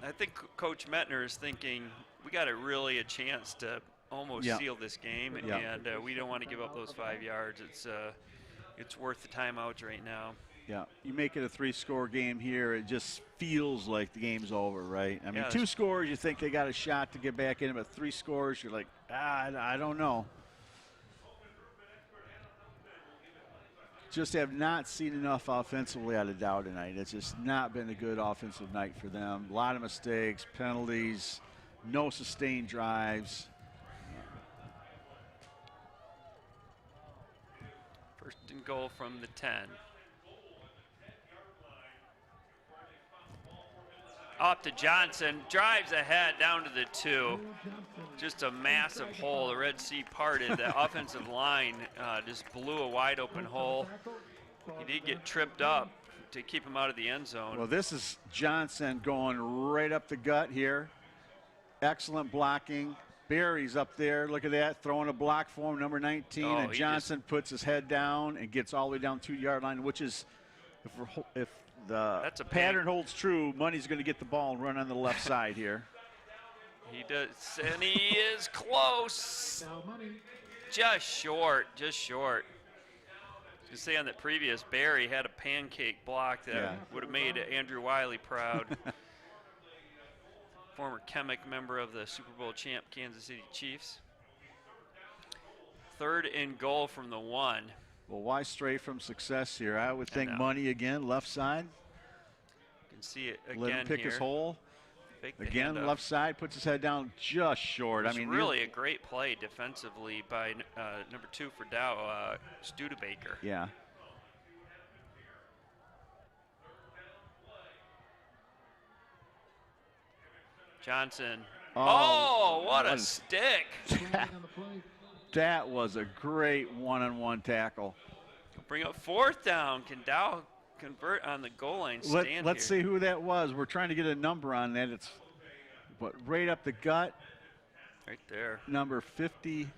I think Coach Metner is thinking we got a chance to almost seal this game, and we don't want to give up those 5 yards. It's worth the timeouts right now. Yeah, you make it a 3-score game here, it just feels like the game's over, right? I mean, 2 scores, you think they got a shot to get back in, but 3 scores, you're like, I don't know. Just have not seen enough offensively out of Dow tonight. It's just not been a good offensive night for them. A lot of mistakes, penalties, no sustained drives. 1st and goal from the 10. Up to Johnson, drives ahead down to the 2. Just a massive hole. The Red Sea parted. The offensive line just blew a wide open hole. He did get tripped up to keep him out of the end zone. Well, this is Johnson going right up the gut here. Excellent blocking. Barry's up there. Look at that, throwing a block for him, number 19. And Johnson puts his head down and gets all the way down 2-yard line, which is, if the pattern holds true, Money's going to get the ball and run on the left side here. He does, and he is close. Just short. I was going to say on that previous, Barry had a pancake block that would have made Andrew Wiley proud. Former Chemic member of the Super Bowl champ Kansas City Chiefs. 3rd and goal from the 1. Well, why stray from success here? I would think Money again, left side. can see it again Let him pick here. his hole. Fake the Again, handoff. left side, puts his head down just short. It's I mean, really a great play defensively by number 2 for Dow, Studebaker. Yeah. Johnson. Oh, what a stick. That was a great one-on-one tackle. Bring up 4th down. Can Dow convert on the goal line stand Let's here? see who that was. We're trying to get a number on that. It's right up the gut. Right there. Number 58.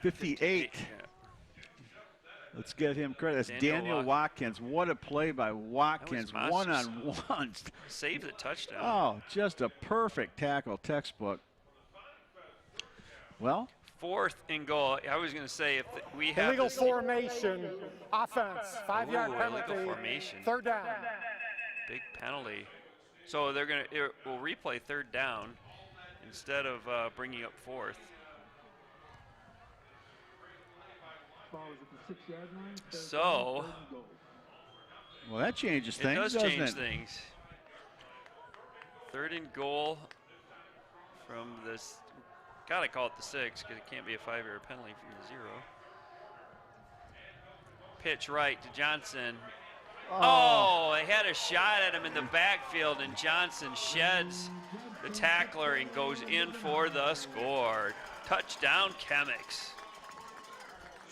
Yeah. Let's get him credit. That's Daniel Watkins. What a play by Watkins. One-on-one. Save the touchdown. Oh, just a perfect tackle, textbook. Well, 4th and goal. I was going to say if we have Illegal this formation, offense, 5-yard penalty, illegal formation. 3rd down. Big penalty. So they're going to we'll replay 3rd down instead of bringing up 4th. So, well, that changes things, it does doesn't change it? things. 3rd and goal from this. Gotta call it the 6 because it can't be a 5-yard penalty from the 0. Pitch right to Johnson. Oh, they had a shot at him in the backfield, and Johnson sheds the tackler and goes in for the score. Touchdown, Chemics.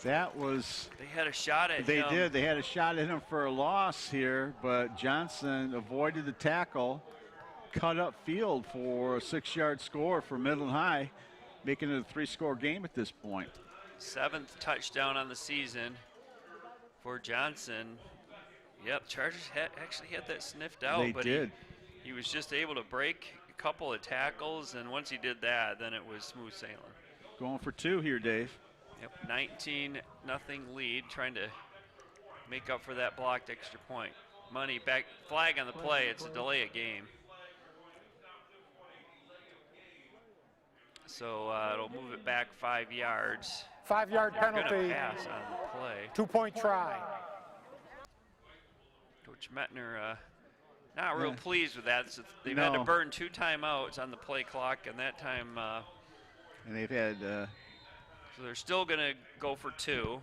That was. They had a shot at him. They did. They had a shot at him for a loss here, but Johnson avoided the tackle, cut up field for a 6-yard score for Midland High, making it a 3-score game at this point. 7th touchdown on the season for Johnson. Yep, Chargers actually had that sniffed out. They did. He was just able to break a couple of tackles, and once he did that, then it was smooth sailing. Going for 2 here, Dave. Yep, 19-0 lead, trying to make up for that blocked extra point. Money back, flag on the play. It's a delay of game. So it'll move it back 5 yards. 5-yard They're penalty. gonna pass on the play. 2-point try. Coach Mettner not real pleased with that. So they've No. had to burn 2 timeouts on the play clock, and that time. And they've had. So they're still going to go for 2.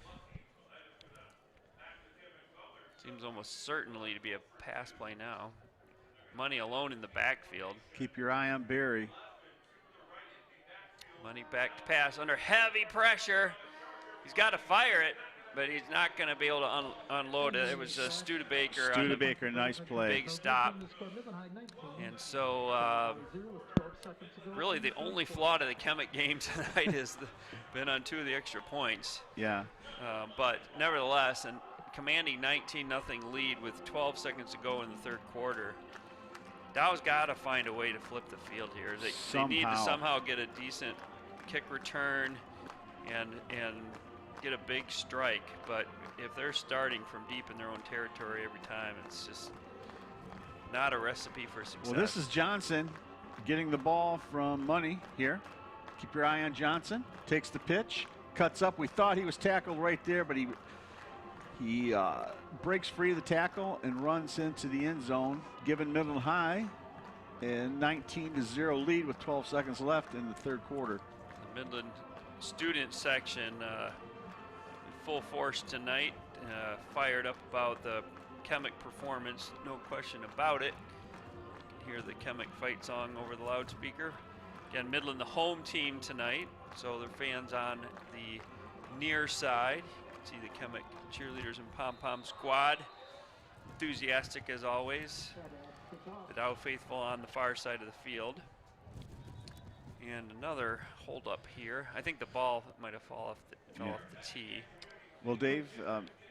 Seems almost certainly to be a pass play now. Money alone in the backfield. Keep your eye on Barry. Money back to pass under heavy pressure. He's got to fire it, but he's not going to be able to unload it. It was Studebaker. Studebaker, nice play. Big stop. And so really the only flaw to the Kemet game tonight has been on 2 of the extra points. Yeah. But nevertheless, and commanding 19-0 lead with 12 seconds to go in the 3rd quarter. Dow's got to find a way to flip the field here. They need to somehow get a decent kick return and get a big strike. But if they're starting from deep in their own territory every time, it's just not a recipe for success. Well, this is Johnson getting the ball from Money here. Keep your eye on Johnson. Takes the pitch, cuts up. We thought he was tackled right there, but he breaks free of the tackle and runs into the end zone, giving Midland High a 19-0 lead with 12 seconds left in the 3rd quarter. The Midland student section in full force tonight, fired up about the Kemet performance, no question about it. You can hear the Kemet fight song over the loudspeaker. Again, Midland the home team tonight, so their fans on the near side. See the Kemet cheerleaders and pom-pom squad, enthusiastic as always. The Dow faithful on the far side of the field. And another hold up here. I think the ball might have fell off the tee. Well, Dave,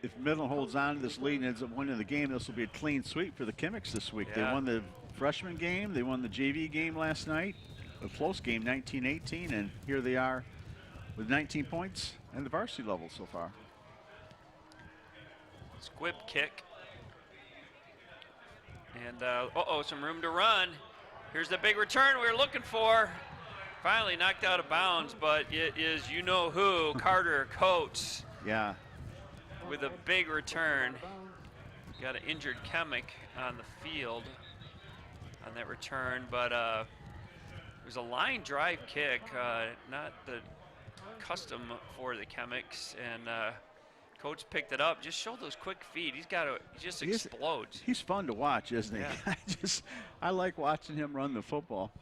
if Midland holds on to this lead and ends up winning the game, this will be a clean sweep for the Chemics this week. Yeah. They won the freshman game, they won the JV game last night, a close game, 19-18, and here they are with 19 points and the varsity level so far. Squib kick. And some room to run. Here's the big return we were looking for. Finally knocked out of bounds, but it is you-know-who, Carter Coates. Yeah. With a big return. got an injured Kemick on the field on that return, but it was a line drive kick, not the custom for the Kemicks, and coach picked it up. Just show those quick feet. He just explodes. He's fun to watch, isn't he? Yeah. I like watching him run the football.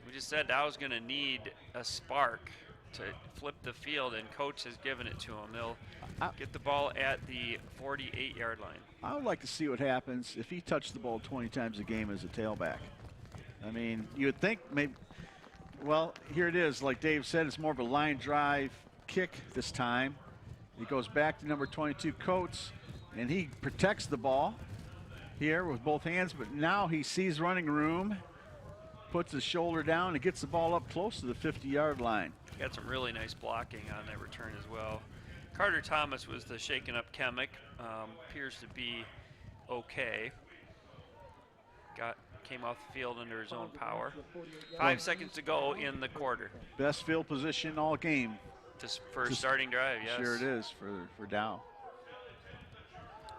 We just said Dow's going to need a spark to flip the field, and coach has given it to him. They'll get the ball at the 48-yard line. I would like to see what happens if he touched the ball 20 times a game as a tailback. I mean, you would think maybe, well, here it is. Like Dave said, it's more of a line drive kick this time. He goes back to number 22, Coates, and he protects the ball here with both hands, but now he sees running room, puts his shoulder down, and gets the ball up close to the 50-yard line. Got some really nice blocking on that return as well. Carter Thomas was the shaken up Kemick. Appears to be okay. Came off the field under his own power. 5 seconds to go in the quarter. Best field position all game. Just for a starting drive, yes. Sure it is for Dow.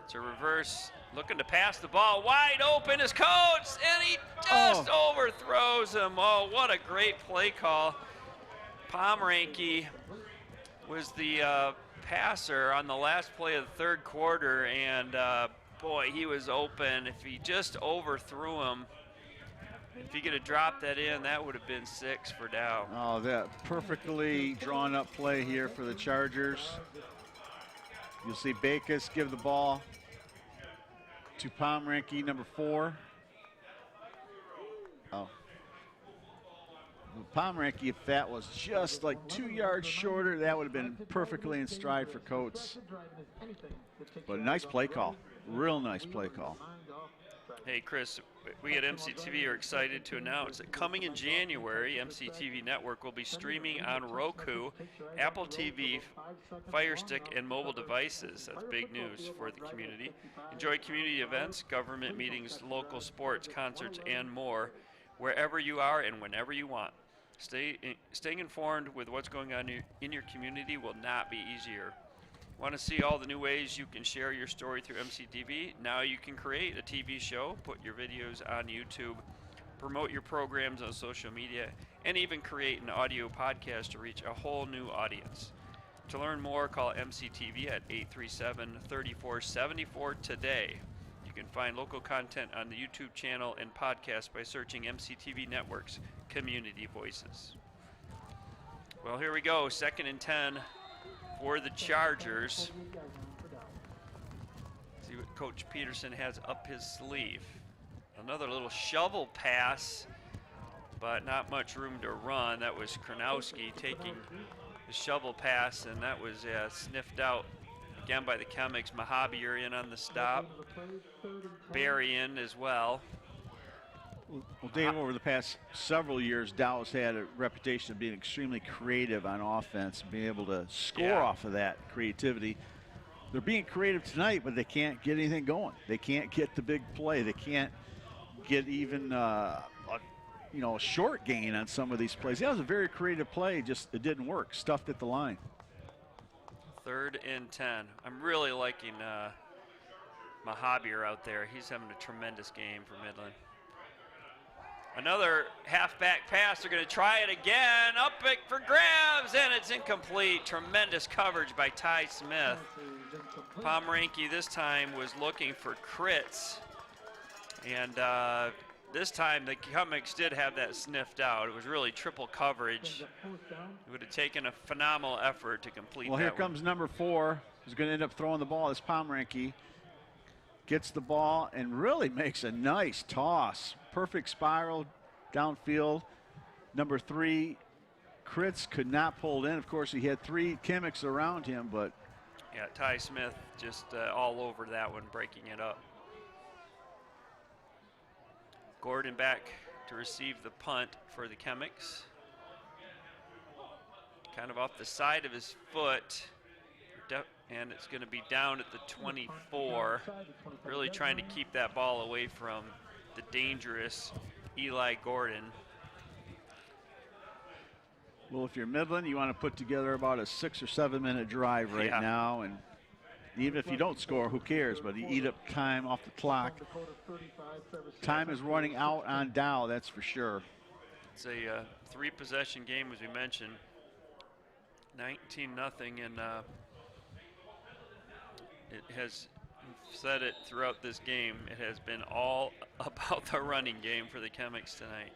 It's a reverse, looking to pass the ball wide open is Coates, and he just overthrows him. Oh, what a great play call. Pomeranke was the passer on the last play of the third quarter, and boy, he was open. If he just overthrew him, if he could have dropped that in, that would have been 6 for Dow. Oh, that perfectly drawn up play here for the Chargers. You'll see Backus give the ball to Pomeranke, number 4. Oh. Pomeranke, if that was just like 2 yards shorter, that would have been perfectly in stride for Coates. But a nice play call. Real nice play call. Hey, Chris, we at MCTV are excited to announce that coming in January, MCTV Network will be streaming on Roku, Apple TV, Fire Stick, and mobile devices. That's big news for the community. Enjoy community events, government meetings, local sports, concerts, and more wherever you are and whenever you want. Staying informed with what's going on in your community will not be easier. Want to see all the new ways you can share your story through MCTV? Now you can create a TV show, put your videos on YouTube, promote your programs on social media, and even create an audio podcast to reach a whole new audience. To learn more, call MCTV at 837-3474 today. You can find local content on the YouTube channel and podcast by searching MCTV Network's Community Voices. Well, here we go, 2nd and 10 for the Chargers. See what Coach Peterson has up his sleeve. Another little shovel pass, but not much room to run. That was Kronowski taking the shovel pass, and that was sniffed out again by the Chemics. Mahabier in on the stop. Barry in as well. Well, Dave, over the past several years, Dow's had a reputation of being extremely creative on offense, being able to score off of that creativity. They're being creative tonight, but they can't get anything going. They can't get the big play. They can't get even a short gain on some of these plays. That was a very creative play, just it didn't work. Stuffed at the line. 3rd and 10. I'm really liking Mahabier out there. He's having a tremendous game for Midland. Another halfback pass. They're going to try it again. Up it for grabs, and it's incomplete. Tremendous coverage by Ty Smith. Pomeranke this time was looking for Kritz, and this time the Chemics did have that sniffed out. It was really triple coverage. It would have taken a phenomenal effort to complete that. Well, here comes number 4, who's going to end up throwing the ball. It's Pomeranke. Gets the ball and really makes a nice toss. Perfect spiral downfield. Number 3, Kritz could not pull it in. Of course, he had 3 Chemics around him, but yeah, Ty Smith just all over that one, breaking it up. Gordon back to receive the punt for the Chemics. Kind of off the side of his foot. And it's going to be down at the 24. Really trying to keep that ball away from the dangerous Eli Gordon. Well, if you're Midland, you want to put together about a 6 or 7 minute drive right now and Even if you don't score, who cares? But you eat up time off the clock. Time is running out on Dow, that's for sure. It's a 3-possession game, as we mentioned. 19-0, and it has said it throughout this game. It has been all about the running game for the Chemics tonight.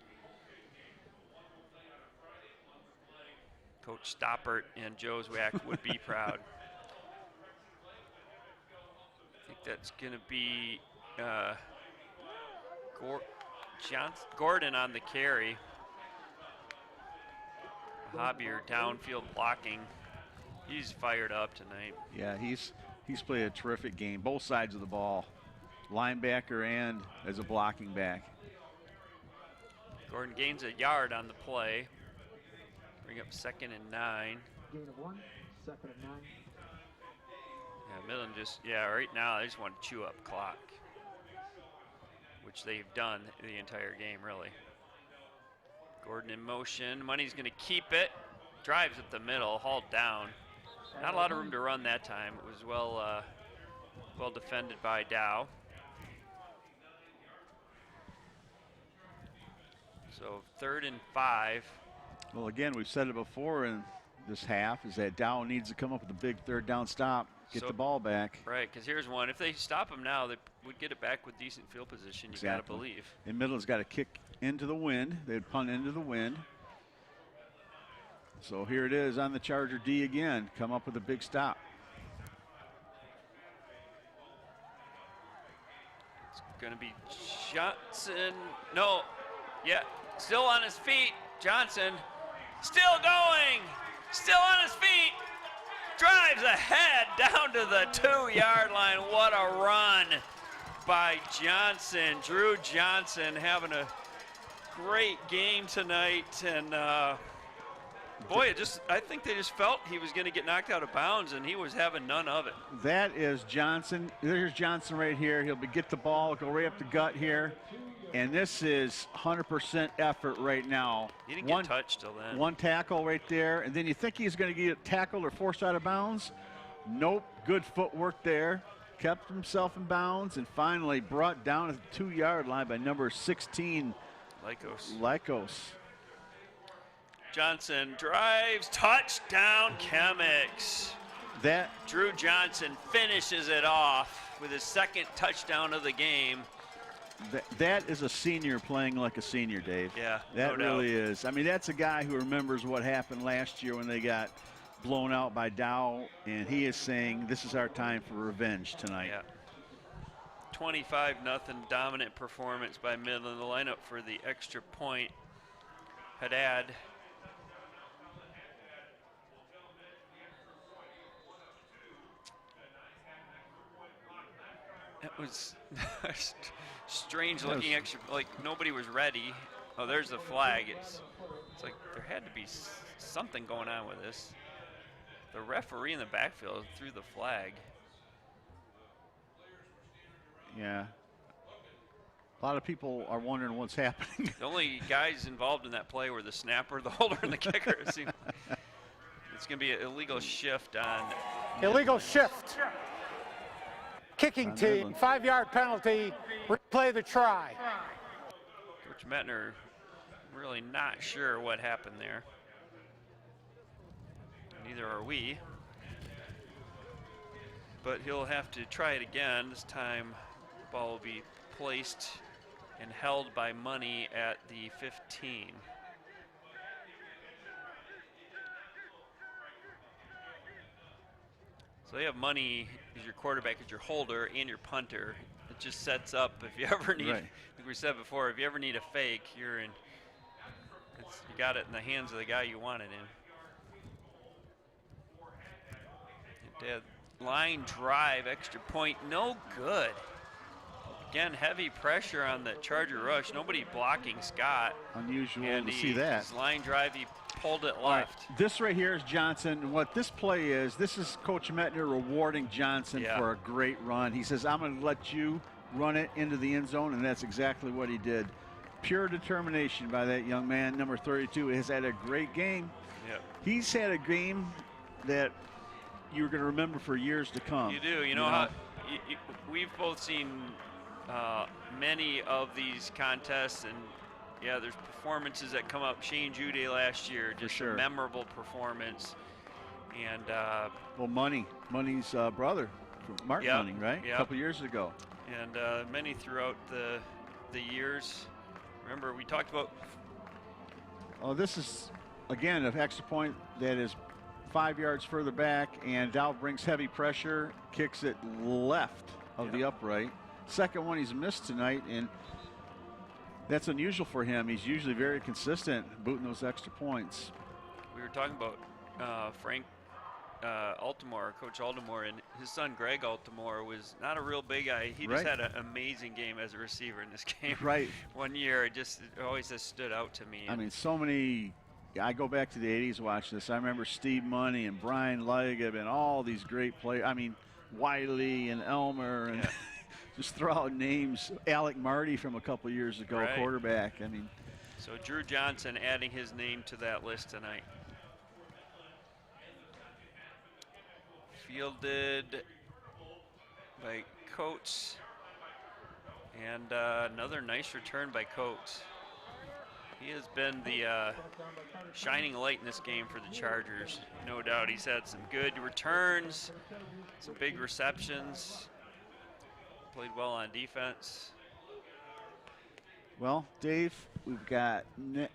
Coach Stoppert and Joe Zwiak would be proud. I think that's going to be Gordon on the carry. Hobbier downfield blocking. He's fired up tonight. Yeah, he's played a terrific game, both sides of the ball, linebacker and as a blocking back. Gordon gains a yard on the play. Bring up 2nd and 9. Gain of 1, 2nd and 9. Yeah, Midland right now they just want to chew up clock, which they've done the entire game, really. Gordon in motion. Money's going to keep it. Drives up the middle, hauled down. Not a lot of room to run that time. It was well defended by Dow. So 3rd and 5. Well, again, we've said it before in this half, is that Dow needs to come up with a big 3rd down stop, get the ball back. Right, because here's one. If they stop them now, they would get it back with decent field position. You got to believe. And Midland's got to kick into the wind. They'd punt into the wind. So here it is on the Charger D again. Come up with a big stop. It's going to be Johnson. No, yeah, still on his feet. Johnson still going, still on his feet. Drives ahead down to the 2-yard line. What a run by Johnson. Drew Johnson having a great game tonight, and boy, I think they just felt he was going to get knocked out of bounds, and he was having none of it. That is Johnson. There's Johnson right here. He'll get the ball, go right up the gut here. And this is 100% effort right now. He didn't get touched till then. One tackle right there, and then you think he's going to get tackled or forced out of bounds. Nope, good footwork there. Kept himself in bounds and finally brought down at the 2-yard line by number 16, Lycos. Johnson drives, touchdown Chemics. Drew Johnson finishes it off with his 2nd touchdown of the game. That is a senior playing like a senior, Dave. Yeah, that really is. I mean, that's a guy who remembers what happened last year when they got blown out by Dow, and he is saying this is our time for revenge tonight. Yeah. 25-0 dominant performance by Midland. The lineup for the extra point. Haddad. It was strange looking extra, like nobody was ready. Oh, there's the flag. It's like there had to be something going on with this. The referee in the backfield threw the flag. Yeah. A lot of people are wondering what's happening. The only guys involved in that play were the snapper, the holder, and the kicker. It's going to be an illegal shift on. Illegal shift. Kicking team, 5-yard penalty, replay the try. Coach Metner really not sure what happened there. Neither are we. But he'll have to try it again. This time the ball will be placed and held by Money at the 15. So they have Money as your quarterback, as your holder, and your punter. It just sets up if you ever need, like we said before, if you ever need a fake, you're in. You got it in the hands of the guy you want it in. Line drive, extra point, no good. Again, heavy pressure on the Charger rush. Nobody blocking Scott. Unusual and to see that. His line drive, he pulled it left. Right. This right here is Johnson. What this play is, this is Coach Metner rewarding Johnson for a great run. He says, I'm going to let you run it into the end zone, and that's exactly what he did. Pure determination by that young man, number 32. Has had a great game. Yep. He's had a game that you're going to remember for years to come. You do. You know how we've both seen many of these contests, and yeah, there's performances that come up. Shane Jude last year, just a memorable performance. And well, Money's brother, Mark Money, right? Yep. A couple years ago. And many throughout the years. Remember, we talked about. Oh, this is again an extra point that is 5 yards further back, and Dow brings heavy pressure, kicks it left of the upright. Second one he's missed tonight, and that's unusual for him. He's usually very consistent booting those extra points. We were talking about Frank Altamore, Coach Altamore, and his son Greg Altamore was not a real big guy. He just had an amazing game as a receiver in this game. Right. One year, it always has stood out to me. I mean, so many. I go back to the 80s watching this. I remember Steve Money and Brian Ligab and all these great players. I mean, Wiley and Elmer and just throw out names. Alec Marty from a couple years ago, quarterback. I mean. So Drew Johnson adding his name to that list tonight. Fielded by Coates, and another nice return by Coates. He has been the shining light in this game for the Chargers. No doubt he's had some good returns, some big receptions, played well on defense. Well, Dave, we've got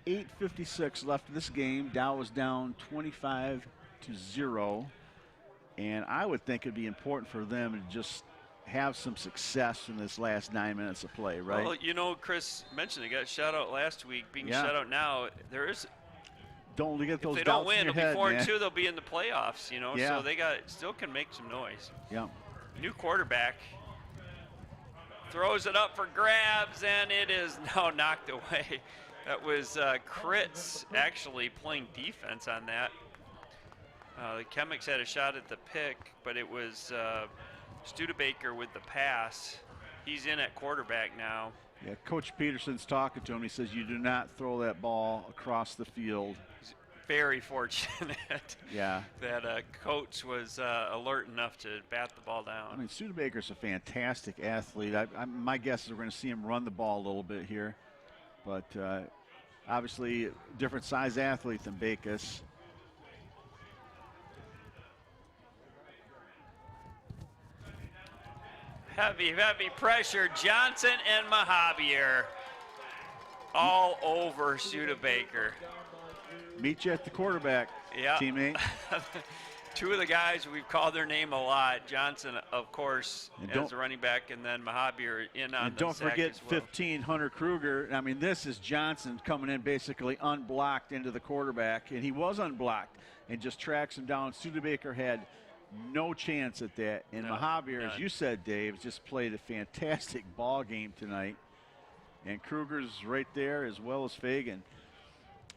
8:56 left of this game. Dow was down 25-0. And I would think it'd be important for them to just have some success in this last 9 minutes of play, right? Well, you know, Chris mentioned they got shut out last week. Being shut out now, there is. Don't get those. If they doubts don't win, in your it'll be head, 4-2. They'll be in the playoffs. You know, so they still can make some noise. Yeah. New quarterback throws it up for grabs, and it is now knocked away. That was Kritz actually playing defense on that. The Chemics had a shot at the pick, but it was Studebaker with the pass. He's in at quarterback now. Yeah, Coach Peterson's talking to him. He says, you do not throw that ball across the field. He's very fortunate that Coach was alert enough to bat the ball down. I mean, Studebaker's a fantastic athlete. My guess is we're going to see him run the ball a little bit here. But obviously, different size athlete than Backus. Heavy pressure. Johnson and Mahabier all over Studebaker. Meet you at the quarterback, teammate. Two of the guys, we've called their name a lot. Johnson, of course, as a running back, and then Mahabier in on the don't sack forget as well. 15, Hunter Kruger. I mean, this is Johnson coming in basically unblocked into the quarterback, and he was unblocked and just tracks him down. Studebaker had no chance at that. And Mahabier, as you said, Dave, just played a fantastic ball game tonight. And Kruger's right there as well as Fagan.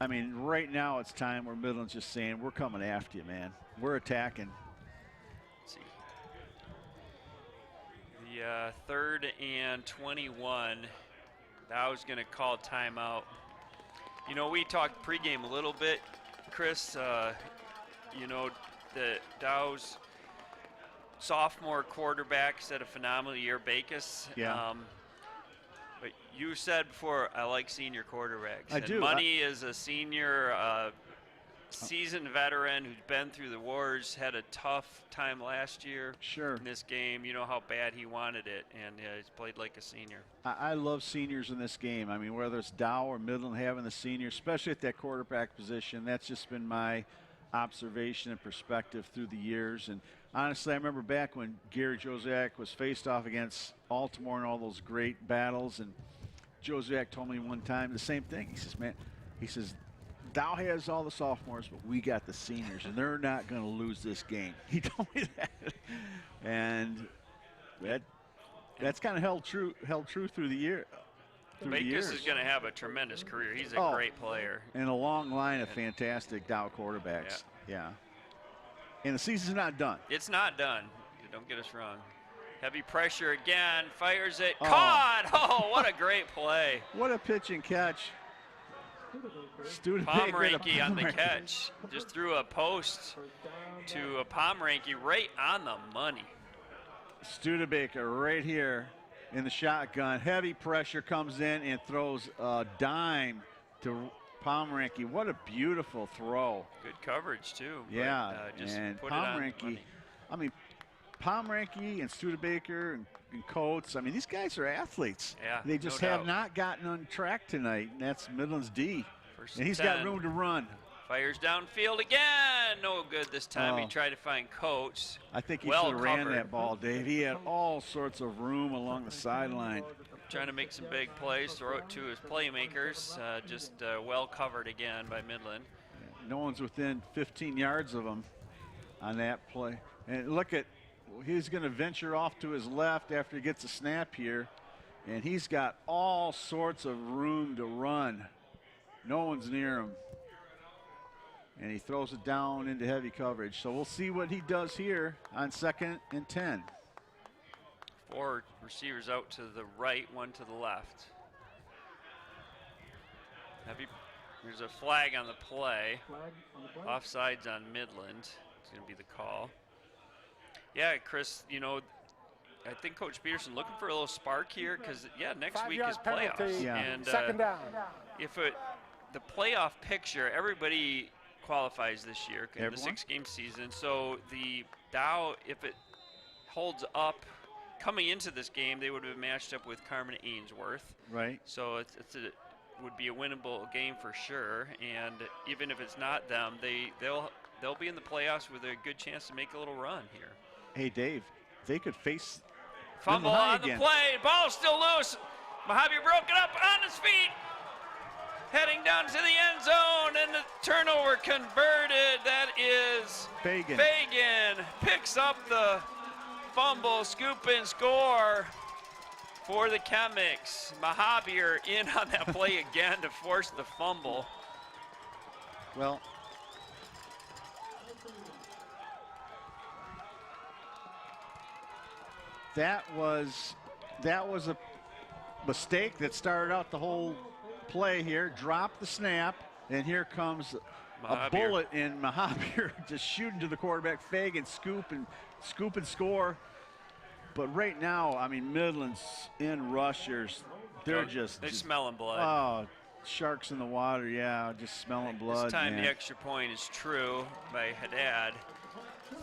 I mean, right now it's time where Midland's just saying, we're coming after you, man. We're attacking. Let's see. The 3rd and 21. Dow's going to call timeout. You know, we talked pregame a little bit, Chris. You know, the Dow's sophomore quarterback had a phenomenal year, Backus. Yeah. But you said before, I like senior quarterbacks. I do. Money is a senior, seasoned veteran who's been through the wars, had a tough time last year in this game. You know how bad he wanted it, and he's played like a senior. I love seniors in this game. I mean, whether it's Dow or Midland having the senior, especially at that quarterback position, that's just been my observation and perspective through the years. And honestly, I remember back when Gary Josiak was faced off against Altamore in all those great battles, and Josiak told me one time the same thing. He says, man, he says, Dow has all the sophomores, but we got the seniors, and they're not going to lose this game. He told me that. And that's kind of held true through the year. Backus is going to have a tremendous career. He's a great player. And a long line of fantastic Dow quarterbacks. Yeah. And the season's not done. It's not done. Don't get us wrong. Heavy pressure again. Fires it. Caught! Oh, what a great play. What a pitch and catch. Pomeranke on the catch. Just threw a post to a Pomeranke right on the money. Studebaker right here in the shotgun. Heavy pressure comes in and throws a dime to Pomeranke. What a beautiful throw. Good coverage, too. Yeah, but, just and put it on Pomeranke, money. I mean, Pomeranke and Studebaker and Coates, I mean, these guys are athletes. Yeah, they just no have doubt. not gotten on track tonight, and that's Midland's D. First And he's 10. got room to run. Fires downfield again. No good this time. He Oh. tried to find Coates. I think he Well should have ran covered. that ball, Dave. He had all sorts of room along the sideline. Trying to make some big plays, throw it to his playmakers. Just well covered again by Midland. No one's within 15 yards of him on that play. And look at, he's going to venture off to his left after he gets a snap here. And he's got all sorts of room to run. No one's near him. And he throws it down into heavy coverage. So we'll see what he does here on 2nd and 10. 4 receivers out to the right, 1 to the left. There's a flag on the play. Offsides on Midland. It's going to be the call. Yeah, Chris, you know, I think Coach Peterson looking for a little spark here because, yeah, next week is playoffs. Yeah. And Second down. if the playoff picture, everybody qualifies this year in the Everyone? 6-game season. So the Dow, if it holds up coming into this game, they would have matched up with Carmen Ainsworth. Right. So it would be a winnable game for sure. And even if it's not them, they'll be in the playoffs with a good chance to make a little run here. Hey, Dave, they could face Fumble Midland High on the again. play. Ball still loose. Mojave broke it up on his feet. Heading down to the end zone, and the turnover converted. That is Fagan. Fagan picks up the fumble, scoop and score for the Chemics. Mojave are in on that play again to force the fumble. Well, that was a mistake that started out the whole play here. Drop the snap, and here comes a bullet in Mojave just shooting to the quarterback. Fagan scoop and score. But right now, I mean, Midland's in rushers. They're They're smelling blood. Oh, sharks in the water, yeah, just smelling blood. This time man. the extra point is true by Haddad.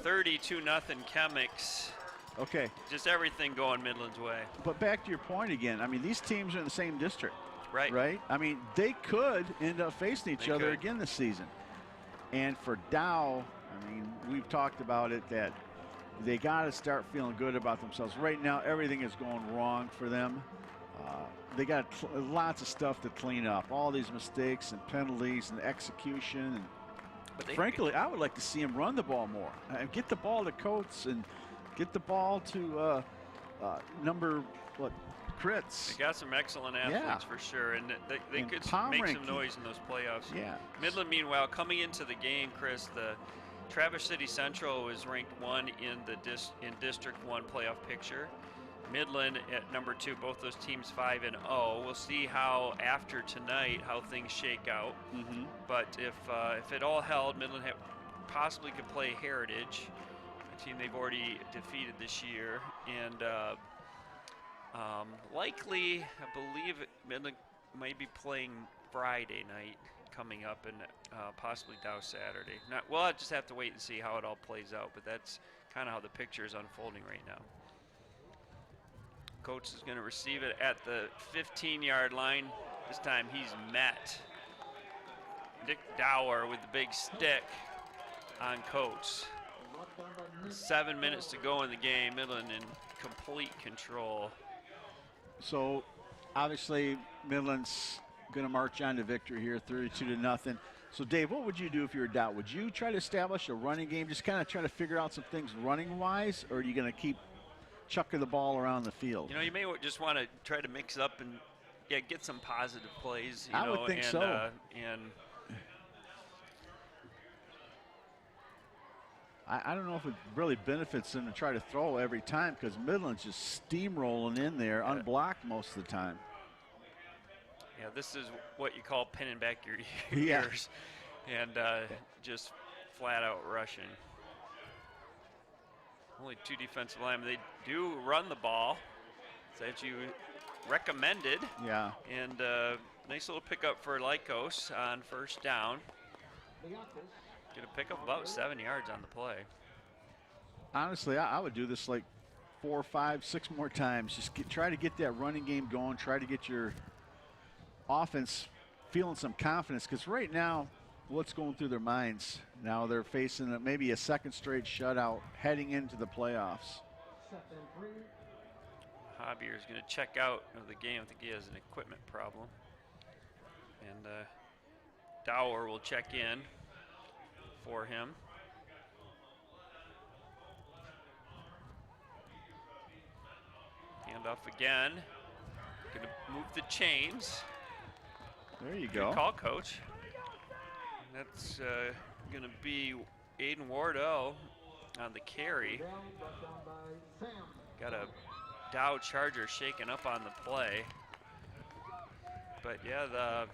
32-0 Chemics. Okay. Just everything going Midland's way. But back to your point again, I mean, these teams are in the same district. Right. Right? I mean, they could end up facing each They other could. again this season. And for Dow, I mean, we've talked about it that they got to start feeling good about themselves. Right now, everything is going wrong for them. They got lots of stuff to clean up. All these mistakes and penalties and execution. And frankly, I would like to see them run the ball more. Get the ball to Coates and get the ball to Kritz. They got some excellent athletes for sure, and they could make Pomeranke. some noise in those playoffs. Yeah. Midland, meanwhile, coming into the game, Chris, the Traverse City Central was ranked 1 in District 1 playoff picture. Midland at number 2, both those teams 5-0. We'll see how after tonight how things shake out. Mm-hmm. But if it all held, Midland possibly could play Heritage, a team they've already defeated this year, and likely, I believe Midland might be playing Friday night coming up, and possibly Dow Saturday. We'll just have to wait and see how it all plays out, but that's kind of how the picture is unfolding right now. Coach is going to receive it at the 15-yard line. This time he's met. Nick Dower with the big stick on Coates. 7 minutes to go in the game. Midland in complete control. So obviously Midland's going to march on to victory here, 32-0. So Dave, what would you do if you were Dow? Would you try to establish a running game, just kind of try to figure out some things running wise, or are you going to keep chucking the ball around the field? You know, you may just want to try to mix up and get some positive plays. I would think so. And I don't know if it really benefits them to try to throw every time because Midland's just steamrolling in there, unblocked most of the time. Yeah, this is what you call pinning back your Yeah. ears and just flat out rushing. Only 2 defensive linemen. They do run the ball, that you recommended. Yeah. And nice little pickup for Lycos on first down. Get a pickup about 7 yards on the play. Honestly, I would do this like 4, 5, 6 more times. Just try to get that running game going. Try to get your offense feeling some confidence, because right now, what's going through their minds? Now they're facing maybe a second straight shutout heading into the playoffs. Javier is going to check out of the game. I think he has an equipment problem. And Dower will check in for him. Hand off again. Going to move the chains. There you go. Good call, Coach. And that's going to be Aiden Wardell on the carry. Got a Dow Charger shaken up on the play. But yeah, I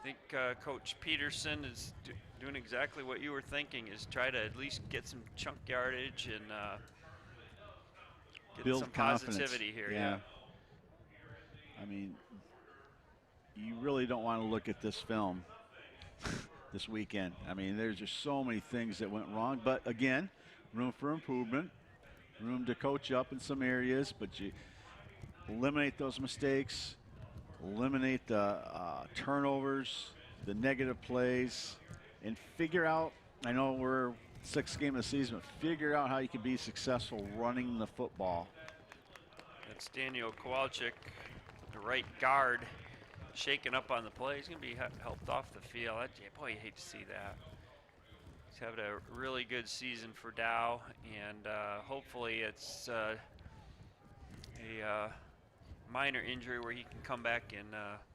think Coach Peterson is doing exactly what you were thinking, is try to at least get some chunk yardage and get build some confidence. Positivity here. Yeah. I mean, you really don't want to look at this film this weekend. I mean, there's just so many things that went wrong. But again, room for improvement, room to coach up in some areas, but you eliminate those mistakes, eliminate the turnovers, the negative plays, and figure out, I know we're 6th game of the season, but figure out how you can be successful running the football. That's Daniel Kowalczyk, the right guard, shaken up on the play. He's going to be helped off the field. Boy, you hate to see that. He's having a really good season for Dow, and hopefully it's a minor injury where he can come back and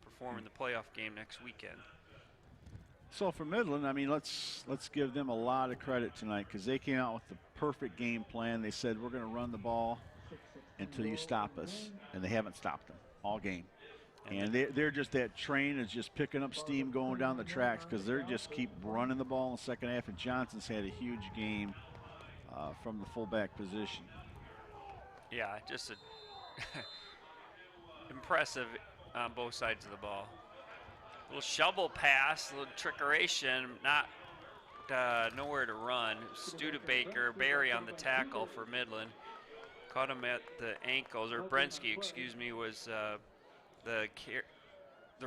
perform in the playoff game next weekend. So for Midland, I mean, let's give them a lot of credit tonight, because they came out with the perfect game plan. They said, we're going to run the ball until you stop us, and they haven't stopped them all game. And they're just, that train is just picking up steam going down the tracks, because they're just keep running the ball in the second half. And Johnson's had a huge game from the fullback position. Yeah, just impressive on both sides of the ball. Little shovel pass, a little trickeration, not nowhere to run. Studebaker, Barry on the tackle for Midland. Caught him at the ankles, or Brensky, excuse me, was the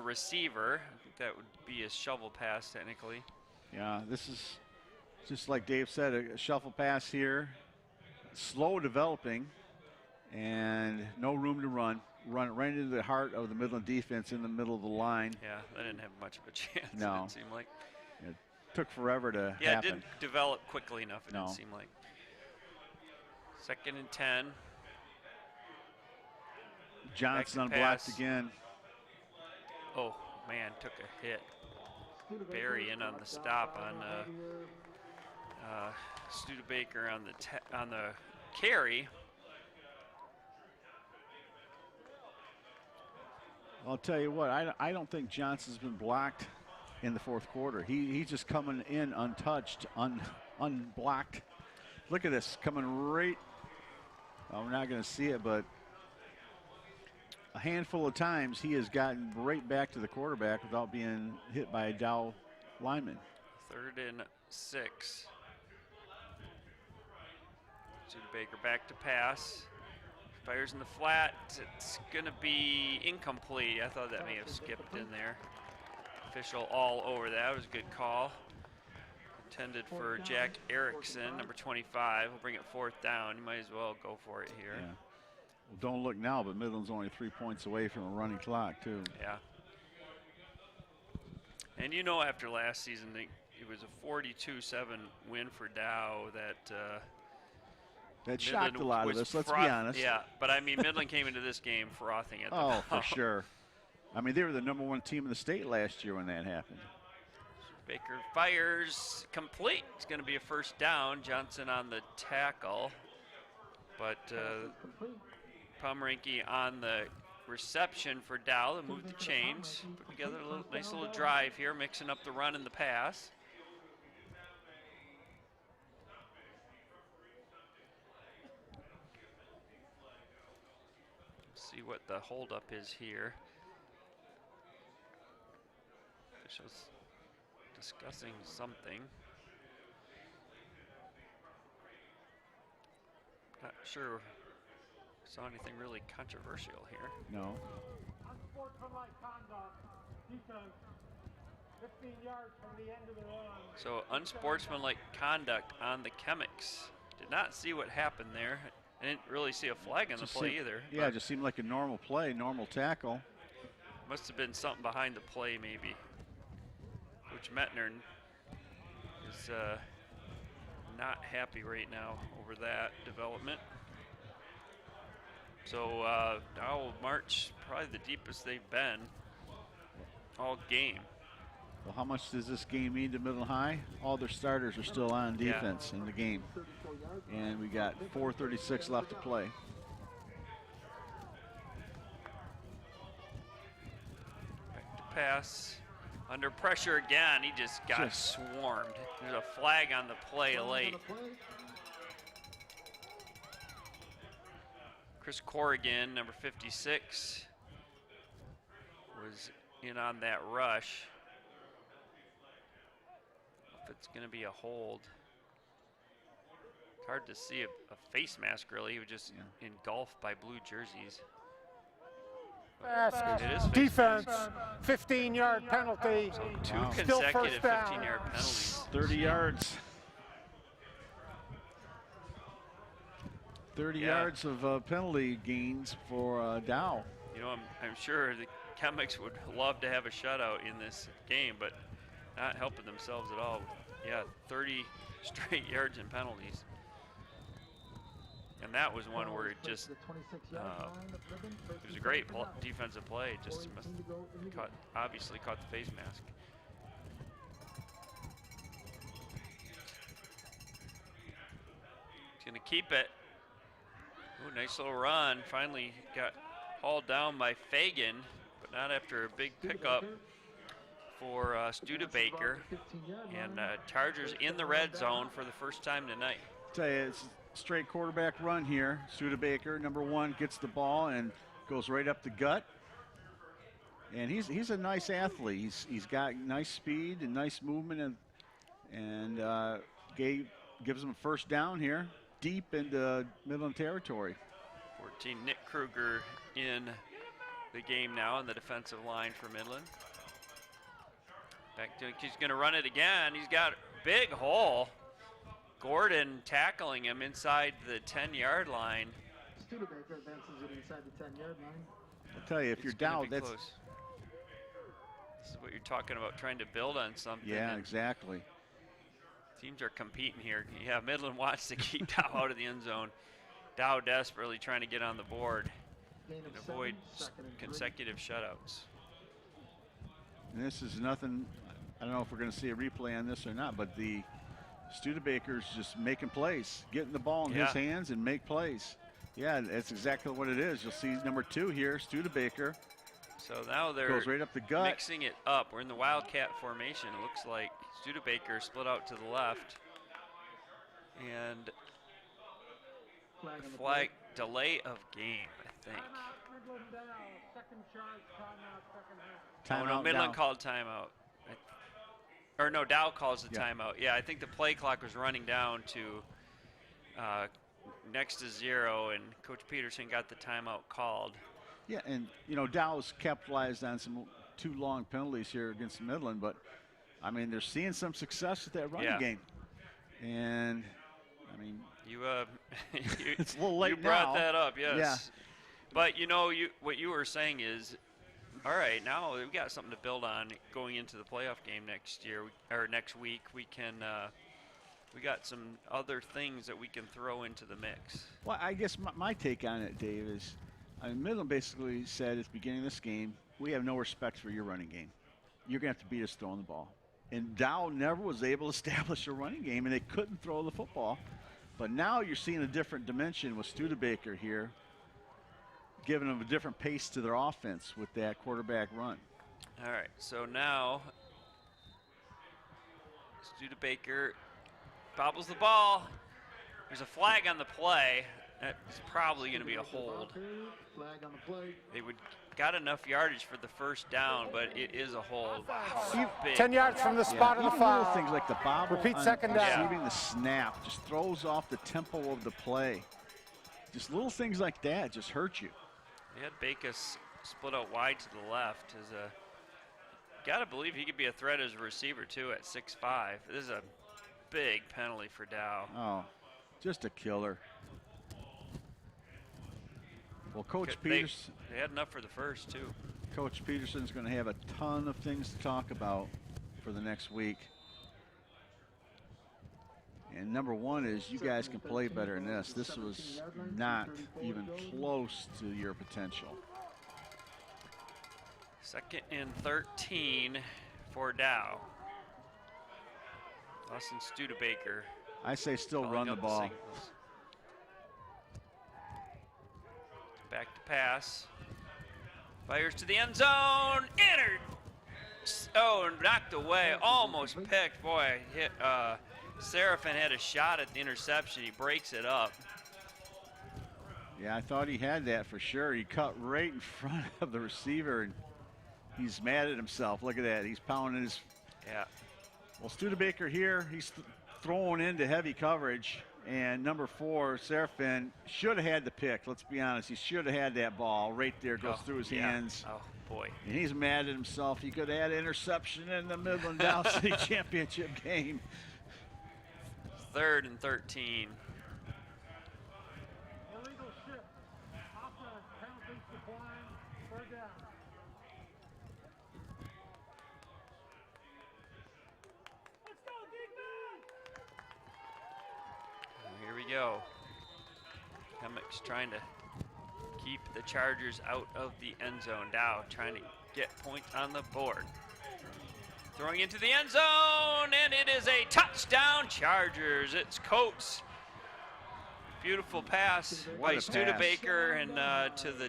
receiver. I think that would be a shovel pass technically. Yeah, this is just like Dave said, a shuffle pass here. Slow developing and no room to run. Run right into the heart of the Midland defense in the middle of the line. Yeah, they didn't have much of a chance. No. It didn't seem like. It took forever to Yeah, happen. it didn't develop quickly enough, it didn't seem like. 2nd and 10. Johnson unblocked again. Oh, man, took a hit. Barry in on the stop on Studebaker on the carry. I'll tell you what, I don't think Johnson's been blocked in the 4th quarter. He's just coming in untouched, unblocked. Look at this, coming right, well, we're not going to see it, but a handful of times he has gotten right back to the quarterback without being hit by a Dow lineman. 3rd and 6. Studebaker back to pass. Fires in the flat. It's going to be incomplete. I thought that may have skipped in there. Official all over that. That was a good call. Intended for Jack Erickson, number 25. We'll bring it 4th down. You might as well go for it here. Yeah. Well, don't look now, but Midland's only 3 points away from a running clock, too. Yeah. And you know, after last season, it was a 42-7 win for Dow that shocked a lot of us, let's be honest. Yeah, but I mean, Midland came into this game frothing at the Oh, mouth. for sure. I mean, they were the #1 team in the state last year when that happened. Baker fires complete. It's going to be a 1st down. Johnson on the tackle, but Pomeranke on the reception for Dow to move the chains. Put together a nice little drive here, mixing up the run and the pass. Let's see what the holdup is here. Officials discussing something. Not sure saw anything really controversial here. No. Unsportsmanlike conduct, defense, 15 yards from the end of the run. So unsportsmanlike conduct on the Chemics. Did not see what happened there. I didn't really see a flag on the play either. Yeah, it just seemed like a normal play, normal tackle. Must have been something behind the play maybe. Coach Metner is not happy right now over that development. So Dow will march probably the deepest they've been all game. Well, how much does this game mean to Midland High? All their starters are still on defense in the game. And we got 4:36 left to play. Back to pass. Under pressure again, he just got swarmed. There's a flag on the play late. Chris Corrigan, number 56, was in on that rush. If it's going to be a hold. It's hard to see a face mask, really. He was just engulfed by blue jerseys. It is defense, 15-yard penalty. So two consecutive 15-yard penalties. 30 yards. 30 yards of penalty gains for Dow. You know, I'm sure the Chemics would love to have a shutout in this game, but not helping themselves at all. Yeah, 30 straight yards and penalties. And that was one where it just, it was a great defensive play. Just obviously caught the face mask. He's going to keep it. Ooh, nice little run. Finally got hauled down by Fagan, but not after a big pickup for Studebaker. And Chargers in the red zone for the first time tonight. Tell you, it's a straight quarterback run here. Studebaker, number 1, gets the ball and goes right up the gut. And he's a nice athlete. He's got nice speed and nice movement, and gives him a first down here, deep into Midland territory. 14, Nick Kruger in the game now on the defensive line for Midland. Back to, he's going to run it again. He's got a big hole. Gordon tackling him inside the 10-yard line. Studebaker advances it inside the 10-yard line. I'll tell you, if you're down, that's close. This is what you're talking about, trying to build on something. Yeah, exactly. Teams are competing here. Yeah, Midland wants to keep Dow out of the end zone. Dow desperately trying to get on the board and avoid consecutive shutouts. And this is nothing, I don't know if we're going to see a replay on this or not, but the Studebaker's just making plays, getting the ball in his hands and make plays. Yeah, that's exactly what it is. You'll see number 2 here, Studebaker. So now they're goes right up the gut. Mixing it up. We're in the Wildcat formation. It looks like Studebaker split out to the left. And flag delay of game, I think. Oh no, Midland called timeout. Or no, Dow calls the timeout. Yeah, I think the play clock was running down to next to 0, and Coach Peterson got the timeout called. Yeah, and you know, Dow's capitalized on some 2 long penalties here against Midland, but I mean, they're seeing some success with that running game. And I mean, it's a little late you brought now. that up, yes. Yeah. But you know, what you were saying is, all right, now we've got something to build on going into the playoff game next year or next week. We can we got some other things that we can throw into the mix. Well, I guess my take on it, Dave, is Midland basically said at the beginning of this game, we have no respect for your running game. You're going to have to beat us throwing the ball. And Dow never was able to establish a running game, and they couldn't throw the football. But now you're seeing a different dimension with Studebaker here. giving them a different pace to their offense with that quarterback run. All right, so now Studebaker bobbles the ball. There's a flag on the play. That's probably going to be a hold. Flag on the play. They got enough yardage for the first down, but it is a hold. Wow, 10 yards from the spot of the foul. Little things like the bobble Repeat on second down. receiving the snap just throws off the tempo of the play. Just little things like that just hurt you. They had Backus split out wide to the left. Got to believe he could be a threat as a receiver too at 6'5". This is a big penalty for Dow. Oh, just a killer. Well, Coach Peterson. They had enough for the first too. Coach Peterson's going to have a ton of things to talk about for the next week. And number one is you guys can play better than this. This was not even close to your potential. 2nd and 13 for Dow. Austin Studebaker. I say still run the ball. Back to pass. Fires to the end zone. Entered. Oh, knocked away. Almost picked. Boy, hit. Seraphin had a shot at the interception. He breaks it up. Yeah, I thought he had that for sure. He cut right in front of the receiver, and he's mad at himself. Look at that. He's pounding his. Yeah. Well, Studebaker here, he's throwing into heavy coverage. And number 4, Seraphin, should have had the pick. Let's be honest. He should have had that ball right there. Goes through his hands. Oh, boy. And he's mad at himself. He could have had an interception in the Midland Dow City Championship game. 3rd and 13. Illegal shift. Offense, penalties decline. 3rd down. Let's go, big man! Here we go. Hemmick's trying to keep the Chargers out of the end zone. Dow trying to get points on the board. Throwing into the end zone, and it is a touchdown, Chargers. It's Coates. Beautiful pass by Studebaker and to the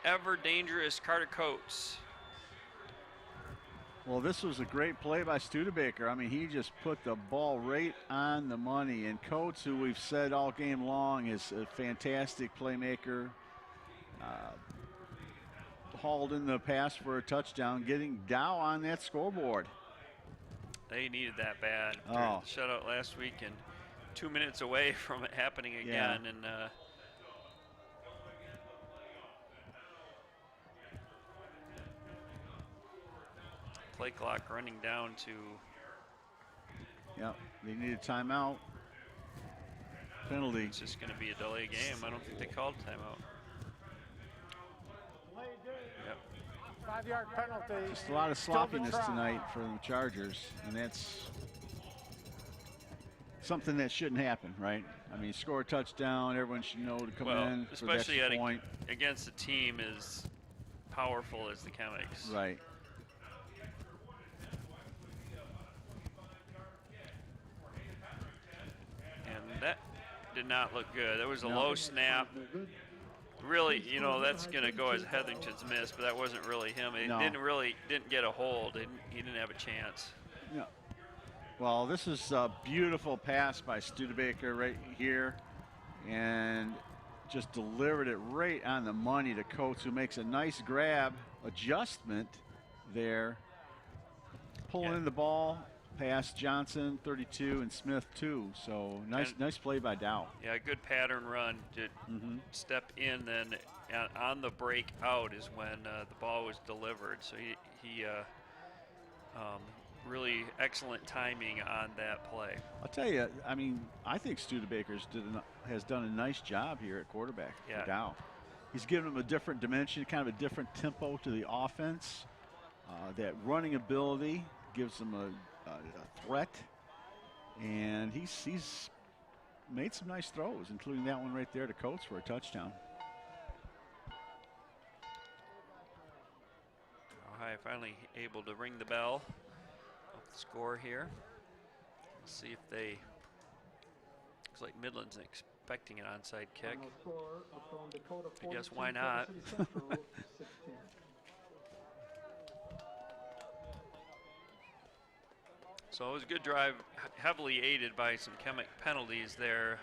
ever dangerous Carter Coates. Well, this was a great play by Studebaker. I mean, he just put the ball right on the money. And Coates, who we've said all game long is a fantastic playmaker, hauled in the pass for a touchdown, getting Dow on that scoreboard. They needed that bad. Oh. Shutout last week and 2 minutes away from it happening again. Yeah. And play clock running down to. Yep, they need a timeout. Penalty. It's just going to be a delay game. I don't think they called timeout. Yep. 5-yard penalty. Just a lot of sloppiness tonight for the Chargers, and that's something that shouldn't happen, right? I mean, score a touchdown, everyone should know to come in for the especially extra point. Against a team as powerful as the Chemics. Right. And that did not look good. There was a low snap. Really, you know, that's going to go as Hetherington's miss, but that wasn't really him. It didn't get a hold. He didn't have a chance. Yeah. Well, this is a beautiful pass by Studebaker right here, and just delivered it right on the money to Coates, who makes a nice grab adjustment there, pulling in the ball past Johnson, 32, and Smith, 2. So nice play by Dow. Yeah, good pattern run to step in. Then on the break out is when the ball was delivered. So he really excellent timing on that play. I'll tell you, I mean, I think Studebaker has done a nice job here at quarterback for Dow. He's given him a different dimension, kind of a different tempo to the offense. That running ability gives him a threat, and he's made some nice throws, including that one right there to Coates for a touchdown. Ohio finally able to ring the bell of the score here. Let's see if they. Looks like Midland's expecting an onside kick. Final score from Dakota I guess 42, why not? City Central, 16. So it was a good drive, heavily aided by some Chemic penalties there.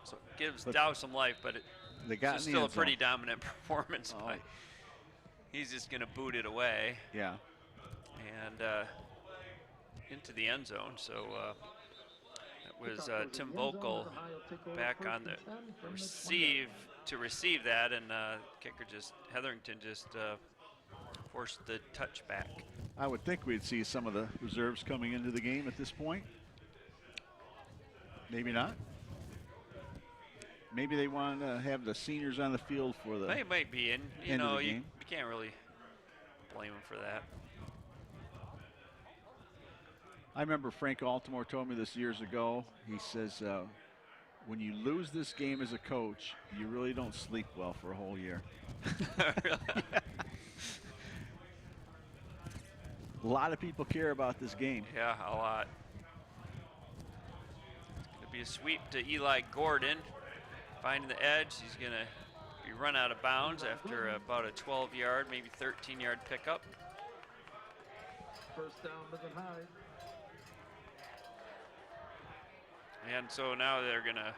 So it gives Dow some life, but it's still a pretty dominant performance. He's just going to boot it away. Yeah. And into the end zone. So it was Tim Vocal back on the receive that, and kicker Hetherington just forced the touchback. I would think we'd see some of the reserves coming into the game at this point. Maybe not. Maybe they want to have the seniors on the field for the They might be, and you can't really blame them for that. I remember Frank Altamore told me this years ago. He says, when you lose this game as a coach, you really don't sleep well for a whole year. Really? Yeah. A lot of people care about this game. Yeah, a lot. It's going to be a sweep to Eli Gordon. Finding the edge. He's going to be run out of bounds after about a 12-yard, maybe 13-yard pickup. First down, Midland High. And so now they're going to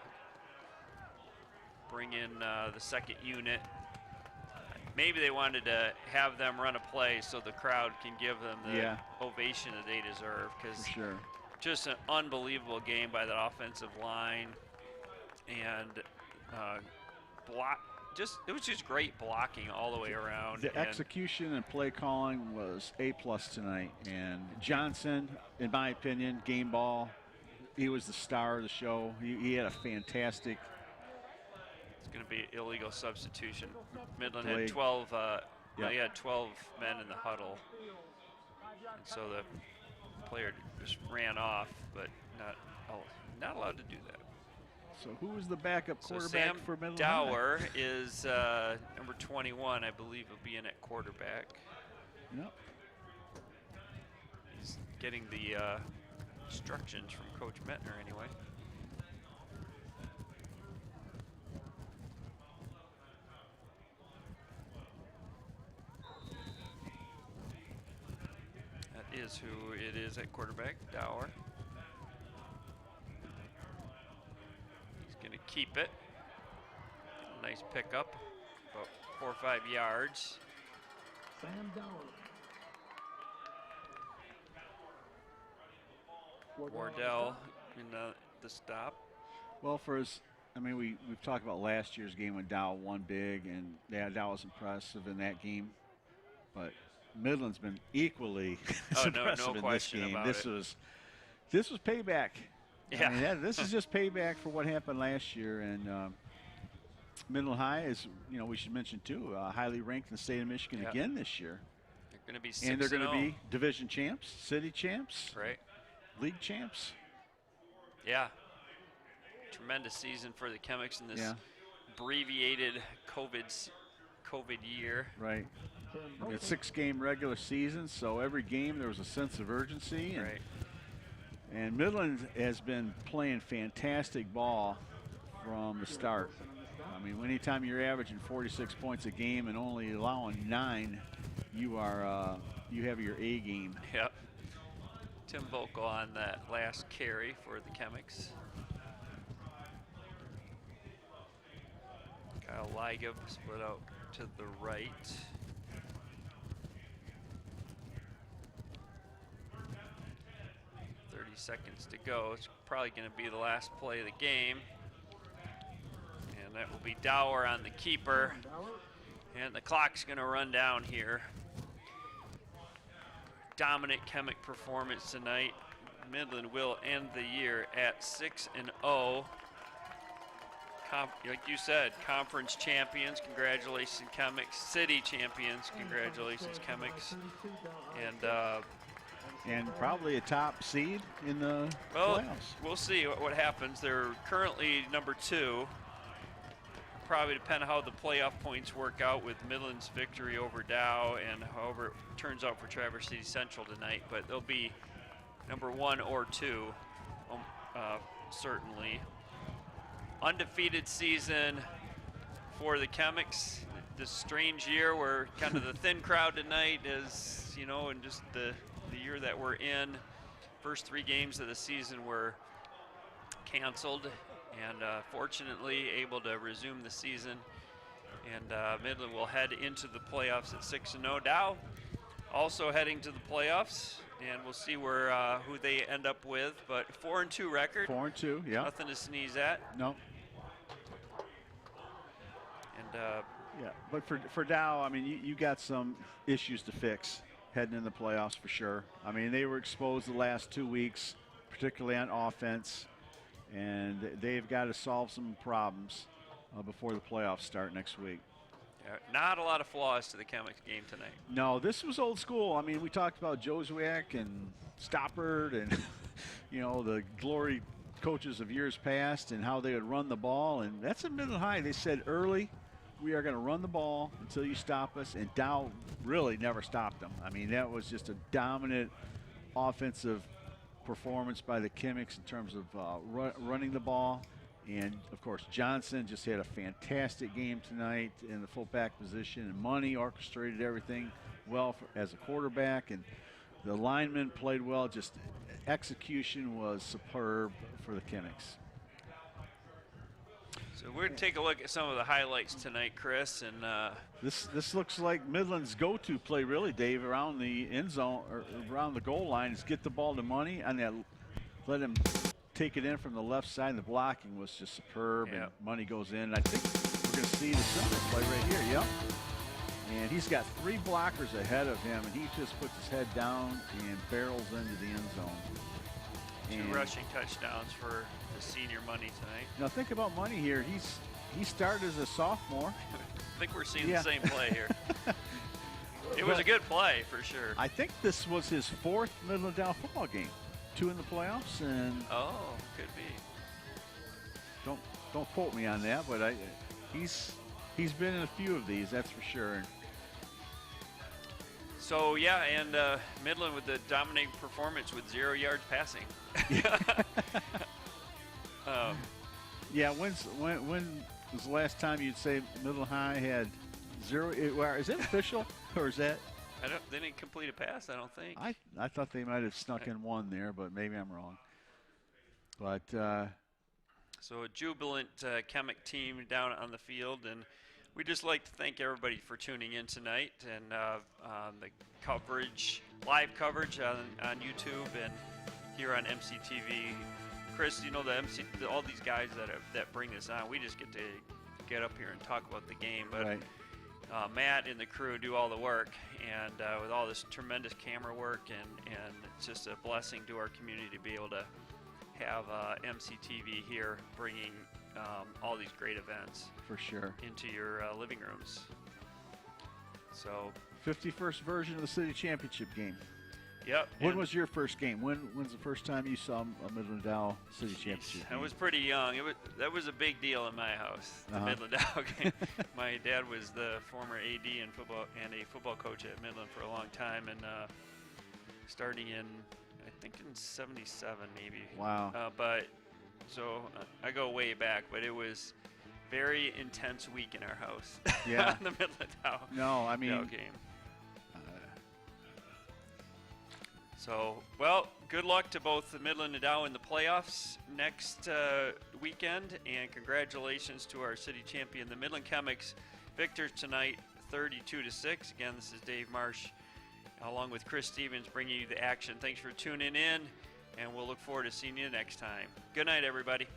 bring in the second unit. Maybe they wanted to have them run a play so the crowd can give them the ovation that they deserve, because just an unbelievable game by the offensive line, and it was just great blocking all the way around. The execution and play calling was A+ tonight, and Johnson, in my opinion, game ball, he was the star of the show. He had a fantastic. It's going to be illegal substitution. Midland had 12. They had 12 men in the huddle, and so the player just ran off, but not allowed to do that. So who was the backup quarterback Sam for Midland? Dower is number 21, I believe, will be in at quarterback. Yep. He's getting the instructions from Coach Mettner anyway. That is who it is at quarterback, Dower. He's going to keep it. Nice pickup, about 4 or 5 yards. Sam Dower. Wardell in the stop. Well, we've talked about last year's game when Dow won big, and Dow was impressive in that game. But Midland's been equally impressive in this game. This was payback. Yeah. I mean, this is just payback for what happened last year. And Midland High is, we should mention too, highly ranked in the state of Michigan again this year. They're going to be 6-0. And they're going to be division champs, city champs. Right. League champs. Yeah. Tremendous season for the Chemics in this abbreviated COVID year. Right. A 6-game regular season, so every game there was a sense of urgency. And Midland has been playing fantastic ball from the start. I mean, anytime you're averaging 46 points a game and only allowing 9, you have your A game. Yep. Tim Vocal on that last carry for the Chemics. Kyle Liga split out to the right. Seconds to go. It's probably going to be the last play of the game. And that will be Dower on the keeper. And the clock's going to run down here. Dominant Chemic performance tonight. Midland will end the year at 6-0. Like you said, conference champions. Congratulations, Chemics. City champions. Congratulations, Chemics. And probably a top seed in the playoffs. We'll see what happens. They're currently number 2. Probably depend on how the playoff points work out with Midland's victory over Dow and however it turns out for Traverse City Central tonight. But they'll be number 1 or 2 certainly. Undefeated season for the Chemics. This strange year where kind of the thin crowd tonight is, you know, and just the year that we're in. First 3 games of the season were canceled, and fortunately able to resume the season. And Midland will head into the playoffs at 6-0. Dow also heading to the playoffs, and we'll see where who they end up with. But 4-2 record. 4-2, yeah. Nothing to sneeze at. No. And yeah, but for Dow, I mean, you got some issues to fix heading in the playoffs for sure. I mean, they were exposed the last 2 weeks, particularly on offense, and they've got to solve some problems before the playoffs start next week. Not a lot of flaws to the Chemics game tonight. No, this was old school. I mean, we talked about Joswiak and Stoppard and, you know, the glory coaches of years past and how they would run the ball. And that's at Midland High. They said early, we are going to run the ball until you stop us. And Dow really never stopped them. I mean, that was just a dominant offensive performance by the Chemics in terms of running the ball. And, of course, Johnson just had a fantastic game tonight in the fullback position. And Money orchestrated everything well as a quarterback. And the linemen played well. Just execution was superb for the Chemics. So we're going to take a look at some of the highlights tonight, Chris. And this looks like Midland's go-to play, really, Dave, around the end zone or around the goal line is get the ball to Money and then let him take it in from the left side. And the blocking was just superb. Yep. And Money goes in. I think we're going to see the center play right here. Yep. And he's got 3 blockers ahead of him, and he just puts his head down and barrels into the end zone. 2 rushing touchdowns for the senior Money tonight. Now think about Money here. He started as a sophomore. I think we're seeing the same play here. It was a good play for sure. I think this was his 4th Midland Dow football game. 2 in the playoffs, and could be. Don't quote me on that, but he's been in a few of these, that's for sure. So yeah, and Midland with the dominating performance with 0 yards passing. Yeah, when was the last time you'd say Midland High had 0? Is it official or is that? They didn't complete a pass, I don't think. I thought they might have snuck in 1 there, but maybe I'm wrong. But so a jubilant Chemic team down on the field, and we'd just like to thank everybody for tuning in tonight and the coverage, live coverage on YouTube and here on MCTV. Chris, you know all these guys that bring this on, we just get to get up here and talk about the game, but. Right. Matt and the crew do all the work, and with all this tremendous camera work, and it's just a blessing to our community to be able to have MCTV here bringing all these great events for sure into your living rooms. So 51st version of the city championship game. Yep. When was your first game? When's the first time you saw a Midland Dow city championship game? I was pretty young. That was a big deal in my house, the Midland Dow game. My dad was the former AD in football and a football coach at Midland for a long time, and starting in, I think in '77 maybe. Wow. But so I go way back, but it was very intense week in our house. Yeah. On the Midland Dow. No, I mean. Dow game. So, well, good luck to both the Midland and Dow in the playoffs next weekend, and congratulations to our city champion, the Midland Chemics, victors tonight, 32-6. Again, this is Dave Marsh, along with Chris Stevens, bringing you the action. Thanks for tuning in, and we'll look forward to seeing you next time. Good night, everybody.